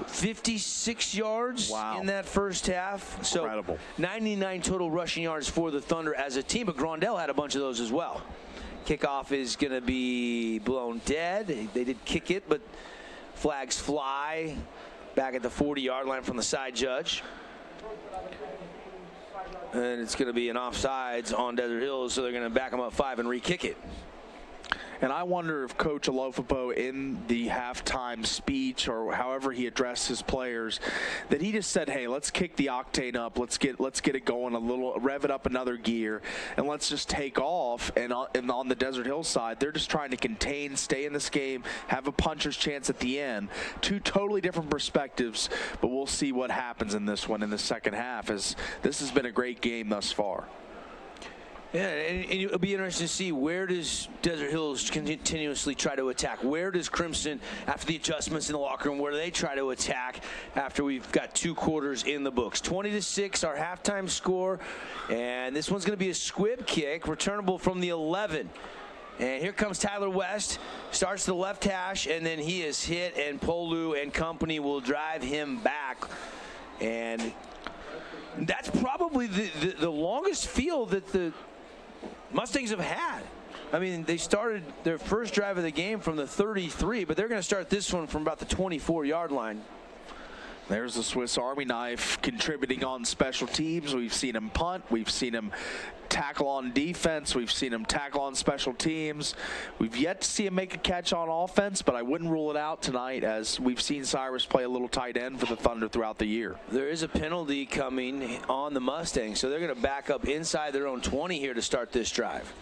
56 yards in that first half. So incredible. 99 total rushing yards for the Thunder as a team, but Grondell had a bunch of those as well. Kickoff is going to be blown dead. They did kick it, but flags fly back at the 40-yard line from the side judge. And it's going to be an offsides on Desert Hills, so they're going to back them up 5 and re-kick it. And I wonder if Coach Olafipo, in the halftime speech or however he addressed his players, that he just said, hey, let's kick the octane up. Let's get it going a little, rev it up another gear, and let's just take off. And on the Desert Hills side, they're just trying to contain, stay in this game, have a puncher's chance at the end. 2 totally different perspectives, but we'll see what happens in this one in the second half, as this has been a great game thus far. Yeah, and it'll be interesting to see, where does Desert Hills continuously try to attack? Where does Crimson, after the adjustments in the locker room, where do they try to attack after we've got 2 quarters in the books? 20-6, our halftime score, and this one's going to be a squib kick, returnable from the 11. And here comes Tyler West, starts the left hash, and then he is hit, and Polu and company will drive him back. And that's probably the longest field that the Mustangs have had. I mean, they started their first drive of the game from the 33, but they're going to start this one from about the 24-yard line. There's the Swiss Army knife contributing on special teams. We've seen him punt. We've seen him tackle on defense. We've seen him tackle on special teams. We've yet to see him make a catch on offense, but I wouldn't rule it out tonight, as we've seen Cyrus play a little tight end for the Thunder throughout the year. There is a penalty coming on the Mustangs, so they're going to back up inside their own 20 here to start this drive.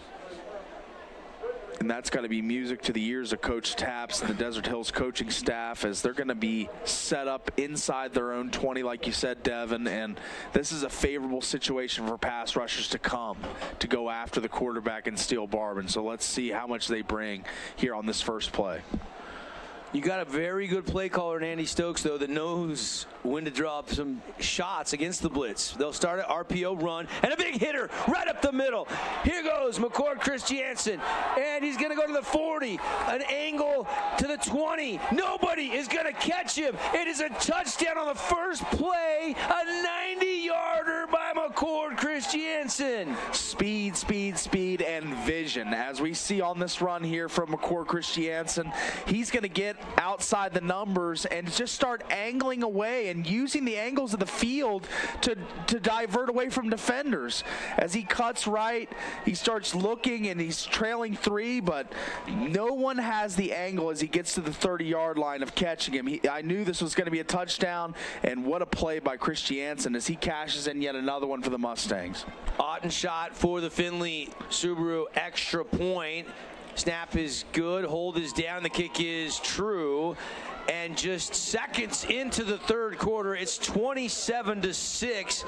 And that's going to be music to the ears of Coach Taps and the Desert Hills coaching staff, as they're going to be set up inside their own 20, like you said, Devin. And this is a favorable situation for pass rushers to come to go after the quarterback and Steele Barban. So let's see how much they bring here on this first play. You got a very good play caller in Andy Stokes, though, that knows when to draw up some shots against the blitz. They'll start an RPO run, and a big hitter right up the middle. Here goes McCord Christiansen, and he's going to go to the 40, an angle to the 20. Nobody is going to catch him. It is a touchdown on the first play, a 90-yarder by McCord Christiansen. Speed, speed, speed, and vision. As we see on this run here from McCord Christiansen, he's going to get outside the numbers and just start angling away and using the angles of the field to divert away from defenders. As he cuts right, he starts looking and he's trailing 3, but no one has the angle as he gets to the 30-yard line of catching him. I knew this was going to be a touchdown, and what a play by Christiansen as he cashes in yet another one for the Mustangs. Otten shot for the Findlay Subaru extra point. Snap is good, hold is down, the kick is true, and just seconds into the third quarter, it's 27-6.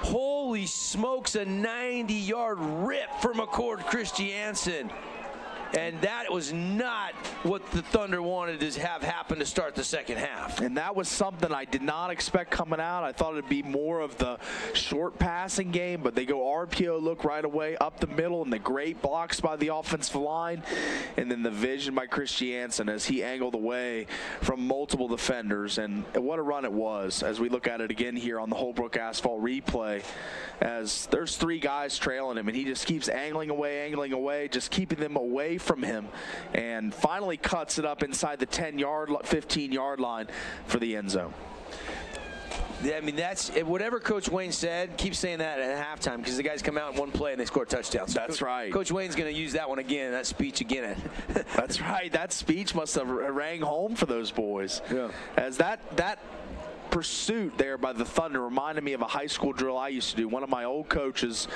Holy smokes, a 90-yard rip for McCord Christiansen. And that was not what the Thunder wanted to have happen to start the second half. And that was something I did not expect coming out. I thought it'd be more of the short passing game, but they go RPO look right away up the middle, and the great blocks by the offensive line, and then the vision by Christiansen as he angled away from multiple defenders. And what a run it was as we look at it again here on the Holbrook Asphalt replay, as there's 3 guys trailing him, and he just keeps angling away, just keeping them away from him, and finally cuts it up inside the 10-yard, 15-yard line for the end zone. Yeah, I mean, that's whatever Coach Wayne said. Keep saying that at halftime, because the guys come out in one play and they score touchdowns. So that's right. Coach Wayne's going to use that one again, that speech again. That's right. That speech must have rang home for those boys. Yeah. As that pursuit there by the Thunder reminded me of a high school drill I used to do. One of my old coaches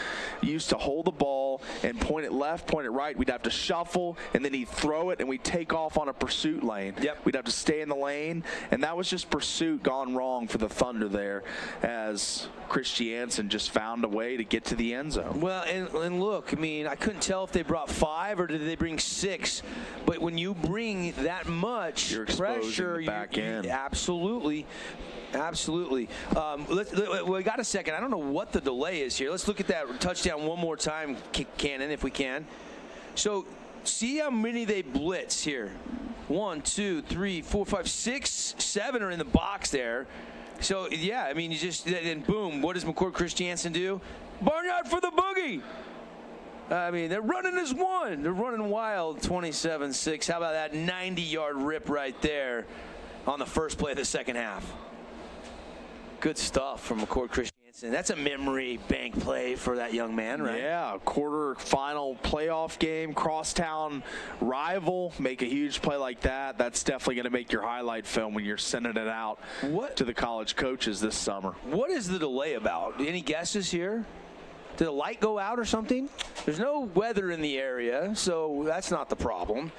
used to hold the ball and point it left, point it right. We'd have to shuffle, and then he'd throw it, and we'd take off on a pursuit lane. Yep. We'd have to stay in the lane, and that was just pursuit gone wrong for the Thunder there, as Christiansen just found a way to get to the end zone. Well, and look, I mean, I couldn't tell if they brought 5 or did they bring 6, but when you bring that much pressure, the back end. Absolutely. Absolutely. We got a second. I don't know what the delay is here. Let's look at that touchdown one more time, Cannon, if we can. So see how many they blitz here. 1, 2, 3, 4, 5, 6, 7 are in the box there. So, yeah, I mean, and boom, what does McCord Christiansen do? Barnyard for the boogie. I mean, they're running as one. They're running wild, 27-6. How about that 90-yard rip right there on the first play of the second half? Good stuff from McCord Christiansen. That's a memory bank play for that young man, right? Yeah, quarter-final playoff game, crosstown rival, make a huge play like that. That's definitely going to make your highlight film when you're sending it out to the college coaches this summer. What is the delay about? Any guesses here? Did the light go out or something? There's no weather in the area, so that's not the problem.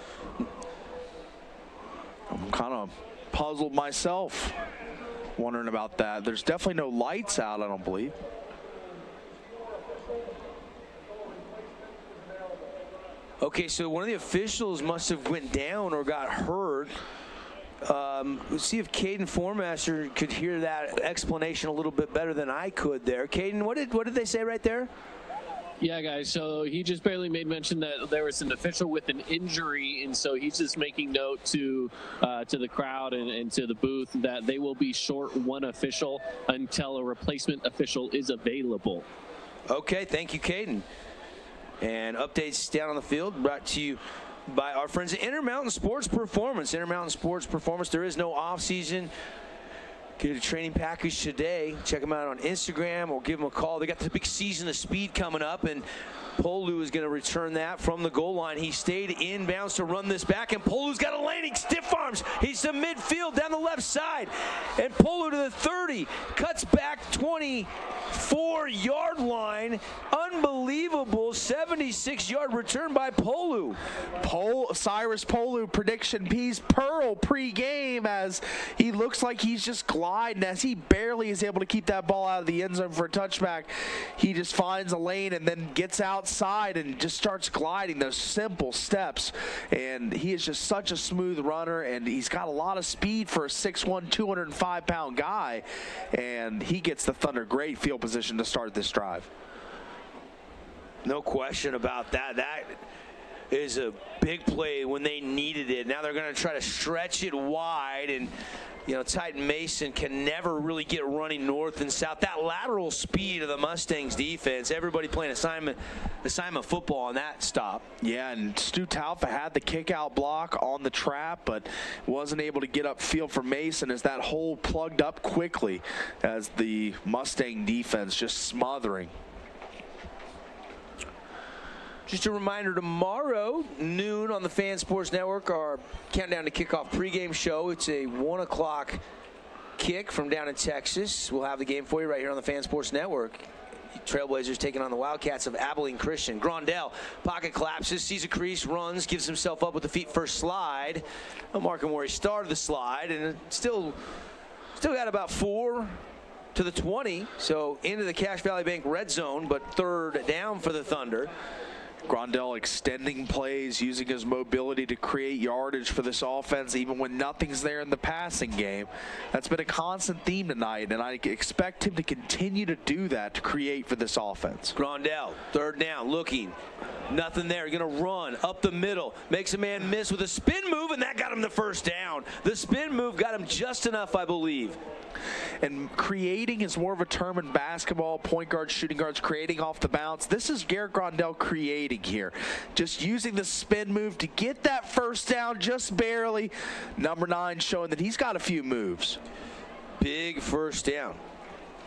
I'm kind of puzzled myself, wondering about that. There's definitely no lights out, I don't believe. Okay, so one of the officials must have went down or got hurt. Let's see if Caden Formaster could hear that explanation a little bit better than I could there. Caden, what did they say right there? Yeah, guys, so he just barely made mention that there was an official with an injury, and so he's just making note to the crowd and to the booth that they will be short one official until a replacement official is available. Okay, thank you, Caden. And updates down on the field brought to you by our friends at Intermountain Sports Performance. Intermountain Sports Performance, there is no off-season. Get a training package today. Check them out on Instagram or give them a call. They got the big season of speed coming up, and Polu is going to return that from the goal line. He stayed inbounds to run this back, and Polu's got a landing, stiff arms. He's to midfield down the left side, and Polu to the 30, cuts back 24-yard line. Unbelievable 76-yard return by Polu. Cyrus Polu, prediction piece, Pearl pregame, as he looks like he's just gliding, as he barely is able to keep that ball out of the end zone for a touchback. He just finds a lane and then gets outside and just starts gliding those simple steps. And he is just such a smooth runner, and he's got a lot of speed for a 6'1", 205-pound guy. And he gets the Thunder great field position to start this drive. No question about that. That is a big play when they needed it. Now they're going to try to stretch it wide, and Titan Mason can never really get running north and south. That lateral speed of the Mustangs defense, everybody playing assignment football on that stop. Yeah, and Stu Talfa had the kick-out block on the trap, but wasn't able to get upfield for Mason as that hole plugged up quickly as the Mustang defense just smothering. Just a reminder, tomorrow, noon on the Fan Sports Network, our Countdown to Kickoff pregame show. It's a 1 o'clock kick from down in Texas. We'll have the game for you right here on the Fan Sports Network. Trailblazers taking on the Wildcats of Abilene Christian. Grondell, pocket collapses, sees a crease, runs, gives himself up with the feet first slide. No marking where he started the slide, and still got about 4 to the 20. So into the Cache Valley Bank red zone, but third down for the Thunder. Grondell extending plays, using his mobility to create yardage for this offense, even when nothing's there in the passing game. That's been a constant theme tonight, and I expect him to continue to do that to create for this offense. Grondell, third down, looking. Nothing there. You're going to run up the middle. Makes a man miss with a spin move, and that got him the first down. The spin move got him just enough, I believe. And creating is more of a term in basketball. Point guards, shooting guards, creating off the bounce. This is Garrett Grondell creating here. Just using the spin move to get that first down just barely. Number 9 showing that he's got a few moves. Big first down.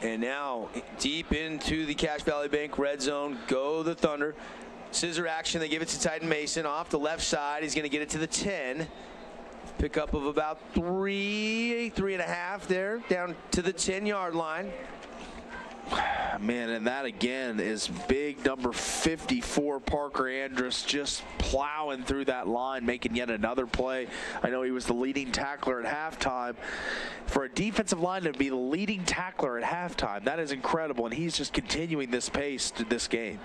And now deep into the Cache Valley Bank red zone. Go the Thunder. Scissor action. They give it to Titan Mason off the left side. He's going to get it to the 10. Pickup of about 3.5 there, down to the 10-yard line. Man, and that again is big number 54, Parker Andrus, just plowing through that line, making yet another play. I know he was the leading tackler at halftime. For a defensive line to be the leading tackler at halftime, that is incredible, and he's just continuing this pace to this game.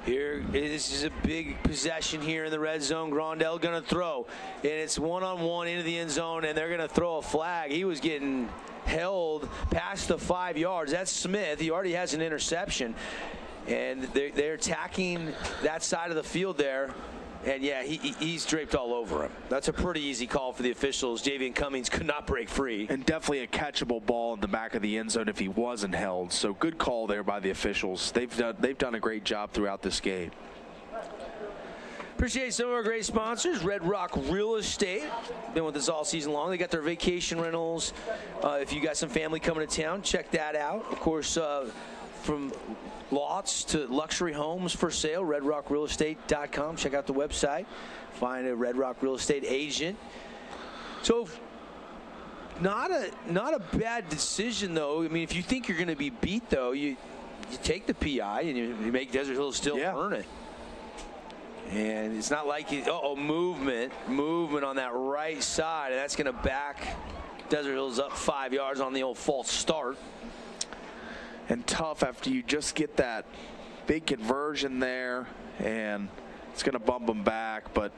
Here, this is a big possession here in the red zone. Grondell going to throw, and it's one-on-one into the end zone, and they're going to throw a flag. He was getting held past the 5 yards. That's Smith. He already has an interception, and they're attacking that side of the field there. And, yeah, he's draped all over him. That's a pretty easy call for the officials. Javian Cummings could not break free. And definitely a catchable ball in the back of the end zone if he wasn't held. So good call there by the officials. They've done a great job throughout this game. Appreciate some of our great sponsors. Red Rock Real Estate. Been with us all season long. They got their vacation rentals. If you got some family coming to town, check that out. Of course, from lots to luxury homes for sale, redrockrealestate.com. Check out the website. Find a Red Rock Real Estate agent. So not a bad decision, though. I mean, if you think you're going to be beat, though, you take the PI and you make Desert Hills still earn it. And it's not like movement on that right side, and that's going to back Desert Hills up 5 yards on the old false start. And tough after you just get that big conversion there, and it's going to bump them back. But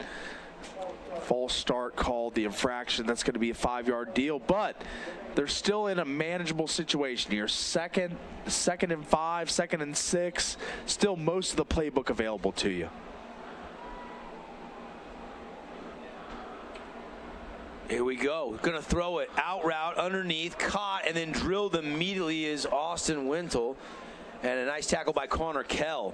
false start called, the infraction. That's going to be a 5-yard deal. But they're still in a manageable situation here. Second and 5, 2nd and 6. Still most of the playbook available to you. Here we go. Going to throw it out route underneath, caught, and then drilled immediately is Austin Wintle. And a nice tackle by Connor Kell.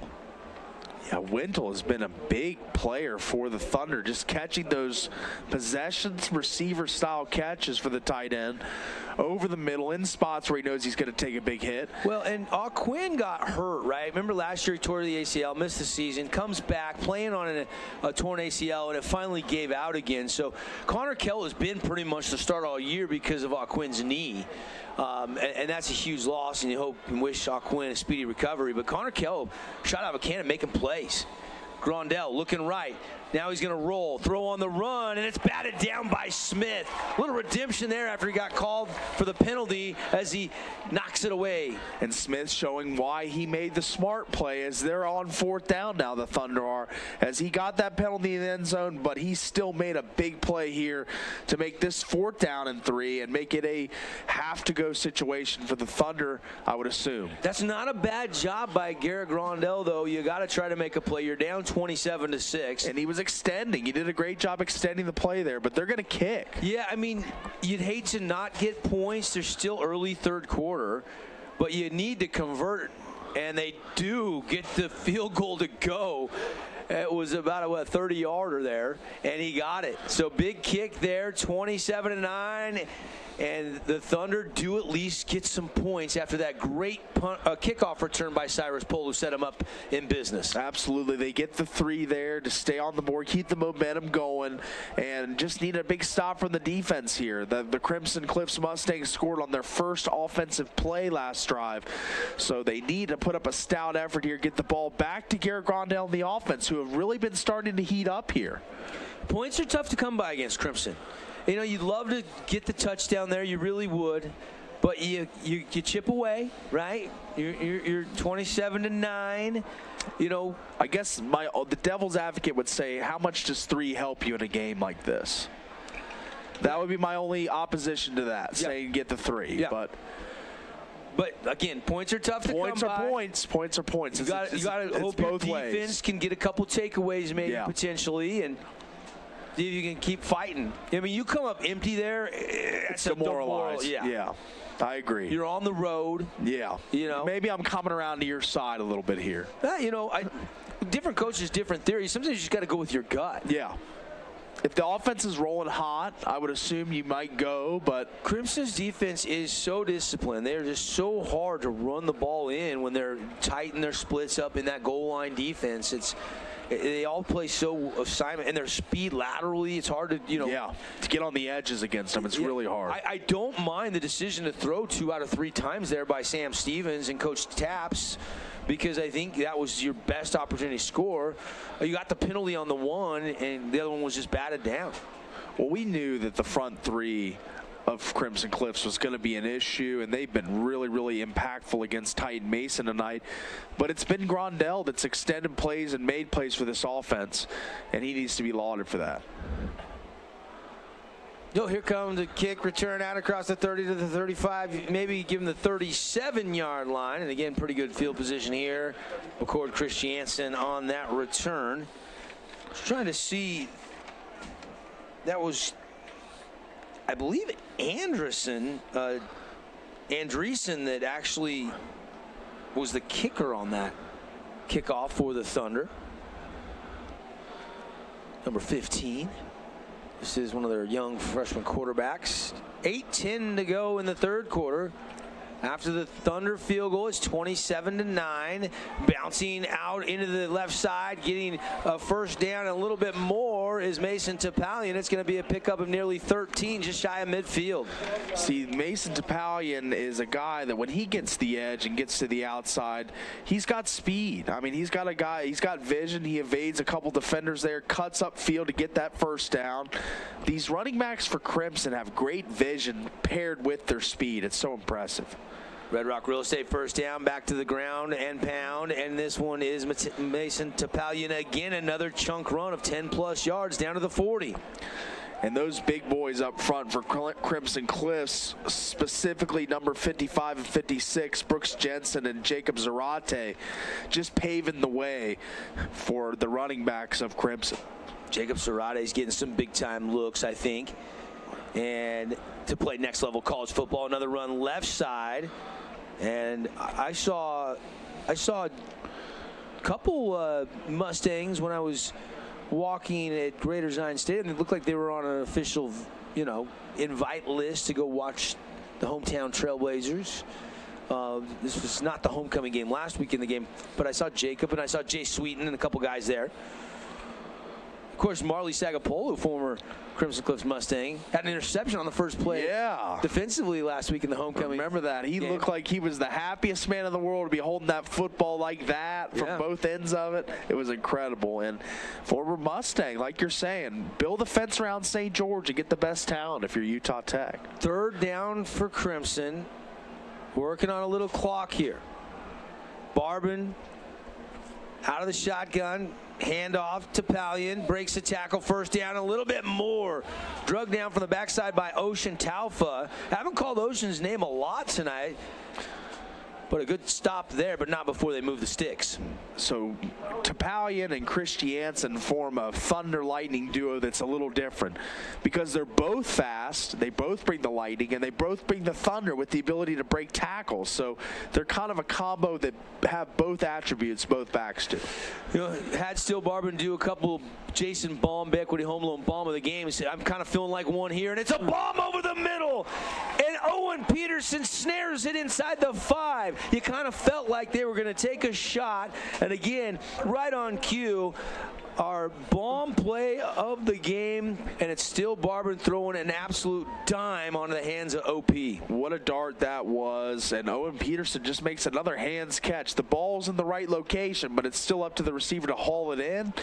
Yeah, Wintle has been a big player for the Thunder, just catching those possessions, receiver-style catches for the tight end over the middle in spots where he knows he's going to take a big hit. Well, and Quinn got hurt, right? Remember last year he tore the ACL, missed the season, comes back playing on a torn ACL, and it finally gave out again. So Connor Kell has been pretty much the start all year because of Quinn's knee. And that's a huge loss, and you hope and wish Quinn a speedy recovery. But Connor Kell shot out of a cannon, making plays. Grondell looking right. Now he's going to roll, throw on the run, and it's batted down by Smith. A little redemption there after he got called for the penalty as he knocks it away. And Smith showing why he made the smart play as they're on 4th down now, the Thunder are, as he got that penalty in the end zone, but he still made a big play here to make this 4th down and 3 and make it a have-to-go situation for the Thunder, I would assume. That's not a bad job by Garrett Grondell, though. You got to try to make a play. You're down 27-6. And he was extending. He did a great job extending the play there, but they're going to kick. Yeah, I mean, you'd hate to not get points. They're still early 3rd quarter, but you need to convert, and they do get the field goal to go. It was about a 30-yarder there, and he got it. So big kick there, 27-9. And the Thunder do at least get some points after that great kickoff return by Cyrus Pohl, who set him up in business. Absolutely. They get the 3 there to stay on the board, keep the momentum going, and just need a big stop from the defense here. The Crimson Cliffs Mustangs scored on their first offensive play last drive, so they need to put up a stout effort here, get the ball back to Garrett Grondell and the offense, who have really been starting to heat up here. Points are tough to come by against Crimson. You know, you'd love to get the touchdown there. You really would. But you chip away, right? You're 27-9. You know, I guess the devil's advocate would say, how much does 3 help you in a game like this? That would be my only opposition to that, saying get the 3. Yeah. But again, points are tough to come by. Points are points. You got to hope your defense can get a couple takeaways maybe potentially, and see if you can keep fighting. I mean, you come up empty there, it's demoralized. Yeah, I agree. You're on the road. Yeah. You know, maybe I'm coming around to your side a little bit here. You know, different coaches, different theories. Sometimes you just got to go with your gut. Yeah. If the offense is rolling hot, I would assume you might go, but Crimson's defense is so disciplined. They're just so hard to run the ball in when they're tight and their splits up in that goal line defense. They all play so assignment, and their speed laterally, it's hard to, to get on the edges against them. It's really hard. I don't mind the decision to throw 2 out of 3 times there by Sam Stevens and Coach Taps, because I think that was your best opportunity to score. You got the penalty on the one, and the other one was just batted down. Well, we knew that the front 3 of Crimson Cliffs was going to be an issue, and they've been really, really impactful against Titan Mason tonight. But it's been Grondell that's extended plays and made plays for this offense, and he needs to be lauded for that. Here comes the kick return out across the 30 to the 35, maybe give him the 37-yard line. And again, pretty good field position here. McCord Christiansen on that return. Just trying to see, that was, I believe, Andreessen that actually was the kicker on that kickoff for the Thunder. Number 15. This is one of their young freshman quarterbacks. 8:10 to go in the third quarter. After the Thunder field goal, it's 27-9. Bouncing out into the left side, getting a first down and a little bit more is Mason Topalian. It's going to be a pickup of nearly 13, just shy of midfield. See, Mason Topalian is a guy that when he gets the edge and gets to the outside, he's got speed. I mean, he's got vision. He evades a couple defenders there, cuts up field to get that first down. These running backs for Crimson have great vision paired with their speed. It's so impressive. Red Rock Real Estate first down, back to the ground and pound, and this one is Mason Topalian again, another chunk run of 10+ yards down to the 40. And those big boys up front for Crimson Cliffs, specifically number 55 and 56, Brooks Jensen and Jacob Zarate, just paving the way for the running backs of Crimson. Jacob Zarate is getting some big-time looks, I think, and to play next-level college football. Another run left side. And I saw a couple Mustangs when I was walking at Greater Zion Stadium. It looked like they were on an official, invite list to go watch the hometown Trailblazers. This was not the homecoming game last week in the game, but I saw Jacob and I saw Jay Sweeten and a couple guys there. Of course, Marley Sagapolu, former Crimson Cliffs Mustang, had an interception on the first play defensively last week in the homecoming. Remember that. He looked like he was the happiest man in the world to be holding that football like that from both ends of it. It was incredible. And former Mustang, like you're saying, build a fence around St. George and get the best talent if you're Utah Tech. Third down for Crimson. Working on a little clock here. Barbin out of the shotgun. Handoff to Topalian, breaks the tackle, first down, a little bit more. Drug down from the backside by Ocean Taufa. I haven't called Ocean's name a lot tonight, but a good stop there, but not before they move the sticks. So Topalian and Christiansen form a thunder lightning duo that's a little different because they're both fast, they both bring the lightning, and they both bring the thunder with the ability to break tackles. So they're kind of a combo that have both attributes both backs do. Had Still Barbin do a couple Jason Baum, Equity Home Loan bomb of the game. He said, I'm kind of feeling like one here, and it's a bomb over the middle. And Owen Peterson snares it inside the 5. You kind of felt like they were going to take a shot. And again, right on cue, our bomb play of the game, and it's Still Barbin throwing an absolute dime onto the hands of OP. What a dart that was, and Owen Peterson just makes another hands catch. The ball's in the right location, but it's still up to the receiver to haul it in,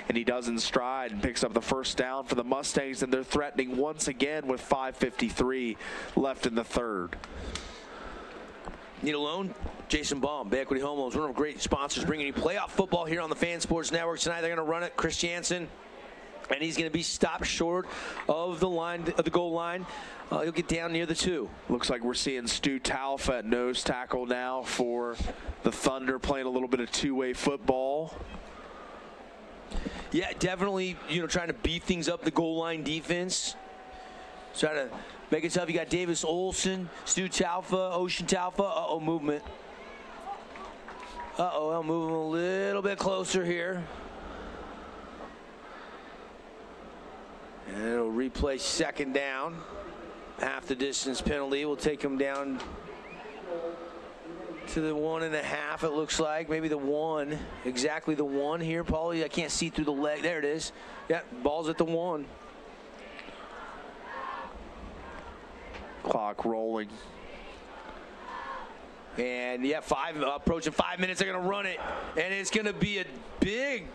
and he does in stride and picks up the first down for the Mustangs, and they're threatening once again with 5:53 left in the third. Need a loan? Jason Baum, Bay Equity Home Loans, one of our great sponsors, bringing you playoff football here on the Fan Sports Network tonight. They're going to run it. Chris Jansen, and he's going to be stopped short of the goal line. He'll get down near the 2. Looks like we're seeing Stu Talfa at nose tackle now for the Thunder, playing a little bit of two-way football. Yeah, definitely, trying to beat things up the goal line defense. Trying to make it tough. You got Davis Olson, Stu Talfa, Ocean Talfa. Uh-oh, movement. Uh-oh, I'll move him a little bit closer here. And it'll replay second down. Half the distance penalty will take him down to the 1.5, it looks like. Maybe the 1. Exactly the 1 here, Paulie. I can't see through the leg. There it is. Yeah, ball's at the 1. Clock rolling. And yeah, approaching 5 minutes. They're going to run it. And it's going to be a big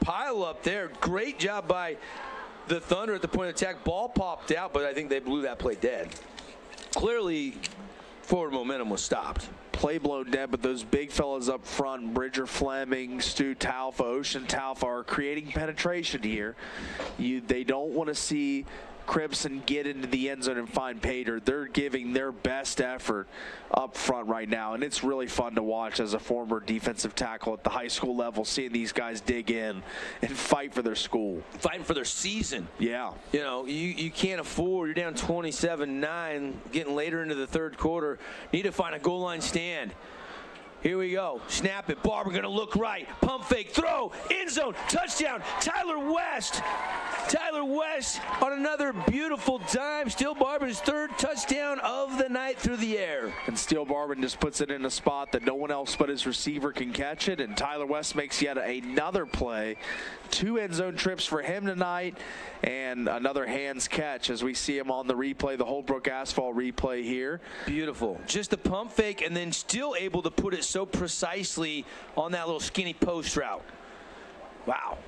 pile up there. Great job by the Thunder at the point of attack. Ball popped out, but I think they blew that play dead. Clearly, forward momentum was stopped. Play blown dead, but those big fellas up front, Bridger Fleming, Stu Talfa, Ocean Talfa, are creating penetration here. They don't want to see Crimson get into the end zone and find Pater. They're giving their best effort up front right now, and it's really fun to watch as a former defensive tackle at the high school level, seeing these guys dig in and fight for their school. Fighting for their season. Yeah. You can't afford, you're down 27-9, getting later into the third quarter. Need to find a goal line stand. Here we go. Snap it. Barber going to look right. Pump fake. Throw. End zone. Touchdown. Tyler West. Tyler West on another beautiful dime. Steele Barber's third touchdown of the night through the air. And Steele Barber just puts it in a spot that no one else but his receiver can catch it. And Tyler West makes yet another play. 2 end zone trips for him tonight. And another hands catch as we see him on the replay, the Holbrook Asphalt replay here. Beautiful. Just a pump fake and then still able to put it so precisely on that little skinny post route. Wow.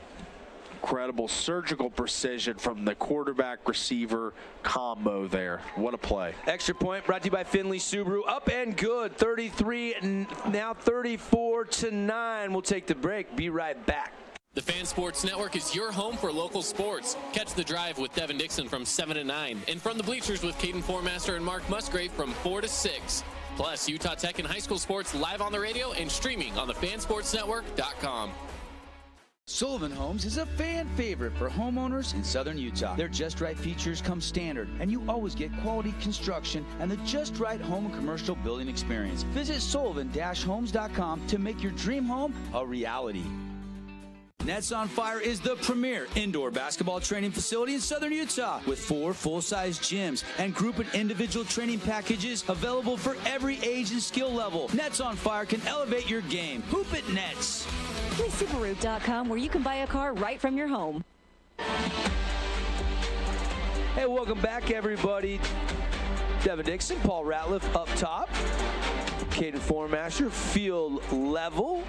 Incredible surgical precision from the quarterback receiver combo there. What a play. Extra point brought to you by Finley Subaru. Up and good. 33 and now 34-9. We'll take the break. Be right back. The Fan Sports Network is your home for local sports. Catch the drive with Devin Dixon from 7 to 9. And from the bleachers with Caden Formaster and Mark Musgrave from 4 to 6. Plus, Utah Tech and high school sports live on the radio and streaming on the fansportsnetwork.com. Sullivan Homes is a fan favorite for homeowners in southern Utah. Their Just Right features come standard, and you always get quality construction and the Just Right home and commercial building experience. Visit sullivan-homes.com to make your dream home a reality. Nets on Fire is the premier indoor basketball training facility in southern Utah with 4 full-size gyms and group and individual training packages available for every age and skill level. Nets on Fire can elevate your game. Hoop it, Nets. Subaru.com, where you can buy a car right from your home. Hey, welcome back, everybody. Devin Dixon, Paul Ratliff up top. Caden Formaster, field level.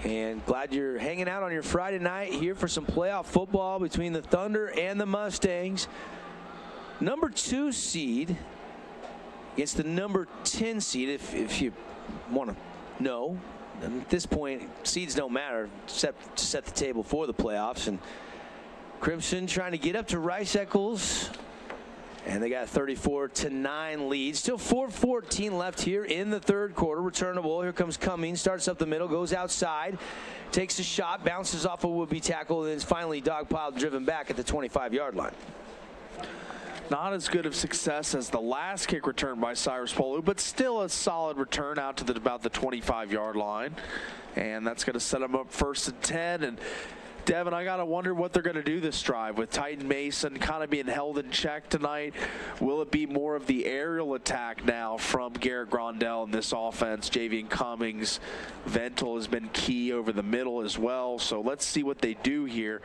And glad you're hanging out on your Friday night here for some playoff football between the Thunder and the Mustangs. Number 2 seed against the number 10 seed, if you want to know. And at this point, seeds don't matter except to set the table for the playoffs. And Crimson trying to get up to Rice Eccles. And they got a 34-9 lead. Still 4:14 left here in the third quarter. Returnable. Here comes Cummings. Starts up the middle. Goes outside. Takes a shot. Bounces off a would-be tackle. And is finally dogpiled, driven back at the 25-yard line. Not as good of success as the last kick return by Cyrus Polu, but still a solid return out to about the 25-yard line. And that's going to set them up 1st and 10. And Devin, I got to wonder what they're going to do this drive with Titan Mason kind of being held in check tonight. Will it be more of the aerial attack now from Garrett Grondell in this offense? Javian Cummings, Ventil has been key over the middle as well. So let's see what they do here.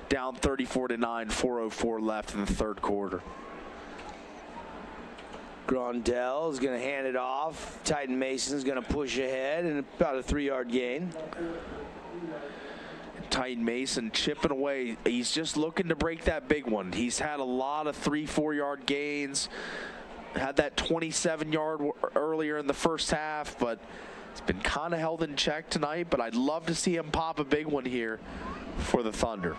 Down 34-9, 4:04 left in the third quarter. Grondell is going to hand it off. Titan Mason's going to push ahead and about a 3-yard gain. Titan Mason chipping away. He's just looking to break that big one. He's had a lot of 3-4 yard gains Had that 27-yard earlier in the first half, but it's been kind of held in check tonight. But I'd love to see him pop a big one here for the Thunder.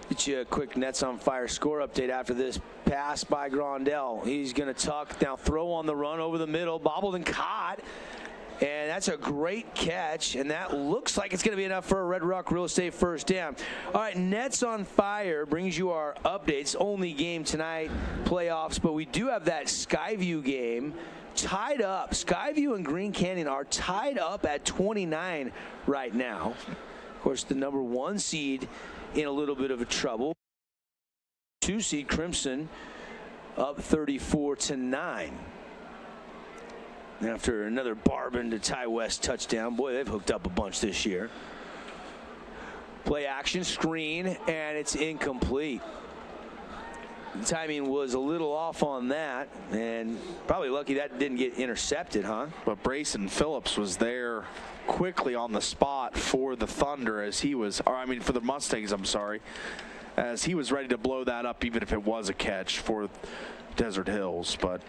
Get you a quick Nets on Fire score update after this pass by Grondell. He's going to tuck, now throw on the run over the middle, bobbled and caught. And that's a great catch, and that looks like it's going to be enough for a Red Rock Real Estate first down. All right, Nets on Fire brings you our updates. Only game tonight, playoffs, but we do have that Skyview game tied up. Skyview and Green Canyon are tied up at 29 right now. Of course, the number 1 seed in a little bit of a trouble. 2 seed Crimson up 34-9. After another Barbin to Ty West touchdown. Boy, they've hooked up a bunch this year. Play action, screen, and it's incomplete. The timing was a little off on that, and probably lucky that didn't get intercepted, huh? But Brayson Phillips was there quickly on the spot for the Thunder as he was, or I mean for the Mustangs, I'm sorry, as he was ready to blow that up even if it was a catch for Desert Hills. But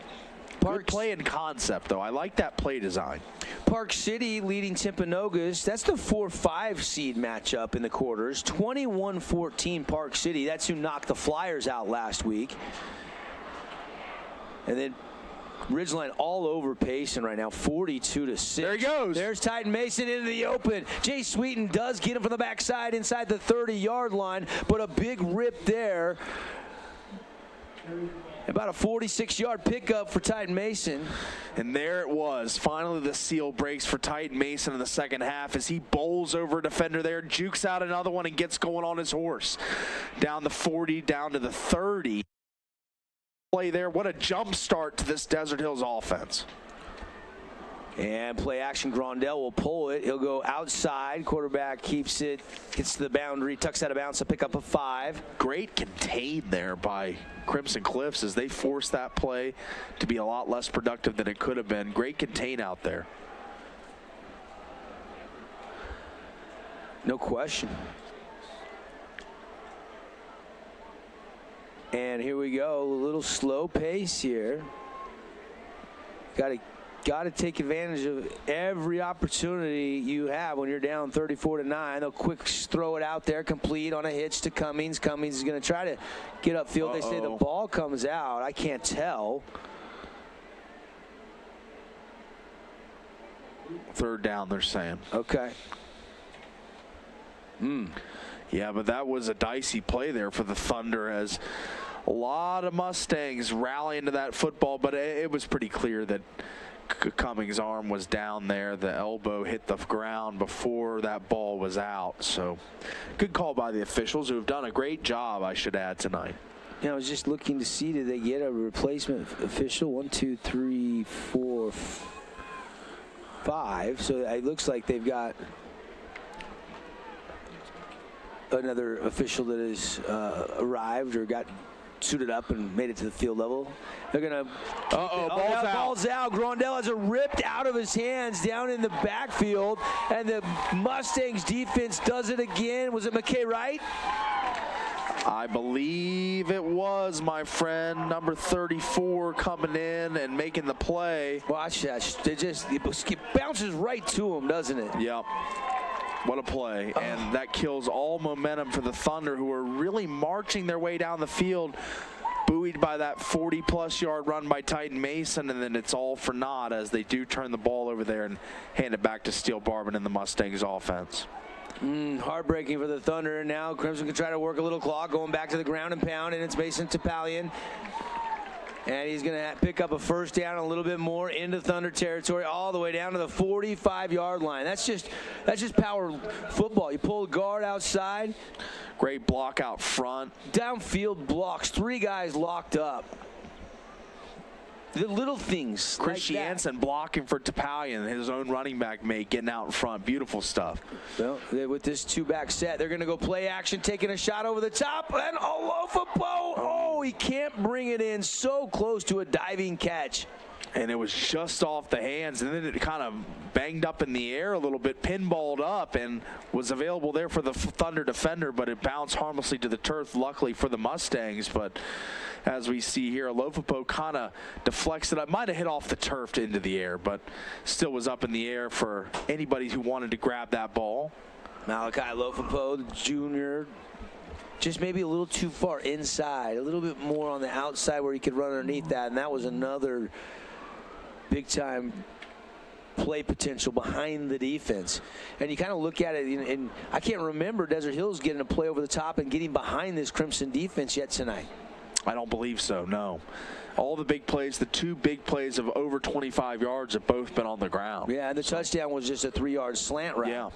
good play in concept, though. I like that play design. Park City leading Timpanogos. That's the 4-5 seed matchup in the quarters. 21-14 Park City. That's who knocked the Flyers out last week. And then Ridgeline all over Payson right now, 42-6. There he goes. There's Titan Mason into the open. Jay Sweeten does get him from the backside inside the 30-yard line, but a big rip there. About a 46-yard pickup for Titan Mason. And there it was. Finally, the seal breaks for Titan Mason in the second half as he bowls over a defender there, jukes out another one, and gets going on his horse. Down the 40, down to the 30. Play there. What a jump start to this Desert Hills offense. And play action, Grondell will pull it. He'll go outside. Quarterback keeps it, gets to the boundary, tucks out of bounds to pick up a 5. Great contain there by Crimson Cliffs as they force that play to be a lot less productive than it could have been. Great contain out there. No question. And here we go, a little slow pace here. Got to take advantage of every opportunity you have when you're down 34-9. They'll quick throw it out there, complete on a hitch to Cummings. Cummings is going to try to get upfield. They say the ball comes out. I can't tell. Third down, they're saying. Okay. Yeah, but that was a dicey play there for the Thunder as a lot of Mustangs rally into that football, but it was pretty clear that Cummings' arm was down there. The elbow hit the ground before that ball was out. So good call by the officials who have done a great job, I should add, tonight. Yeah, I was just looking to see, did they get a replacement official? 1, 2, 3, 4, 5. So it looks like they've got another official that has arrived or got suited up and made it to the field level. They're going to... Ball's out. Grondell has it ripped out of his hands down in the backfield, and the Mustangs defense does it again. Was it McKay Wright? I believe it was, my friend, number 34 coming in and making the play. Watch that. It bounces right to him, doesn't it? Yep. What a play. And that kills all momentum for the Thunder, who are really marching their way down the field, buoyed by that 40-plus yard run by Titan Mason, and then it's all for naught as they do turn the ball over there and hand it back to Steele Barbin and the Mustangs offense. Heartbreaking for the Thunder. And now Crimson can try to work a little clock, going back to the ground and pound, and it's Mason Topalian. And he's going to pick up a first down a little bit more into Thunder territory, all the way down to the 45-yard line. That's just power football. You pull the guard outside. Great block out front. Downfield blocks. 3 guys locked up. The little things. Chris Jansen blocking for Topalian, his own running back mate, getting out in front. Beautiful stuff. Well, with this 2-back set, they're going to go play action, taking a shot over the top, and Olofo. Oh, he can't bring it in. So close to a diving catch. And it was just off the hands, and then it kind of banged up in the air a little bit, pinballed up, and was available there for the Thunder defender, but it bounced harmlessly to the turf, luckily for the Mustangs. But as we see here, Alofapo kind of deflects it. It might have hit off the turf into the air, but still was up in the air for anybody who wanted to grab that ball. Malachi Alofapo, the junior, just maybe a little too far inside, a little bit more on the outside where he could run underneath that, and that was another big-time play potential behind the defense. And you kind of look at it, and I can't remember Desert Hills getting a play over the top and getting behind this Crimson defense yet tonight. I don't believe so, no. All the big plays, the 2 big plays of over 25 yards have both been on the ground. Yeah, and the touchdown was just a 3-yard slant route. Yeah.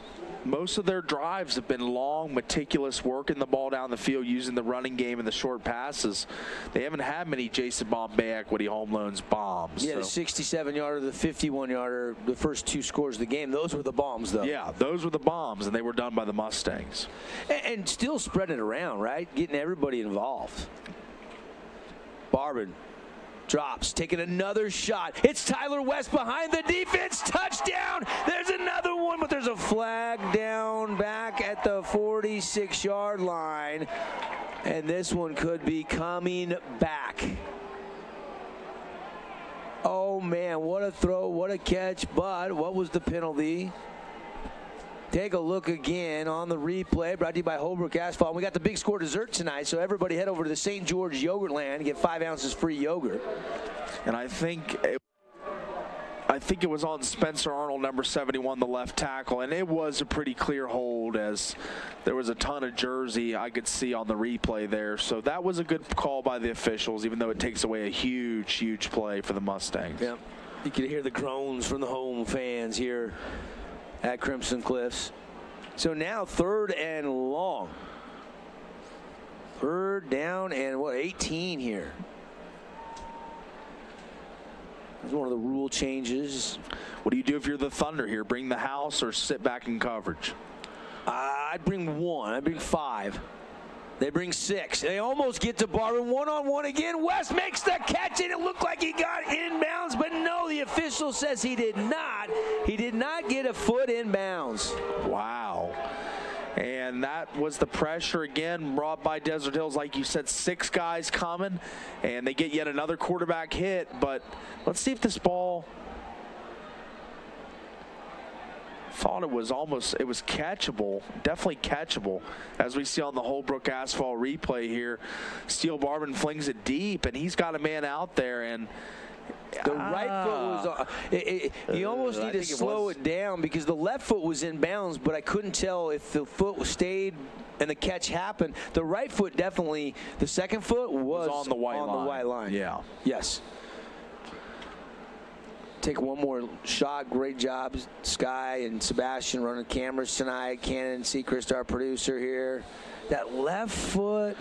Most of their drives have been long, meticulous, working the ball down the field, using the running game and the short passes. They haven't had many Jason Baum Bay Equity home loans bombs. Yeah, so. The 67-yarder, the 51-yarder, the first 2 scores of the game, those were the bombs, though. Yeah, those were the bombs, and they were done by the Mustangs. And still spreading it around, right? Getting everybody involved. Barbin drops, taking another shot. It's Tyler West behind the defense. Touchdown. There's another one, but there's a flag down back at the 46-yard line. And this one could be coming back. Oh, man, what a throw, what a catch. But what was the penalty? Take a look again on the replay, brought to you by Holbrook Asphalt. We got the big score dessert tonight, so everybody head over to the St. George Yogurt Land and get 5 ounces free yogurt. And I think it was on Spencer Arnold, number 71, the left tackle, and it was a pretty clear hold as there was a ton of jersey I could see on the replay there. So that was a good call by the officials, even though it takes away a huge, huge play for the Mustangs. Yep. You can hear the groans from the home fans here at Crimson Cliffs. So now 3rd and long. 3rd down and 18 here. That's one of the rule changes. What do you do if you're the Thunder here? Bring the house or sit back in coverage? I'd bring 1. I'd bring 5. They bring 6. They almost get to Barbin. 1-on-1 again. West makes the catch, and it looked like he got inbounds, but no, the official says he did not. He did not get a foot inbounds. Wow. And that was the pressure again brought by Desert Hills. Like you said, 6 guys coming, and they get yet another quarterback hit. But let's see if this ball, thought it was catchable, definitely catchable, as we see on the Holbrook Asphalt replay here. Steele Barbin flings it deep, and he's got a man out there, and the right foot was on. You almost need to slow it down because the left foot was in bounds, but I couldn't tell if the foot stayed and the catch happened. The right foot definitely, the second foot was on the white line. Yeah. Yes. Take one more shot. Great job, Sky and Sebastian, running cameras tonight. Cannon Seacrest, our producer here. That left foot.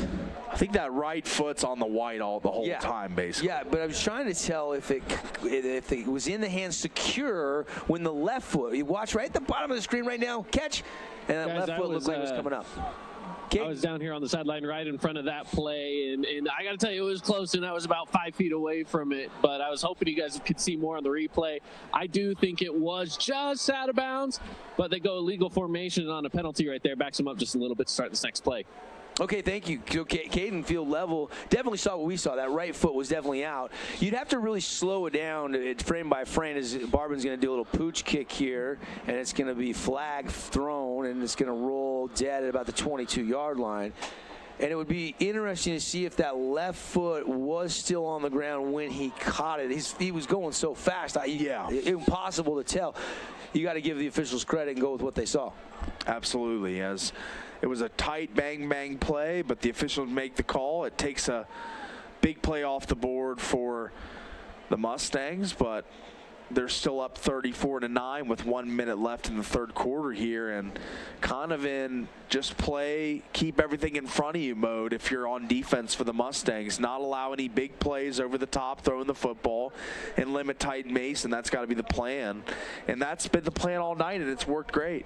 I think that right foot's on the white the whole time, basically. Yeah, but I was trying to tell if it was in the hand secure when the left foot. You watch right at the bottom of the screen right now. Catch, and that left foot looked like it was coming up. I was down here on the sideline right in front of that play, and I got to tell you, it was close, and I was about 5 feet away from it, but I was hoping you guys could see more on the replay. I do think it was just out of bounds, but they go illegal formation on a penalty right there, backs them up just a little bit to start this next play. Okay, thank you. Caden, field level, definitely saw what we saw. That right foot was definitely out. You'd have to really slow it down frame by frame as Barbin's going to do a little pooch kick here, and it's going to be flag thrown, and it's going to roll dead at about the 22-yard line. And it would be interesting to see if that left foot was still on the ground when he caught it. He was going so fast. Impossible to tell. You got to give the officials credit and go with what they saw. Absolutely, as it was a tight bang play, but the officials make the call. It takes a big play off the board for the Mustangs, but they're still up 34-9 with 1 minute left in the third quarter here, and kind of in just play, keep everything in front of you mode if you're on defense for the Mustangs. Not allow any big plays over the top, throwing the football, and limit Tyden Mason. That's got to be the plan, and that's been the plan all night, and it's worked great.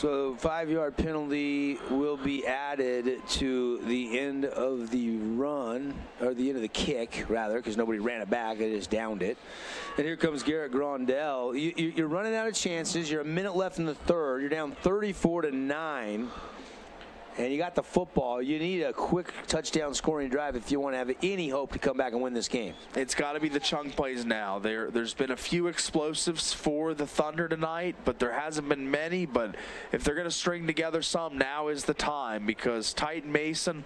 So 5-yard penalty will be added to the end of the run, or the end of the kick, rather, because nobody ran it back. They just downed it. And here comes Garrett Grondell. You're running out of chances. You're a minute left in the third. You're down 34-9. And you got the football. You need a quick touchdown scoring drive if you want to have any hope to come back and win this game. It's got to be the chunk plays now. There's been a few explosives for the Thunder tonight, but there hasn't been many. But if they're going to string together some, now is the time, because Titan Mason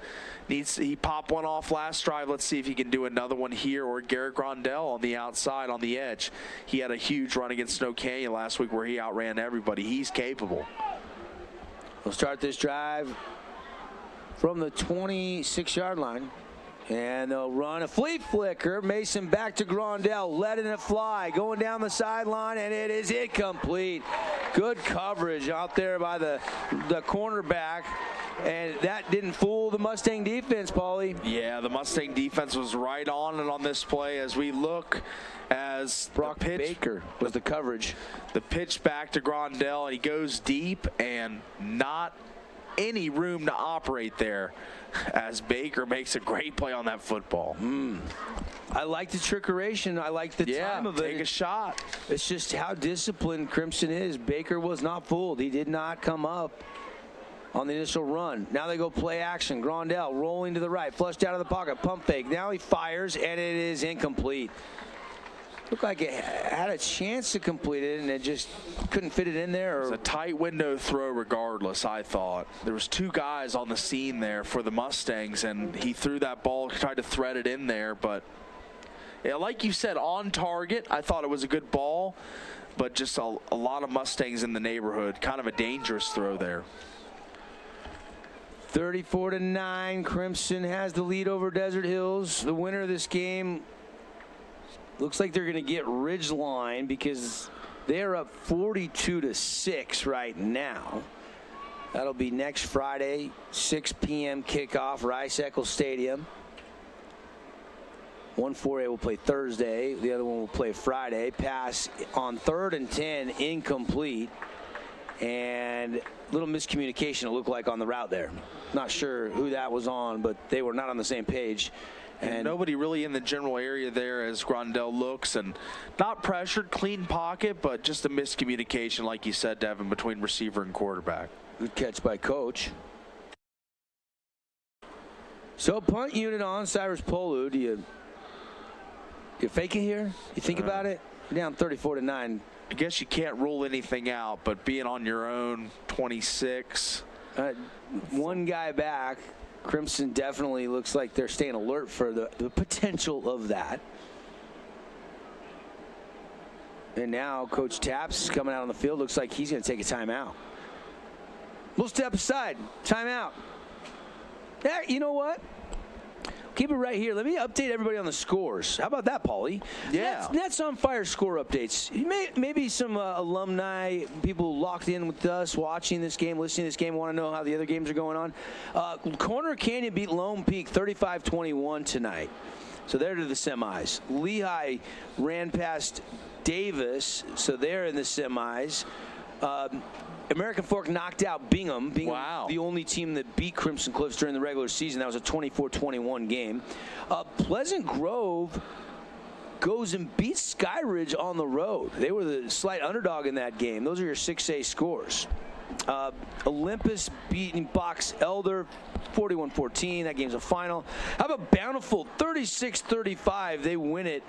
he popped one off last drive. Let's see if he can do another one here, or Garrett Grondell on the outside, on the edge. He had a huge run against Snow Canyon last week where he outran everybody. He's capable. We'll start this drive from the 26-yard line, and they'll run a flea flicker. Mason back to Grondell, letting it fly, going down the sideline, and it is incomplete. Good coverage out there by the cornerback, and that didn't fool the Mustang defense, Paulie. Yeah, the Mustang defense was right on it on this play. As we look, as Brock Baker was the coverage. The pitch back to Grondell, and he goes deep, and not any room to operate there, as Baker makes a great play on that football. I like the trickeration. I like the time of it. Take a shot. It's just how disciplined Crimson is. Baker was not fooled. He did not come up on the initial run. Now they go play action. Grondell rolling to the right, flushed out of the pocket, pump fake. Now he fires, and it is incomplete. Looked like it had a chance to complete it, and it just couldn't fit it in there. It was a tight window throw regardless, I thought. There was two guys on the scene there for the Mustangs, and he threw that ball, tried to thread it in there. But, yeah, like you said, on target, I thought it was a good ball, but just a lot of Mustangs in the neighborhood. Kind of a dangerous throw there. 34-9, Crimson has the lead over Desert Hills. The winner of this game looks like they're going to get Ridgeline, because they're up 42-6 right now. That'll be next Friday, 6 p.m. kickoff, Rice-Eccles Stadium. One 4A will play Thursday. The other one will play Friday. Pass on 3rd and 10, incomplete. And little miscommunication, it looked like, on the route there. Not sure who that was on, but they were not on the same page. And nobody really in the general area there as Grondell looks, and not pressured, clean pocket, but just a miscommunication, like you said, Devin, between receiver and quarterback. Good catch by Coach. So punt unit on Cyrus Polu. Do you fake it here? You think about it? You're down 34-9. I guess you can't rule anything out, but being on your own, 26. One guy back. Crimson definitely looks like they're staying alert for the potential of that. And now Coach Taps is coming out on the field. Looks like he's going to take a timeout. We'll step aside. Timeout. Yeah, you know what? Keep it right here. Let me update everybody on the scores. How about that, Paulie? Yeah. Nets on Fire score updates. Maybe some alumni, people locked in with us, watching this game, listening to this game, want to know how the other games are going on. Corner Canyon beat Lone Peak 35-21 tonight. So they're to the semis. Lehigh ran past Davis, so they're in the semis. American Fork knocked out Bingham. Wow. The only team that beat Crimson Cliffs during the regular season. That was a 24-21 game. Pleasant Grove goes and beats Skyridge on the road. They were the slight underdog in that game. Those are your 6A scores. Olympus beating Box Elder 41-14. That game's a final. How about Bountiful 36-35? They win it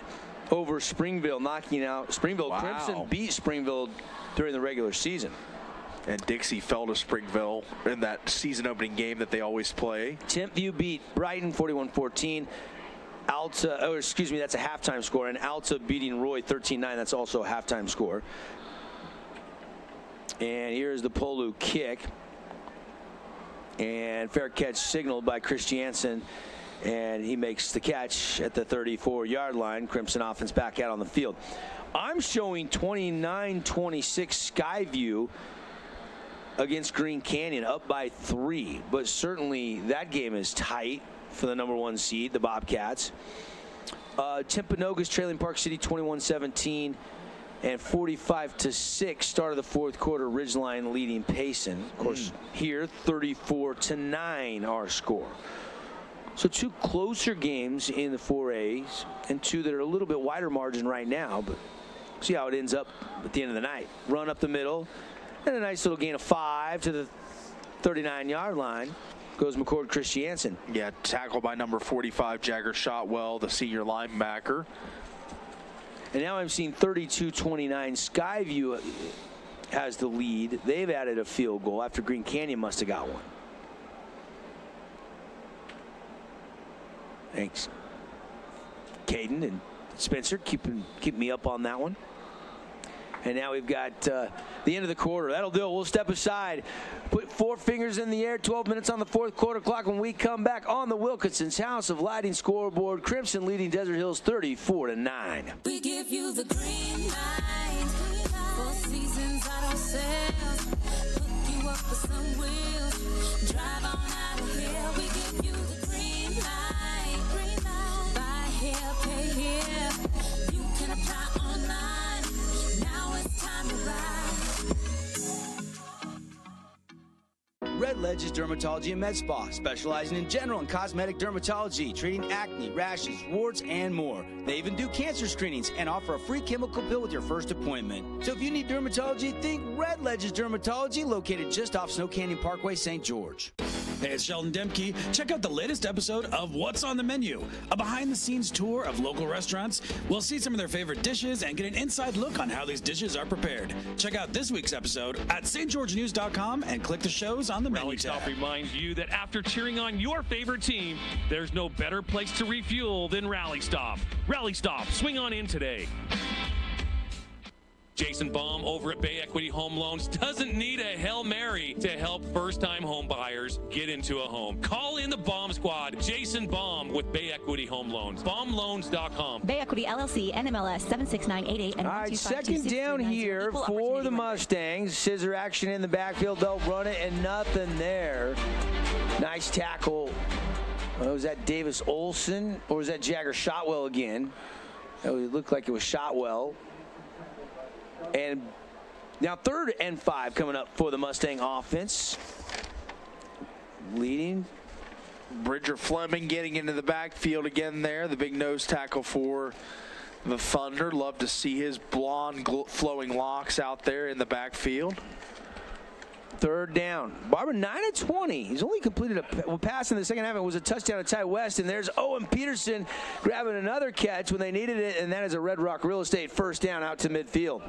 over Springville, knocking out Springville. Wow. Crimson beat Springville during the regular season. And Dixie fell to Springville in that season-opening game that they always play. Tentview beat Brighton 41-14. Alta, that's a halftime score. And Alta beating Roy 13-9. That's also a halftime score. And here's the Polu kick. And fair catch signaled by Chris Jansen. And he makes the catch at the 34-yard line. Crimson offense back out on the field. I'm showing 29-26 Skyview against Green Canyon, up by 3. But certainly that game is tight for the #1 seed, the Bobcats. Timpanogos trailing Park City 21-17. And 45-6, start of the fourth quarter, Ridgeline leading Payson. Of course, here, 34-9 our score. So 2 closer games in the 4As and 2 that are a little bit wider margin right now, but see how it ends up at the end of the night. Run up the middle, and a nice little gain of 5 to the 39-yard line goes McCord Christiansen. Yeah, tackled by number 45, Jagger Shotwell, the senior linebacker. And now I'm seeing 32-29. Skyview has the lead. They've added a field goal after Green Canyon must have got one. Thanks, Caden and Spencer, keep me up on that one. And now we've got the end of the quarter. That'll do it. We'll step aside, put 4 fingers in the air. 12 minutes on the fourth quarter clock. When we come back on the Wilkinson's House of Lighting scoreboard, Crimson leading Desert Hills 34-9. We give you the green light. 4 seasons out of sales. Hook you up with some wheels. Drive on out of here. We give you the green light. Green light. Buy here, pay here. You can apply online. Now it's time to ride. Red Ledge's Dermatology and Med Spa, specializing in general and cosmetic dermatology, treating acne, rashes, warts, and more. They even do cancer screenings and offer a free chemical pill with your first appointment. So if you need dermatology, think Red Ledge's Dermatology, located just off Snow Canyon Parkway, St. George. Hey, it's Sheldon Demke. Check out the latest episode of What's on the Menu, a behind-the-scenes tour of local restaurants. We'll see some of their favorite dishes and get an inside look on how these dishes are prepared. Check out this week's episode at stgeorgenews.com and click the shows on the menu tab. Rally Stop reminds you that after cheering on your favorite team, there's no better place to refuel than Rally Stop. Rally Stop, swing on in today. Jason Baum over at Bay Equity Home Loans doesn't need a Hail Mary to help first-time home buyers get into a home. Call in the Baum Squad. Jason Baum with Bay Equity Home Loans. BaumLoans.com. Bay Equity LLC, NMLS 76988. All right, second down here for the Mustangs. Scissor action in the backfield. They'll run it and nothing there. Nice tackle. Was that Davis Olson or was that Jagger Shotwell again? It looked like it was Shotwell. And now 3rd and 5 coming up for the Mustang offense. Leading. Bridger Fleming getting into the backfield again there. The big nose tackle for the Thunder. Love to see his blonde flowing locks out there in the backfield. 3rd down. Barber 9-20. He's only completed a pass in the second half. It was a touchdown to Ty West. And there's Owen Peterson grabbing another catch when they needed it. And that is a Red Rock Real Estate first down out to midfield.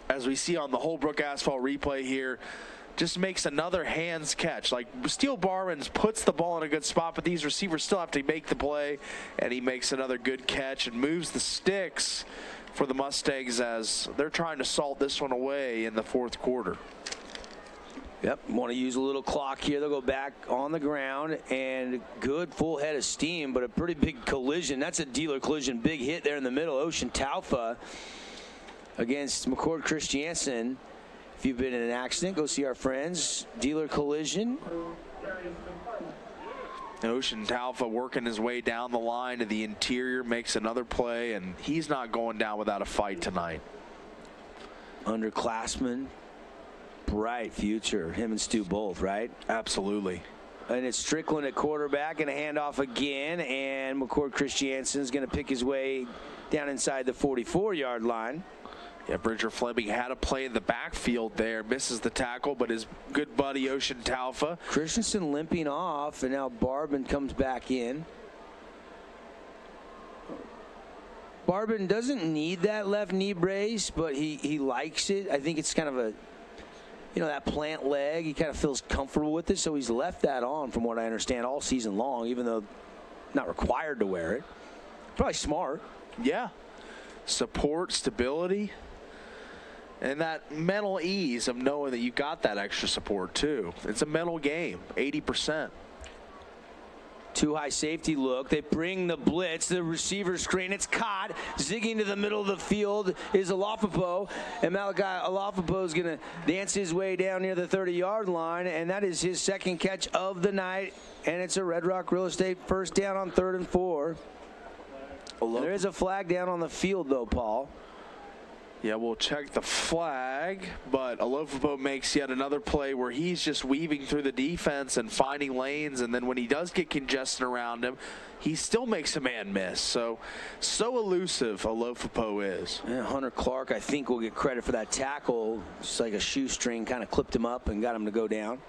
As we see on the Holbrook Asphalt replay here, just makes another hands catch. Like Steele Barwins puts the ball in a good spot, but these receivers still have to make the play. And he makes another good catch and moves the sticks for the Mustangs as they're trying to salt this one away in the fourth quarter. Yep, want to use a little clock here. They'll go back on the ground and good full head of steam, but a pretty big collision. That's a dealer collision, big hit there in the middle. Ocean Taufa against McCord Christiansen. If you've been in an accident, go see our friends. Dealer collision. Ocean Taufa working his way down the line to the interior, makes another play, and he's not going down without a fight tonight. Underclassman, bright future. Him and Stu both, right? Absolutely. And it's Strickland at quarterback and a handoff again, and McCord Christiansen's going to pick his way down inside the 44-yard line. Yeah, Bridger Fleming had a play in the backfield there. Misses the tackle, but his good buddy Ocean Taufa. Christensen limping off, and now Barbin comes back in. Barbin doesn't need that left knee brace, but he likes it. I think it's kind of a, that plant leg. He kind of feels comfortable with it, so he's left that on, from what I understand, all season long, even though not required to wear it. Probably smart. Yeah. Support, stability. And that mental ease of knowing that you got that extra support, too. It's a mental game, 80%. Too high safety look. They bring the blitz. The receiver screen. It's caught. Zigging to the middle of the field is Alafapo. And Malachi Alafapo is going to dance his way down near the 30-yard line. And that is his second catch of the night. And it's a Red Rock Real Estate first down on 3rd and 4. There is a flag down on the field, though, Paul. Yeah, we'll check the flag, but Alofopo makes yet another play where he's just weaving through the defense and finding lanes, and then when he does get congestion around him, he still makes a man miss. So elusive Alofopo is. Yeah, Hunter Clark, I think, will get credit for that tackle. It's like a shoestring, kind of clipped him up and got him to go down.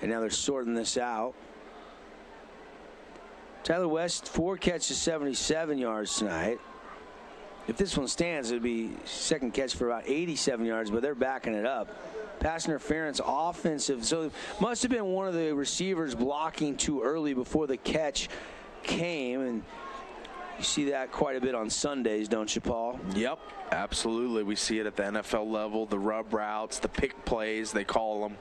And now they're sorting this out. Tyler West, 4 catches, 77 yards tonight. If this one stands, it would be second catch for about 87 yards, but they're backing it up. Pass interference, offensive. So it must have been one of the receivers blocking too early before the catch came. And you see that quite a bit on Sundays, don't you, Paul? Yep, absolutely. We see it at the NFL level. The rub routes, the pick plays, they call them,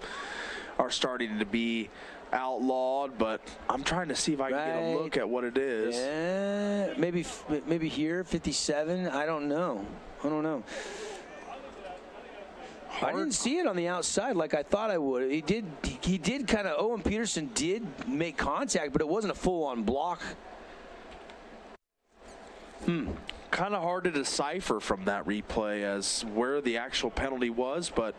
are starting to be outlawed, but I'm trying to see if I can get a look at what it is. Yeah, maybe here, 57. I don't know. I didn't see it on the outside like I thought I would. He did kind of, Owen Peterson did make contact, but it wasn't a full-on block. Kind of hard to decipher from that replay as where the actual penalty was, but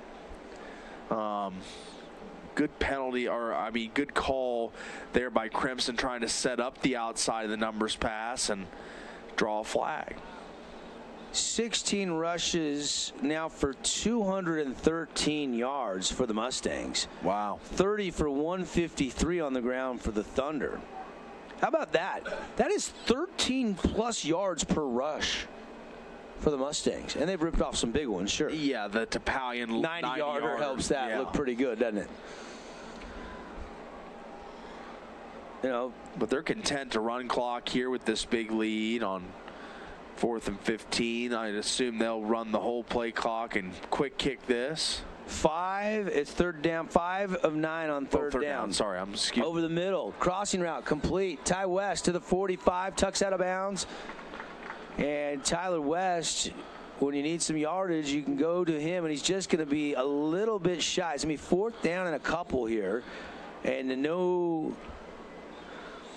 good penalty, or I mean good call there by Crimson, trying to set up the outside of the numbers pass and draw a flag. 16 rushes now for 213 yards for the Mustangs. Wow. 30 for 153 on the ground for the Thunder. How about that? That is 13 plus yards per rush for the Mustangs. And they've ripped off some big ones, sure. Yeah, the Topalian 90-yarder helps that look pretty good, doesn't it? You know, but they're content to run clock here with this big lead on 4th and 15. I'd assume they'll run the whole play clock and quick kick this. It's third down. 5 of 9 on third down. Sorry, I'm skewed. Over the middle. Crossing route complete. Ty West to the 45. Tucks out of bounds. And Tyler West, when you need some yardage, you can go to him, and he's just going to be a little bit shy. It's going to be 4th down and a couple here. And no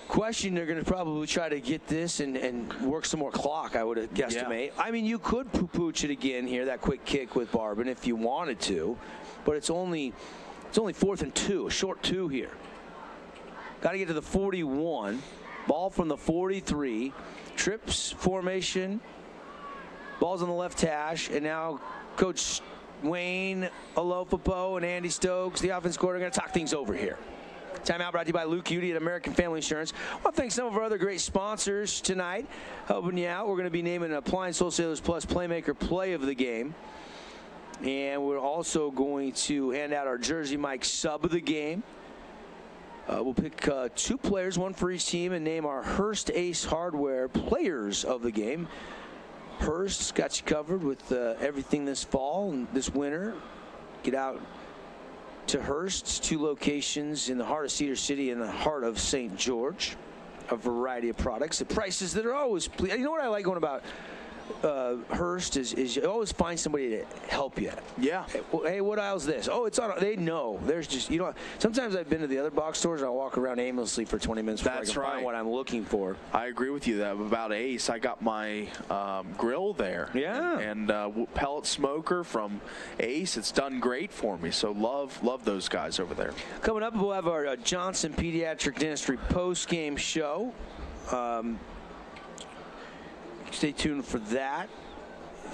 question, they're going to probably try to get this and work some more clock, I would guesstimate. Yeah. I mean, you could pooch it again here, that quick kick with Barban if you wanted to, but it's only 4th and 2, a short 2 here. Got to get to the 41. Ball from the 43. Trips formation. Ball's on the left hash, and now Coach Wayne Alofopo and Andy Stokes, the offense coordinator, are going to talk things over here. Timeout brought to you by Luke Udy at American Family Insurance. I want to thank some of our other great sponsors tonight helping you out. We're going to be naming Appliance Wholesalers Plus Playmaker Play of the Game. And we're also going to hand out our Jersey Mike Sub of the Game. We'll pick 2 players, 1 for each team, and name our Hearst Ace Hardware Players of the Game. Hearst's got you covered with everything this fall and this winter. Get out to Hearst's 2 locations in the heart of Cedar City and the heart of St. George. A variety of products at prices that are always, you know what I like going about Hearst is you always find somebody to help you. Yeah. Hey, what aisle's this? Oh, it's on. They know. There's just, you know, sometimes I've been to the other box stores and I walk around aimlessly for 20 minutes before I can find what I'm looking for. I agree with you that about Ace. I got my grill there. Yeah. And pellet smoker from Ace. It's done great for me. So love those guys over there. Coming up, we'll have our Johnson Pediatric Dentistry post-game show. Stay tuned for that.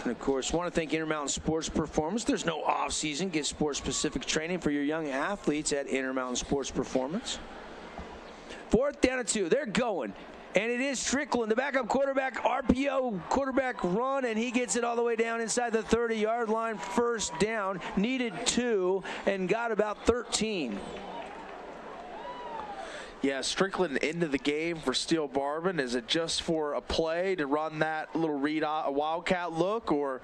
And, of course, want to thank Intermountain Sports Performance. There's no off-season. Get sports-specific training for your young athletes at Intermountain Sports Performance. 4th down and 2. They're going. And it is Strickland, the backup quarterback, RPO quarterback run, and he gets it all the way down inside the 30-yard line. 1st down. Needed 2 and got about 13. Yeah, Strickland into the game for Steele Barban. Is it just for a play to run that little read a wildcat look, or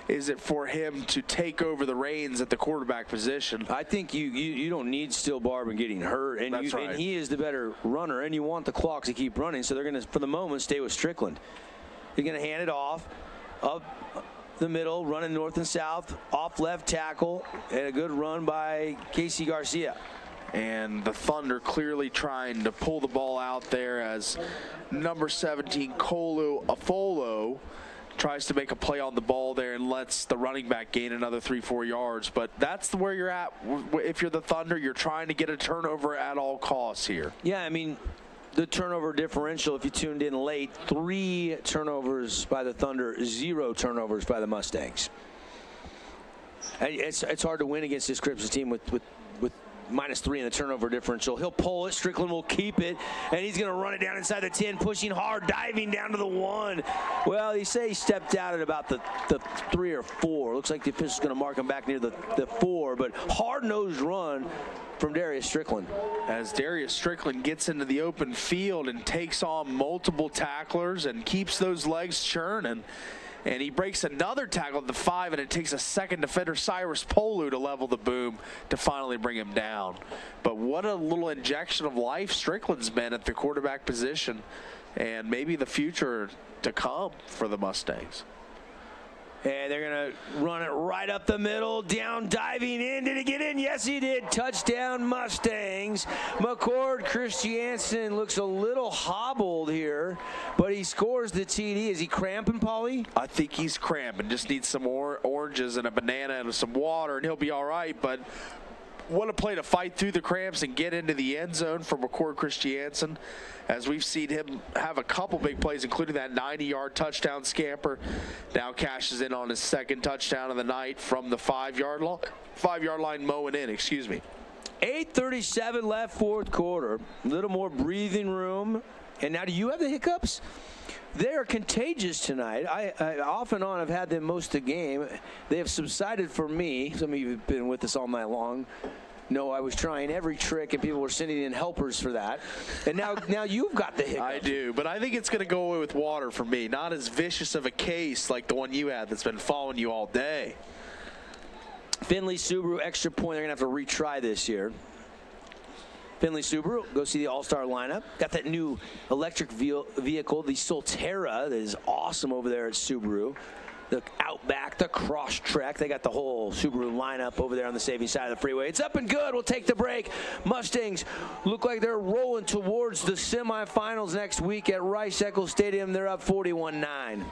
is it for him to take over the reins at the quarterback position? I think you don't need Steele Barban getting hurt, and, That's right. And he is the better runner, and you want the clock to keep running, so they're going to, for the moment, stay with Strickland. He's going to hand it off up the middle, running north and south, off left tackle, and a good run by Casey Garcia. And the Thunder clearly trying to pull the ball out there as number 17, Kolu Afolo, tries to make a play on the ball there and lets the running back gain another 3-4 yards. But that's where you're at. If you're the Thunder, you're trying to get a turnover at all costs here. Yeah, I mean, the turnover differential, if you tuned in late, 3 turnovers by the Thunder, 0 turnovers by the Mustangs. It's hard to win against this Crimson team with -3 in the turnover differential. He'll pull it. Strickland will keep it, and he's going to run it down inside the 10, pushing hard, diving down to the 1. Well, he say he stepped out at about the 3 or 4. Looks like the official's going to mark him back near the 4, but hard-nosed run from Darius Strickland. As Darius Strickland gets into the open field and takes on multiple tacklers and keeps those legs churning. And he breaks another tackle at the 5, and it takes a second defender, Cyrus Polu, to level the boom to finally bring him down. But what a little injection of life Strickland's been at the quarterback position, and maybe the future to come for the Mustangs. And they're going to run it right up the middle, down, diving in. Did he get in? Yes, he did. Touchdown, Mustangs. McCord Christiansen looks a little hobbled here, but he scores the TD. Is he cramping, Paulie? I think he's cramping. Just needs some more oranges and a banana and some water, and he'll be all right. But what a play to fight through the cramps and get into the end zone for McCord Christiansen, as we've seen him have a couple big plays, including that 90-yard touchdown scamper. Now cashes in on his second touchdown of the night from the 5-yard line, mowing in, 8:37 left, fourth quarter. A little more breathing room. And now, do you have the hiccups? They are contagious tonight. I off and on have had them most of the game. They have subsided for me. Some of you have been with us all night long. No, I was trying every trick, and people were sending in helpers for that. And now you've got the hiccups. I do, but I think it's going to go away with water for me. Not as vicious of a case like the one you had that's been following you all day. Finley Subaru extra point. They're going to have to retry this year. Finley Subaru, go see the all-star lineup. Got that new electric vehicle, the Solterra, that is awesome over there at Subaru. The Outback, the Crosstrek. They got the whole Subaru lineup over there on the saving side of the freeway. It's up and good. We'll take the break. Mustangs look like they're rolling towards the semifinals next week at Rice-Eccles Stadium. They're up 41-9.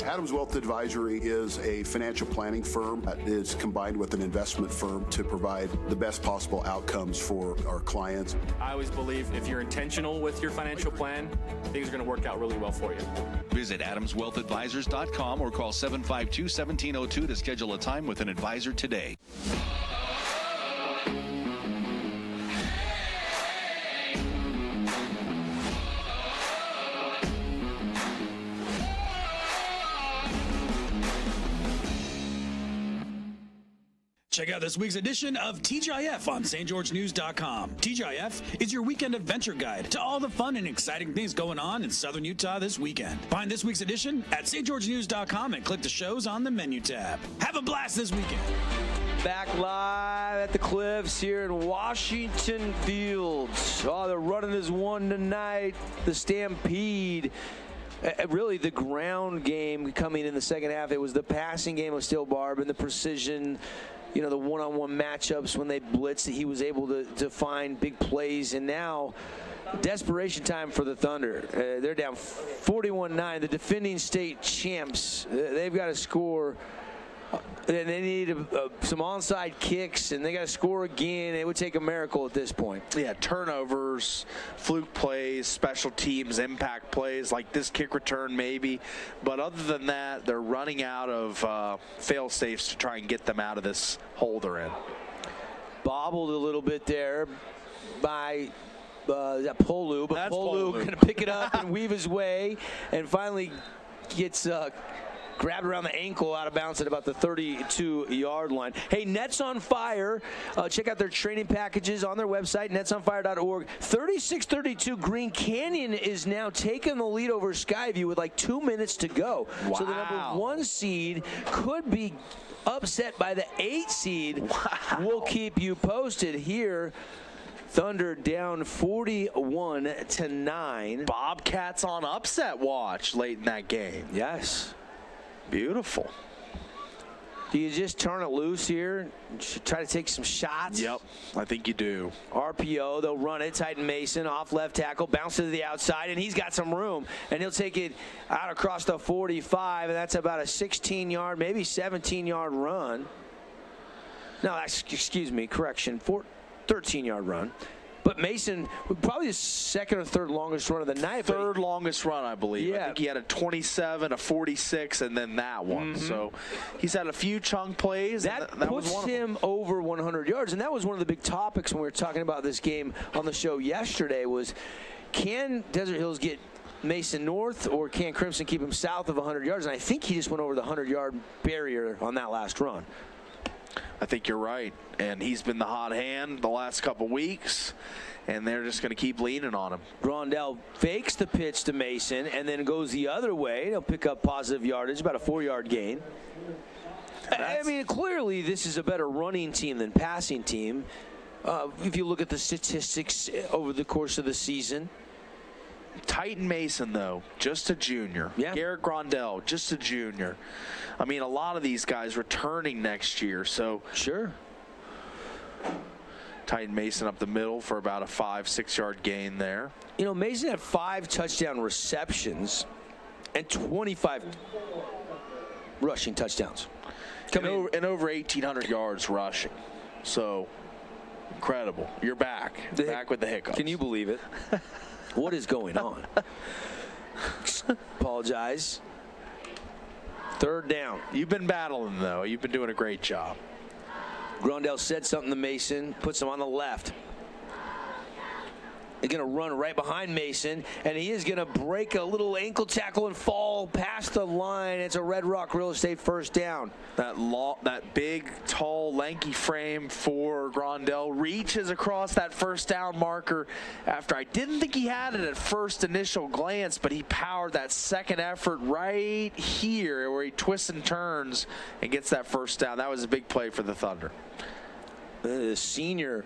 Adams Wealth Advisory is a financial planning firm that is combined with an investment firm to provide the best possible outcomes for our clients. I always believe if you're intentional with your financial plan, things are going to work out really well for you. Visit AdamsWealthAdvisors.com or call 752-1702 to schedule a time with an advisor today. Check out this week's edition of TGIF on stgeorgenews.com. TGIF is your weekend adventure guide to all the fun and exciting things going on in Southern Utah this weekend. Find this week's edition at stgeorgenews.com and click the shows on the menu tab. Have a blast this weekend. Back live at the Cliffs here in Washington Fields. Oh, they're running as one tonight. The Stampede. Really, the ground game coming in the second half. It was the passing game of Steel Barb and the precision, the one-on-one matchups when they blitzed. He was able to find big plays. And now, desperation time for the Thunder. They're down 41-9. The defending state champs, they've got to score. And they need some onside kicks, and they got to score again. It would take a miracle at this point. Yeah, turnovers, fluke plays, special teams, impact plays, like this kick return maybe. But other than that, they're running out of fail-safes to try and get them out of this hole they're in. Bobbled a little bit there by that Polu, but Polu going to pick it up and weave his way, and finally gets grabbed around the ankle out of bounds at about the 32-yard line. Hey, Nets on Fire. Check out their training packages on their website, netsonfire.org. 36-32, Green Canyon is now taking the lead over Skyview with like 2 minutes to go. Wow. So the number 1 seed could be upset by the 8 seed. Wow. We'll keep you posted here. Thunder down 41-9. Bobcats on upset watch late in that game. Yes. Beautiful. Do you just turn it loose here and try to take some shots? Yep, I think you do. RPO, they'll run it. Titan Mason off left tackle, bounce to the outside, and he's got some room. And he'll take it out across the 45, and that's about a 16-yard, maybe 17-yard run. No, excuse me, correction, 13-yard run. But Mason, probably the second or third longest run of the night. Third longest run, I believe. Yeah. I think he had a 27, a 46, and then that one. So he's had a few chunk plays. That was puts one him over 100 yards. And that was one of the big topics when we were talking about this game on the show yesterday was, can Desert Hills get Mason north, or can Crimson keep him south of 100 yards? And I think he just went over the 100-yard barrier on that last run. I think you're right. And he's been the hot hand the last couple weeks, and they're just going to keep leaning on him. Grondell fakes the pitch to Mason and then goes the other way. He'll pick up positive yardage, about a 4-yard gain. I mean, clearly this is a better running team than passing team. If you look at the statistics over the course of the season. Titan Mason, though, just a junior. Yeah. Garrett Grondell, just a junior. I mean, a lot of these guys returning next year, so. Sure. Titan Mason up the middle for about a 5-6 yard gain there. You know, Mason had 5 touchdown receptions and 25 rushing touchdowns. And over 1,800 yards rushing. So, incredible. You're back. Back with the hiccups. Can you believe it? What is going on? Apologize. Third down. You've been battling, though. You've been doing a great job. Grondell said something to Mason, puts him on the left. He's going to run right behind Mason, and he is going to break a little ankle tackle and fall past the line. It's a Red Rock Real Estate first down. That big, tall, lanky frame for Grondell reaches across that first down marker after I didn't think he had it at first initial glance, but he powered that second effort right here where he twists and turns and gets that first down. That was a big play for the Thunder. The senior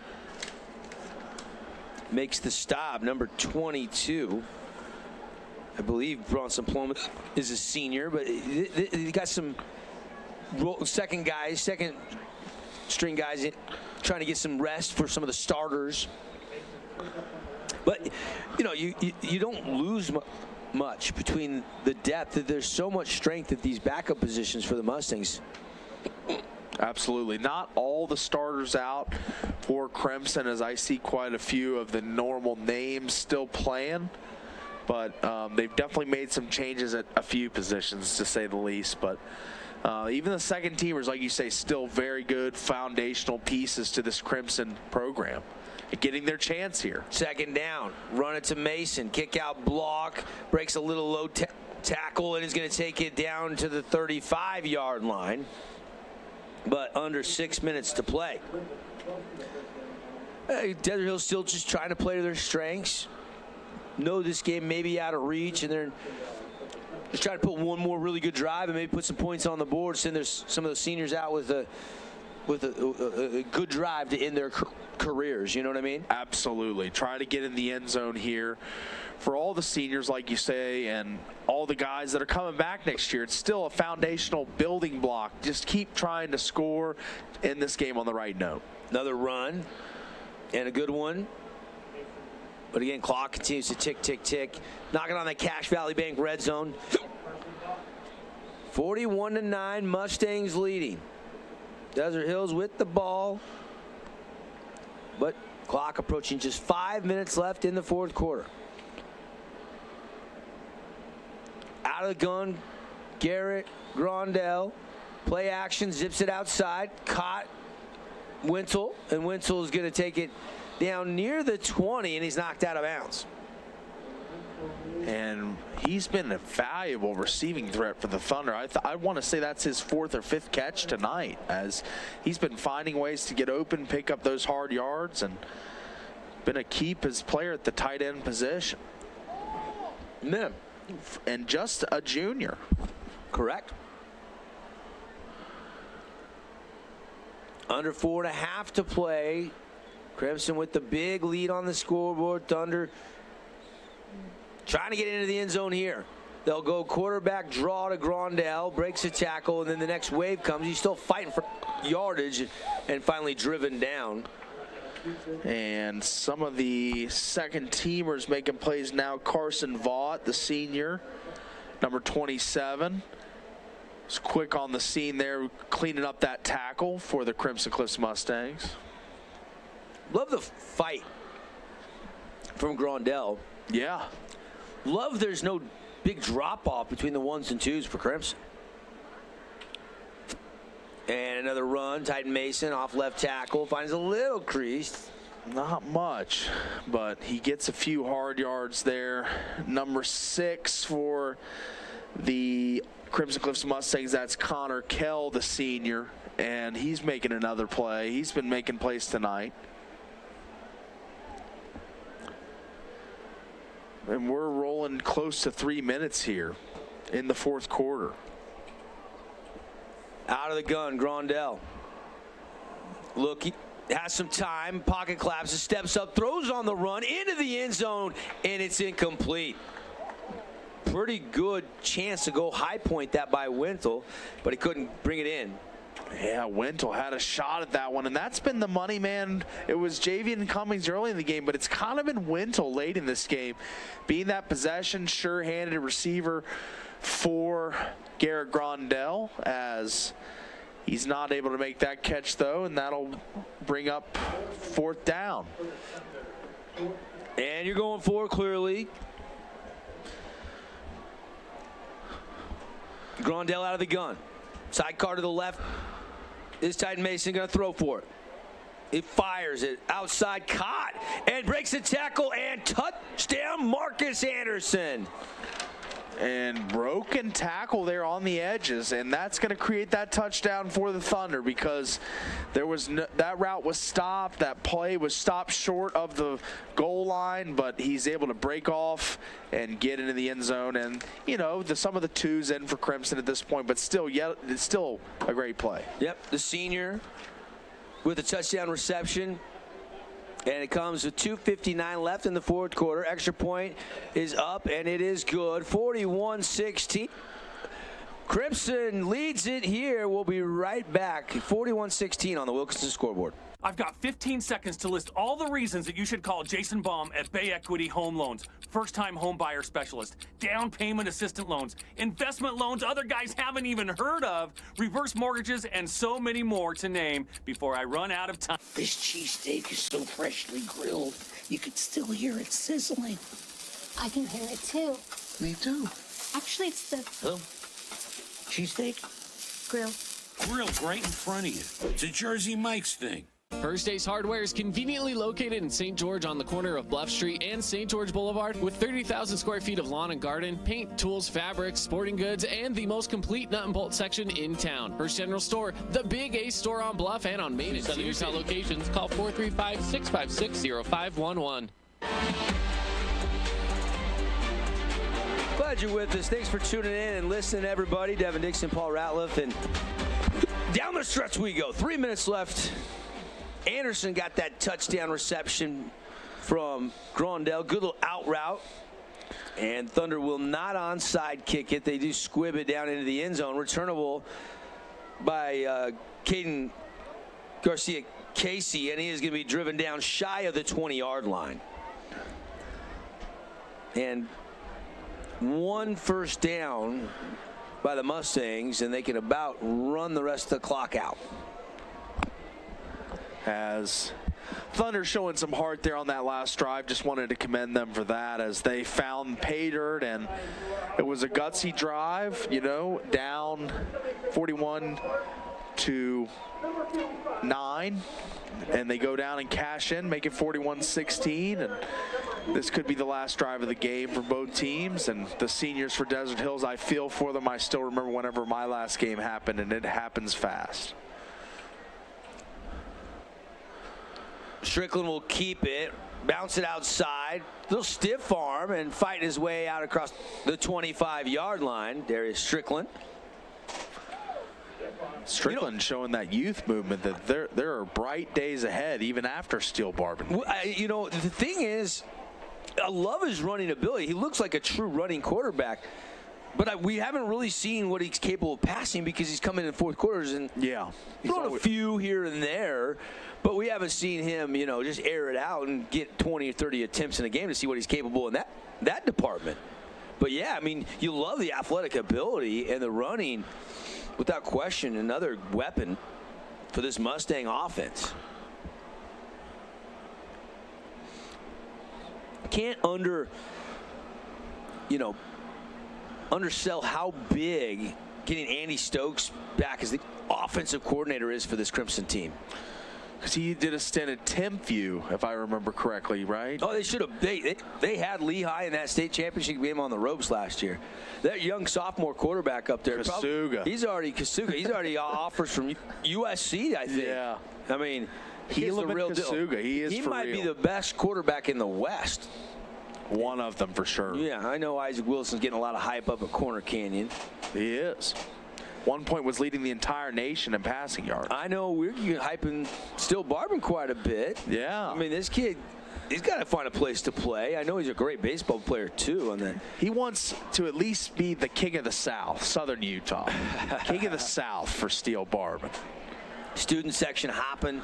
makes the stop, number 22. I believe Bronson Plummet is a senior, but he got some second string guys in, trying to get some rest for some of the starters. But, you know, you don't lose much between the depth. There's so much strength at these backup positions for the Mustangs. Absolutely. Not all the starters out for Crimson, as I see quite a few of the normal names still playing. But they've definitely made some changes at a few positions, to say the least. But even the second teamers, like you say, still very good foundational pieces to this Crimson program. Getting their chance here. Second down. Run it to Mason. Kick out block. Breaks a little low tackle and is going to take it down to the 35-yard line. But under 6 minutes to play. Desert Hill's still just trying to play to their strengths. Know this game may be out of reach, and they're just trying to put one more really good drive and maybe put some points on the board. Send some of those seniors out with a good drive to end their careers. You know what I mean? Absolutely. Try to get in the end zone here. For all the seniors, like you say, and all the guys that are coming back next year, it's still a foundational building block. Just keep trying to score in this game on the right note. Another run and a good one. But again, clock continues to tick, tick, tick. Knocking on that Cache Valley Bank red zone. 41-9, Mustangs leading. Desert Hills with the ball. But clock approaching just 5 minutes left in the fourth quarter. Out of the gun, Garrett Grondell. Play action, zips it outside. Caught Wintle, and Wintle is going to take it down near the 20, and he's knocked out of bounds. And he's been a valuable receiving threat for the Thunder. I want to say that's his 4th or 5th catch tonight, as he's been finding ways to get open, pick up those hard yards, and been a key player at the tight end position. Man. And just a junior. Correct. Under 4.5 to play. Crimson with the big lead on the scoreboard. Thunder trying to get into the end zone here. They'll go quarterback draw to Grondell, breaks a tackle, and then the next wave comes. He's still fighting for yardage and finally driven down. And some of the second teamers making plays now. Carson Vaught, the senior, number 27. Was quick on the scene there, cleaning up that tackle for the Crimson Cliffs Mustangs. Love the fight from Grondell. Yeah. Love there's no big drop-off between the 1s and 2s for Crimson. And another run. Titan Mason off left tackle. Finds a little crease. Not much, but he gets a few hard yards there. Number 6 for the Crimson Cliffs Mustangs, that's Connor Kell, the senior, and he's making another play. He's been making plays tonight. And we're rolling close to 3 minutes here in the fourth quarter. Out of the gun, Grondell. Look, he has some time. Pocket collapses, steps up, throws on the run into the end zone, and it's incomplete. Pretty good chance to go high point that by Wintle, but he couldn't bring it in. Yeah, Wintle had a shot at that one, and that's been the money man. It was Javian Cummings early in the game, but it's kind of been Wintle late in this game, being that possession, sure-handed receiver for Garrett Grondell, as he's not able to make that catch, though, and that'll bring up 4th down. And you're going forward clearly. Grondell out of the gun. Sidecar to the left. Is Titan Mason going to throw for it? He fires it outside, caught, and breaks the tackle, and touchdown Marcus Anderson. And broken tackle there on the edges, and that's going to create that touchdown for the Thunder, because there was that route was stopped, that play was stopped short of the goal line, but he's able to break off and get into the end zone. And you know, some of the 2s in for Crimson at this point, but still, yeah, it's still a great play. Yep, the senior with a touchdown reception. And it comes with 2:59 left in the fourth quarter. Extra point is up, and it is good. 41-16. Crimson leads it here. We'll be right back. 41-16 on the Wilkinson scoreboard. I've got 15 seconds to list all the reasons that you should call Jason Baum at Bay Equity Home Loans. First-time home buyer specialist, down payment assistant loans, investment loans other guys haven't even heard of, reverse mortgages, and so many more to name before I run out of time. This cheesesteak is so freshly grilled, you could still hear it sizzling. I can hear it too. Me too. Actually, it's the Cheesesteak? grill. Grilled right in front of you. It's a Jersey Mike's thing. First Ace Hardware is conveniently located in St. George on the corner of Bluff Street and St. George Boulevard with 30,000 square feet of lawn and garden, paint, tools, fabrics, sporting goods, and the most complete nut and bolt section in town. First General Store, the Big Ace store on Bluff and on Main. Southern Utah locations, call 435-656-0511. Glad you're with us. Thanks for tuning in and listening, everybody. Devin Dixon, Paul Ratliff, and down the stretch we go. 3 minutes left. Anderson got that touchdown reception from Grondell. Good little out route. And Thunder will not onside kick it. They do squib it down into the end zone. Returnable by Caden Garcia-Casey, and he is going to be driven down shy of the 20-yard line. And 1 first down by the Mustangs, and they can about run the rest of the clock out. As Thunder showing some heart there on that last drive. Just wanted to commend them for that, as they found pay dirt, and it was a gutsy drive, you know, down 41-9, and they go down and cash in, make it 41-16, and this could be the last drive of the game for both teams. And the seniors for Desert Hills, I feel for them. I still remember whenever my last game happened, and it happens fast. Strickland will keep it, bounce it outside, little stiff arm, and fight his way out across the 25-yard line. Darius Strickland. Strickland showing that youth movement, that there are bright days ahead even after Steel Barban. You know, the thing is, I love his running ability. He looks like a true running quarterback. But we haven't really seen what he's capable of passing because he's coming in fourth quarters and throwing a few here and there. But we haven't seen him, just air it out and get 20 or 30 attempts in a game to see what he's capable in that department. But, yeah, I mean, you love the athletic ability and the running, without question, another weapon for this Mustang offense. Can't undersell how big getting Andy Stokes back as the offensive coordinator is for this Crimson team. Because he did a stint at Timpview, if I remember correctly, right? Oh, they should have. They had Lehigh in that state championship game on the ropes last year. That young sophomore quarterback up there, Kasuga. He's already offers from USC, I think. Yeah. I mean, he's the real Kasuga. deal. He might be the best quarterback in the West. One of them for sure. Yeah, I know Isaac Wilson's getting a lot of hype up at Corner Canyon. He is. 1 point was leading the entire nation in passing yards. I know we're hyping Still Barban quite a bit. Yeah. I mean, this kid, he's got to find a place to play. I know he's a great baseball player, too. And then he wants to at least be the king of the South, Southern Utah. King of the South for Steele Barban. Student section hopping.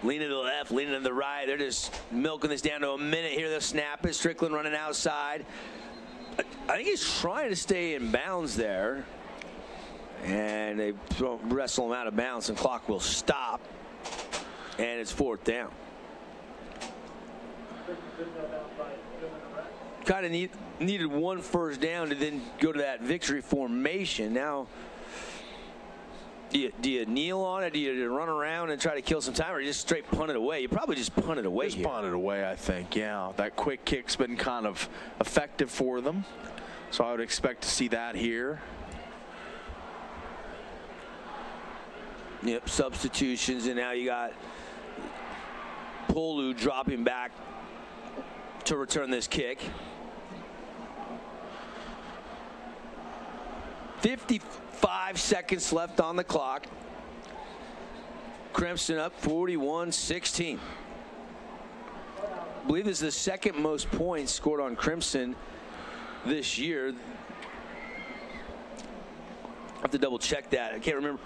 Leaning to the left, leaning to the right. They're just milking this down to a minute here. They'll snap it. Strickland running outside. I think he's trying to stay in bounds there. And they wrestle him out of bounds, and clock will stop. And it's fourth down. Kind of needed one first down to then go to that victory formation. Now, do you kneel on it? Do you run around and try to kill some time, or you just straight punt it away? You probably just punt it away. Just punt it away, I think. Yeah, that quick kick's been kind of effective for them, so I would expect to see that here. Yep, substitutions, and now you got Polu dropping back to return this kick. 55 seconds left on the clock. Crimson up 41-16. I believe this is the second most points scored on Crimson this year. I have to double check that. I can't remember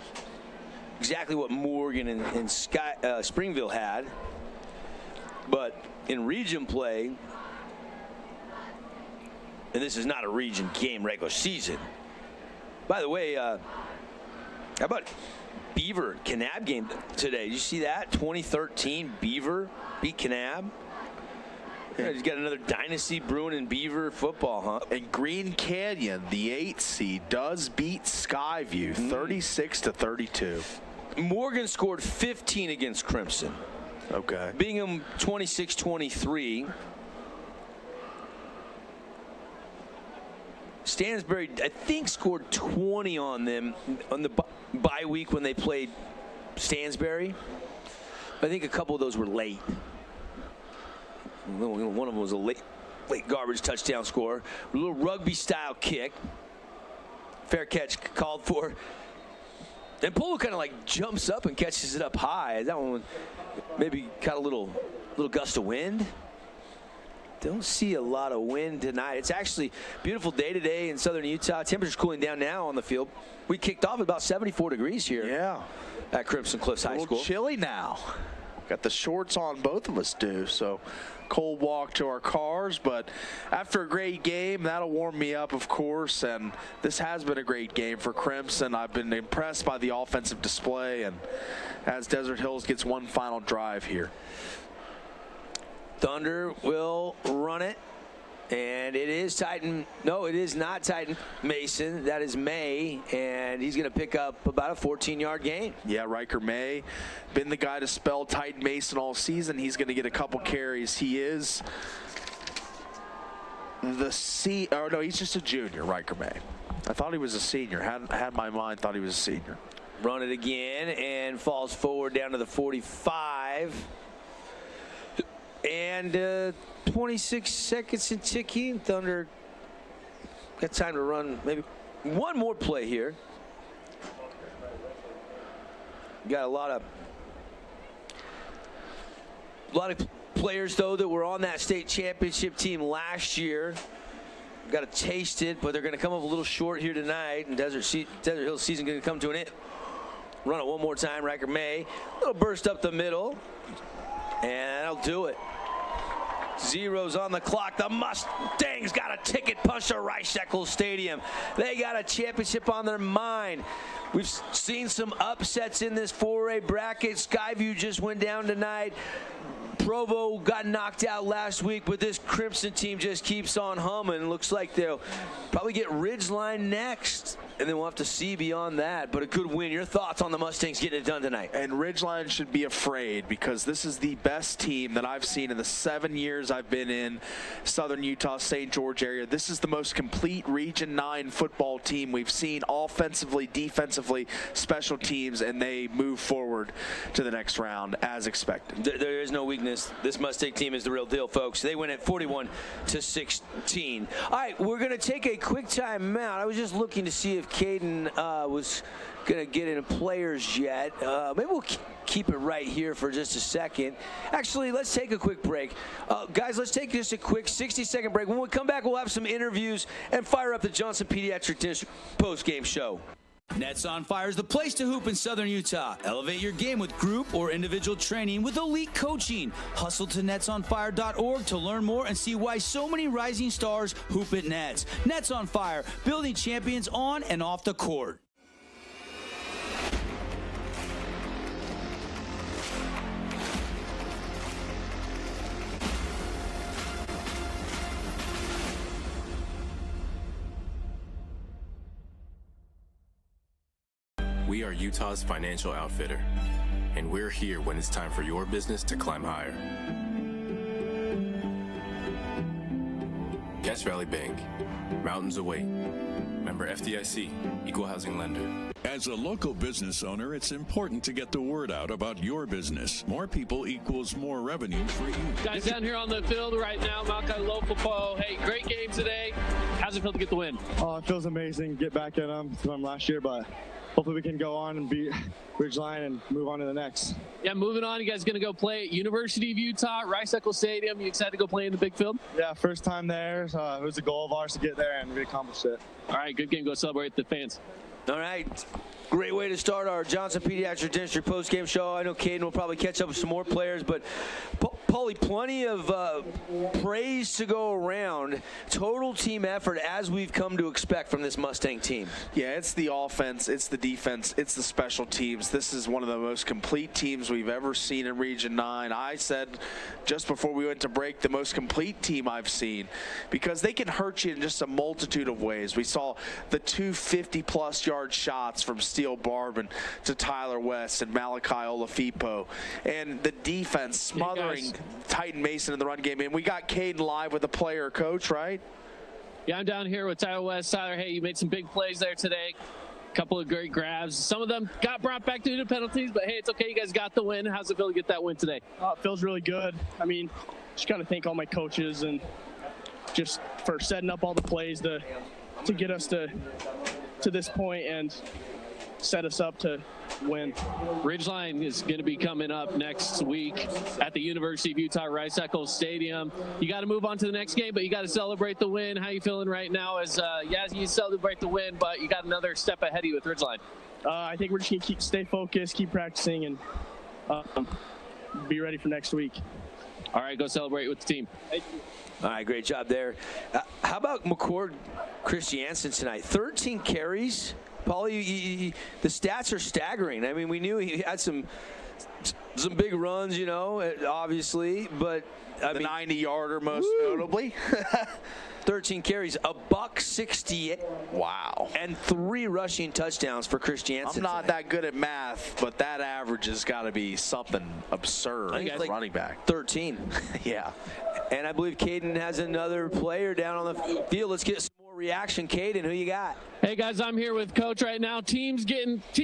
exactly what Morgan and Springville had, but in region play, and this is not a region game regular season. By the way, how about Beaver Kanab game today? Did you see that? 2013 Beaver beat Kanab. Yeah, he's got another dynasty brewing in Beaver football, huh? And Green Canyon, the 8th seed, does beat Skyview 36-32. Morgan scored 15 against Crimson. Okay. Bingham 26-23. Stansbury, I think, scored 20 on them on the bye week when they played Stansbury. I think a couple of those were late. One of them was a late garbage touchdown score. A little rugby-style kick. Fair catch called for. And Polo kind of like jumps up and catches it up high. That one maybe caught a little gust of wind. Don't see a lot of wind tonight. It's actually a beautiful day today in southern Utah. Temperature's cooling down now on the field. We kicked off at about 74 degrees here. Yeah. At Crimson Cliffs High School. A little chilly now. Got the shorts on, both of us do, so cold walk to our cars, but after a great game, that'll warm me up, of course, and this has been a great game for Crimson. I've been impressed by the offensive display, and as Desert Hills gets one final drive here. Thunder will run it, and it is Titan. No, it is not Titan Mason. That is May, and he's going to pick up about a 14-yard gain. Yeah, Riker May, been the guy to spell Titan Mason all season. He's going to get a couple carries. He is he's just a junior, Riker May. I thought he was a senior. Had my mind thought he was a senior. Run it again, and falls forward down to the 45. And 26 seconds and ticking. Thunder got time to run maybe one more play here. Got a lot of players, though, that were on that state championship team last year got to taste it, but they're going to come up a little short here tonight. And Desert Hill season going to come to an end. Run it one more time, Riker May. A little burst up the middle, and that'll do it. Zeros on the clock. The Mustangs got a ticket punch to Rice-Eccles Stadium. They got a championship on their mind. We've seen some upsets in this 4A bracket. Skyview just went down tonight. Provo got knocked out last week, but this Crimson team just keeps on humming. Looks like they'll probably get Ridgeline next, and then we'll have to see beyond that. But a good win. Your thoughts on the Mustangs getting it done tonight? And Ridgeline should be afraid, because this is the best team that I've seen in the 7 years I've been in Southern Utah, St. George area. This is the most complete Region 9 football team we've seen, offensively, defensively, special teams, and they move forward to the next round as expected. There is no weakness. This Mustang team is the real deal, folks. They win at 41-16. All right, we're going to take a quick time out. I was just looking to see if Caden was going to get into players yet. Maybe we'll keep it right here for just a second. Actually, let's take a quick break. Guys, let's take just a quick 60-second break. When we come back, we'll have some interviews and fire up the Johnson Pediatric District post-game show. Nets on Fire is the place to hoop in Southern Utah. Elevate your game with group or individual training with elite coaching. Hustle to netsonfire.org to learn more and see why so many rising stars hoop at Nets. Nets on Fire, building champions on and off the court. We are Utah's financial outfitter, and we're here when it's time for your business to climb higher. Cache Valley Bank, mountains await. Member FDIC, equal housing lender. As a local business owner, it's important to get the word out about your business. More people equals more revenue for you. Guys down here on the field right now, Malachi Lofopo. Hey, great game today. How's it feel to get the win? Oh, it feels amazing. Get back at them from last year, but hopefully we can go on and beat Ridgeline and move on to the next. Yeah, moving on. You guys going to go play at University of Utah, Rice-Eccles Stadium. You excited to go play in the big field? Yeah, first time there. It was a goal of ours to get there, and we accomplished it. All right, good game. Go celebrate the fans. All right. Great way to start our Johnson Pediatric District post-game show. I know Caden will probably catch up with some more players, but Paulie, plenty of praise to go around. Total team effort, as we've come to expect from this Mustang team. Yeah, it's the offense, it's the defense, it's the special teams. This is one of the most complete teams we've ever seen in Region 9. I said just before we went to break, the most complete team I've seen, because they can hurt you in just a multitude of ways. We saw the 2 50-plus yard shots from Steele Barbin to Tyler West and Malachi Olafipo, and the defense smothering Titan Mason in the run game. And we got Caden live with the player coach, right? Yeah, I'm down here with Tyler West. Tyler, hey, you made some big plays there today. A couple of great grabs. Some of them got brought back due to penalties, but hey, it's okay. You guys got the win. How's it feel to get that win today? It feels really good. I mean, just got to thank all my coaches and just for setting up all the plays to get us to this point and set us up to win. Ridgeline is going to be coming up next week at the University of Utah Rice-Eccles Stadium. You got to move on to the next game, but you got to celebrate the win. How you feeling right now? As you celebrate the win, but you got another step ahead of you with Ridgeline. I think we're just going to stay focused, keep practicing, and be ready for next week. All right, go celebrate with the team. Thank you. All right, great job there. How about McCord Christiansen tonight? 13 carries. Paulie, the stats are staggering. I mean, we knew he had some big runs, obviously, but the 90-yarder most notably. 13 carries, $168. Wow. And 3 rushing touchdowns for Christiansen. I'm not that good at math, but that average has got to be something absurd. I think it's like running back. 13. Yeah. And I believe Caden has another player down on the field. Let's get some more reaction. Caden, who you got? Hey, guys, I'm here with Coach right now. Teams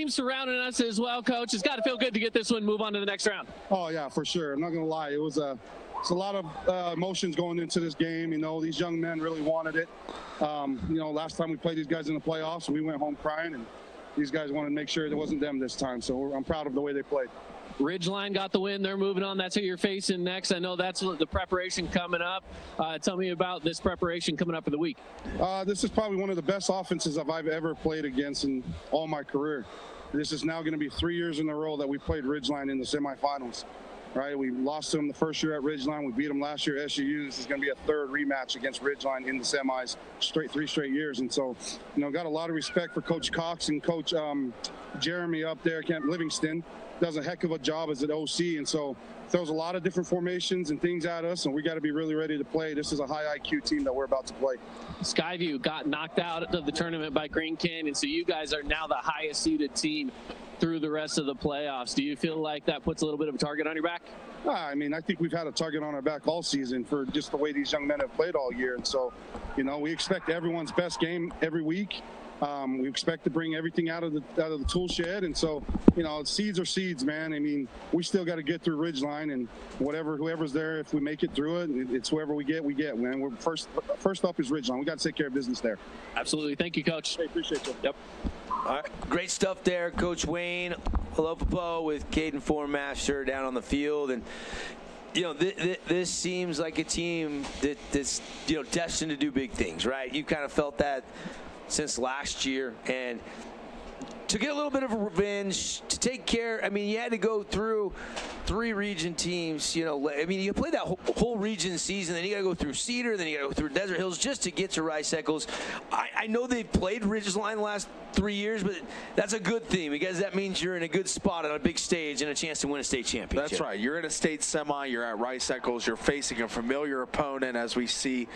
surrounding us as well, Coach. It's got to feel good to get this one, move on to the next round. Oh, yeah, for sure. I'm not going to lie. It's a lot of emotions going into this game. These young men really wanted it. Last time we played these guys in the playoffs, we went home crying, and these guys wanted to make sure it wasn't them this time. So I'm proud of the way they played. Ridgeline got the win. They're moving on. That's who you're facing next. I know that's the preparation coming up. Tell me about this preparation coming up for the week. This is probably one of the best offenses I've ever played against in all my career. This is now going to be 3 years in a row that we played Ridgeline in the semifinals. Right, we lost to them the first year at Ridgeline. We beat them last year at SUU. This is going to be a third rematch against Ridgeline in the semis, 3 straight years. And so, got a lot of respect for Coach Cox and Coach Jeremy up there, Camp Livingston. Does a heck of a job as an OC, and so throws a lot of different formations and things at us, and we got to be really ready to play. This is a high IQ team that we're about to play. Skyview got knocked out of the tournament by Green Canyon, so you guys are now the highest seeded team through the rest of the playoffs. Do you feel like that puts a little bit of a target on your back? I mean, I think we've had a target on our back all season for just the way these young men have played all year, and so, we expect everyone's best game every week. We expect to bring everything out of the tool shed, and so seeds are seeds, man. I mean, we still got to get through Ridgeline, and whoever's there, if we make it through it, it's whoever we get, man. We're first up is Ridgeline. We got to take care of business there. Absolutely, thank you, Coach. Hey, appreciate you. Yep. All right, great stuff there, Coach Wayne Alopopo with Caden Formaster down on the field, and. This seems like a team that's destined to do big things, right? You kind of felt that since last year, and to get a little bit of a revenge, to take care. I mean, you had to go through 3 region teams. You play that whole region season, then you got to go through Cedar, then you got to go through Desert Hills just to get to Rice Eccles. I know they've played Ridgeline the last 3 years, but that's a good thing because that means you're in a good spot on a big stage and a chance to win a state championship. That's right. You're in a state semi. You're at Rice Eccles. You're facing a familiar opponent as we see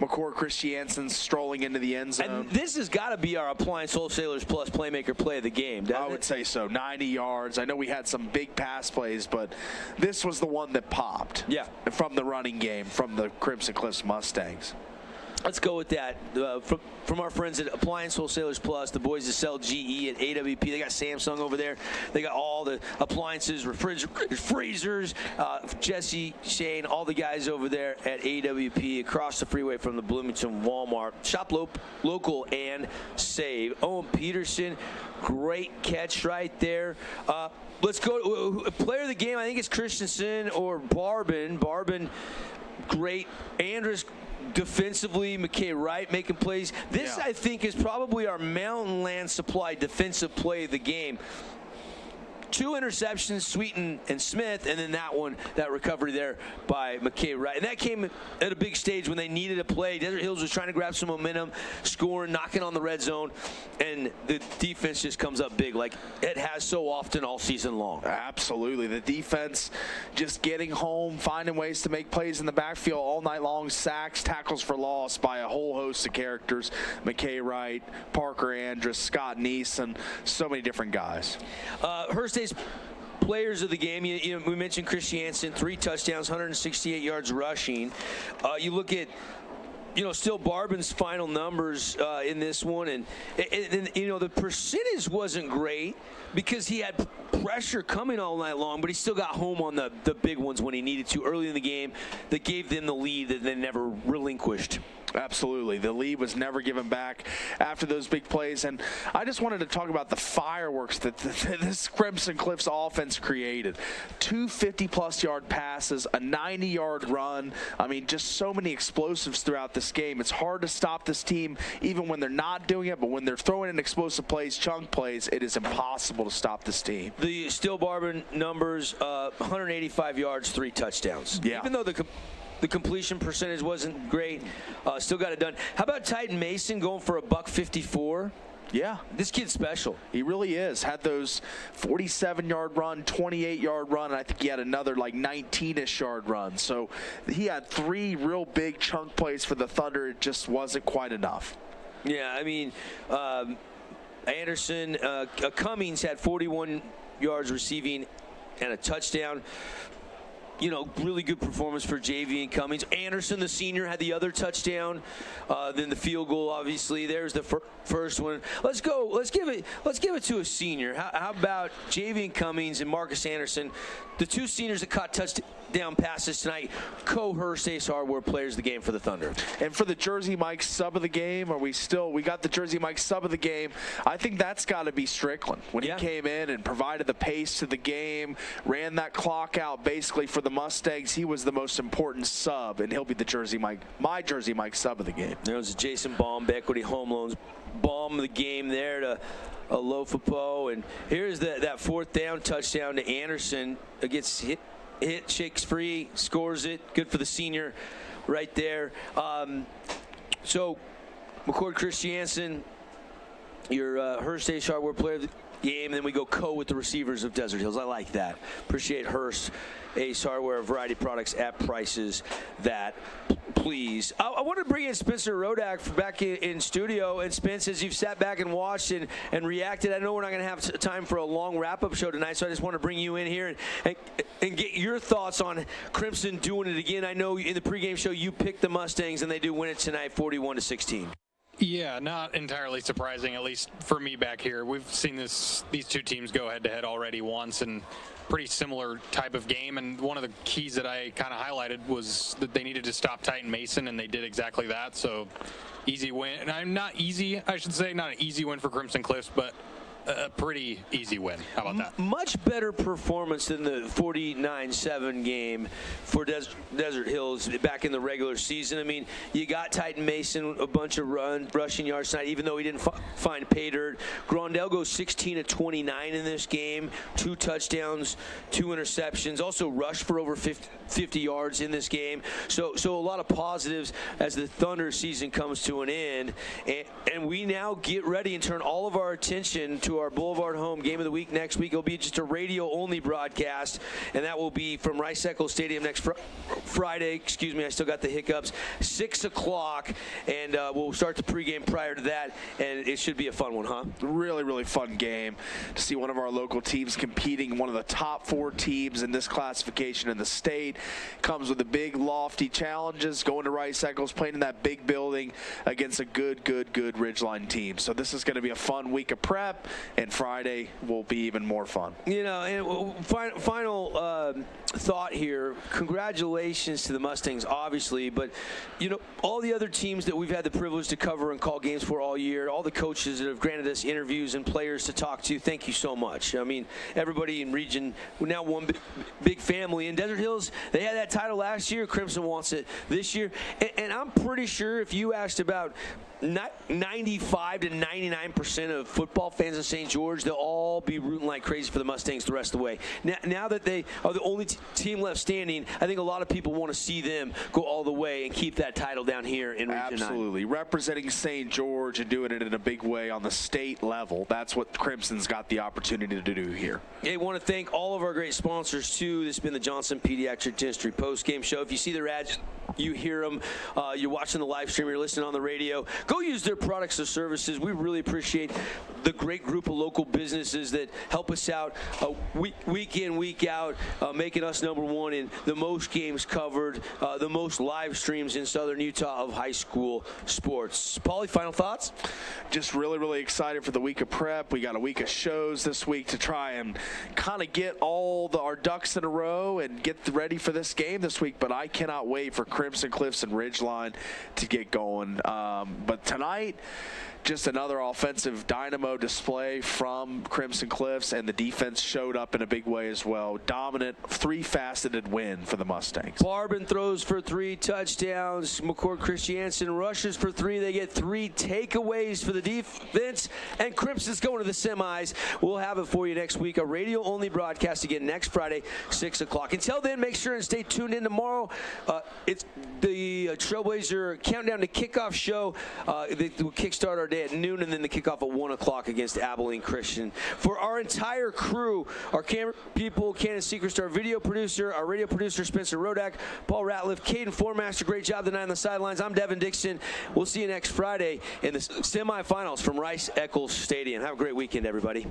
McCord Christiansen strolling into the end zone. And this has got to be our Appliance Wholesalers Plus Playmaker play of the game, doesn't it? I would say so. 90 yards. I know we had some big pass plays, but this was the one that popped. Yeah. From the running game, from the Crimson Cliffs Mustangs. Let's go with that. From our friends at Appliance Wholesalers Plus, the boys that sell GE at AWP. They got Samsung over there. They got all the appliances, refrigerators, freezers, Jesse, Shane, all the guys over there at AWP across the freeway from the Bloomington Walmart. Shop local and save. Owen Peterson, great catch right there. Let's go. Player of the game, I think it's Christensen or Barbin. Barbin, great. Andrus, defensively, McKay Wright making plays. This, I think, is probably our Mountain Land Supply defensive play of the game. 2 interceptions, Sweeten and Smith, and then that recovery there by McKay Wright. And that came at a big stage when they needed a play. Desert Hills was trying to grab some momentum, scoring, knocking on the red zone, and the defense just comes up big like it has so often all season long. Absolutely. The defense just getting home, finding ways to make plays in the backfield all night long, sacks, tackles for loss by a whole host of characters. McKay Wright, Parker Andrus, Scott Neeson, so many different guys. Hurst players of the game, we mentioned Christiansen, 3 touchdowns, 168 yards rushing. You look at, still Barbin's final numbers in this one, and the percentage wasn't great because he had pressure coming all night long, but he still got home on the big ones when he needed to early in the game that gave them the lead that they never relinquished. Absolutely. The lead was never given back after those big plays. And I just wanted to talk about the fireworks that this Crimson Cliffs offense created. 2 50-plus yard passes, a 90-yard run. I mean, just so many explosives throughout this game. It's hard to stop this team even when they're not doing it, but when they're throwing in explosive plays, chunk plays, it is impossible to stop this team. The Still Barbin numbers, 185 yards, 3 touchdowns. Yeah. Even though the completion percentage wasn't great, still got it done. How about Titan Mason going for a $154? Yeah. This kid's special. He really is. Had those 47-yard run, 28-yard run, and I think he had another like 19-ish yard run. So he had 3 real big chunk plays for the Thunder. It just wasn't quite enough. Yeah, I mean, Anderson, Cummings had 41 yards receiving and a touchdown. really good performance for JV and Cummings. Anderson, the senior, had the other touchdown. Then the field goal, obviously. There's the first one. Let's go. Let's give it to a senior. How about JV and Cummings and Marcus Anderson, the two seniors that caught touchdown passes tonight, co-Hearst Ace Hardware players of the game for the Thunder. And for the Jersey Mike sub of the game, we got the Jersey Mike sub of the game. I think that's got to be Strickland. When he came in and provided the pace to the game, ran that clock out basically for the Mustangs, he was the most important sub, and he'll be the Jersey Mike, my Jersey Mike sub of the game. There was a Jason Baum, Equity Home Loans bomb of the game there to Alofapo, and here's that fourth down touchdown to Anderson. It gets hit, shakes free, scores it. Good for the senior right there. So McCord Christiansen, your Hearst Ace Hardware player of the game, and then we go with the receivers of Desert Hills. I like that. Appreciate Hearst Ace Hardware, variety products at prices that please. I want to bring in Spencer Rodak back in studio. And Spence, as you've sat back and watched and reacted, I know we're not going to have time for a long wrap-up show tonight, so I just want to bring you in here and get your thoughts on Crimson doing it again. I know in the pregame show you picked the Mustangs, and they do win it tonight 41-16. Yeah, not entirely surprising, at least for me back here. We've seen these two teams go head-to-head already once, and pretty similar type of game. And one of the keys that I kind of highlighted was that they needed to stop Titan Mason, and they did exactly that. So easy win. And not an easy win for Crimson Cliffs, but a pretty easy win. How about that? Much better performance than the 49-7 game for Desert Hills back in the regular season. I mean, you got Titan Mason a bunch of rushing yards tonight, even though he didn't find pay dirt. Grondell goes 16-29 in this game, 2 touchdowns, 2 interceptions. Also rushed for over 50 yards in this game. So a lot of positives as the Thunder season comes to an end. And we now get ready and turn all of our attention to our Boulevard home game of the week next week. It'll be just a radio-only broadcast, and that will be from Rice-Eccles Stadium next Friday. Excuse me, I still got the hiccups. 6 o'clock, and we'll start the pregame prior to that, and it should be a fun one, huh? Really, really fun game to see one of our local teams competing, one of the top 4 teams in this classification in the state. Comes with the big, lofty challenges, going to Rice-Eccles, playing in that big building against a good Ridgeline team. So this is going to be a fun week of prep, and Friday will be even more fun. And final thought here. Congratulations to the Mustangs, obviously, but all the other teams that we've had the privilege to cover and call games for all year, all the coaches that have granted us interviews and players to talk to, thank you so much. I mean, everybody in region, we're now one big family. In Desert Hills, they had that title last year. Crimson wants it this year, and I'm pretty sure if you asked about 95 to 99% of football fans in St. George, they'll all be rooting like crazy for the Mustangs the rest of the way. Now that they are the only team left standing, I think a lot of people want to see them go all the way and keep that title down here in Region 9. Absolutely. Representing St. George and doing it in a big way on the state level. That's what Crimson's got the opportunity to do here. I want to thank all of our great sponsors, too. This has been the Johnson Pediatric Dentistry Postgame Show. If you see their ads, you hear them, you're watching the live stream, you're listening on the radio, go use their products or services. We really appreciate the great group of local businesses that help us out week in, week out, making us #1 in the most games covered, the most live streams in Southern Utah of high school sports. Paulie, final thoughts? Just really, really excited for the week of prep. We got a week of shows this week to try and kind of get all our ducks in a row and get ready for this game this week, but I cannot wait for Crimson Cliffs and Ridgeline to get going. But tonight, just another offensive dynamo display from Crimson Cliffs, and the defense showed up in a big way as well. Dominant, 3-faceted win for the Mustangs. Barbin throws for 3 touchdowns. McCord Christiansen rushes for 3. They get 3 takeaways for the defense, and Crimson's going to the semis. We'll have it for you next week. A radio-only broadcast again next Friday, 6 o'clock. Until then, make sure and stay tuned in tomorrow. It's the Trailblazer Countdown to Kickoff show. They will kickstart our day at noon, and then the kickoff at 1 o'clock against Abilene Christian. For our entire crew, our camera people, Cannon Secrest, our video producer, our radio producer, Spencer Rodak, Paul Ratliff, Caden Formaster, great job tonight on the sidelines. I'm Devin Dixon. We'll see you next Friday in the semifinals from Rice-Eccles Stadium. Have a great weekend, everybody.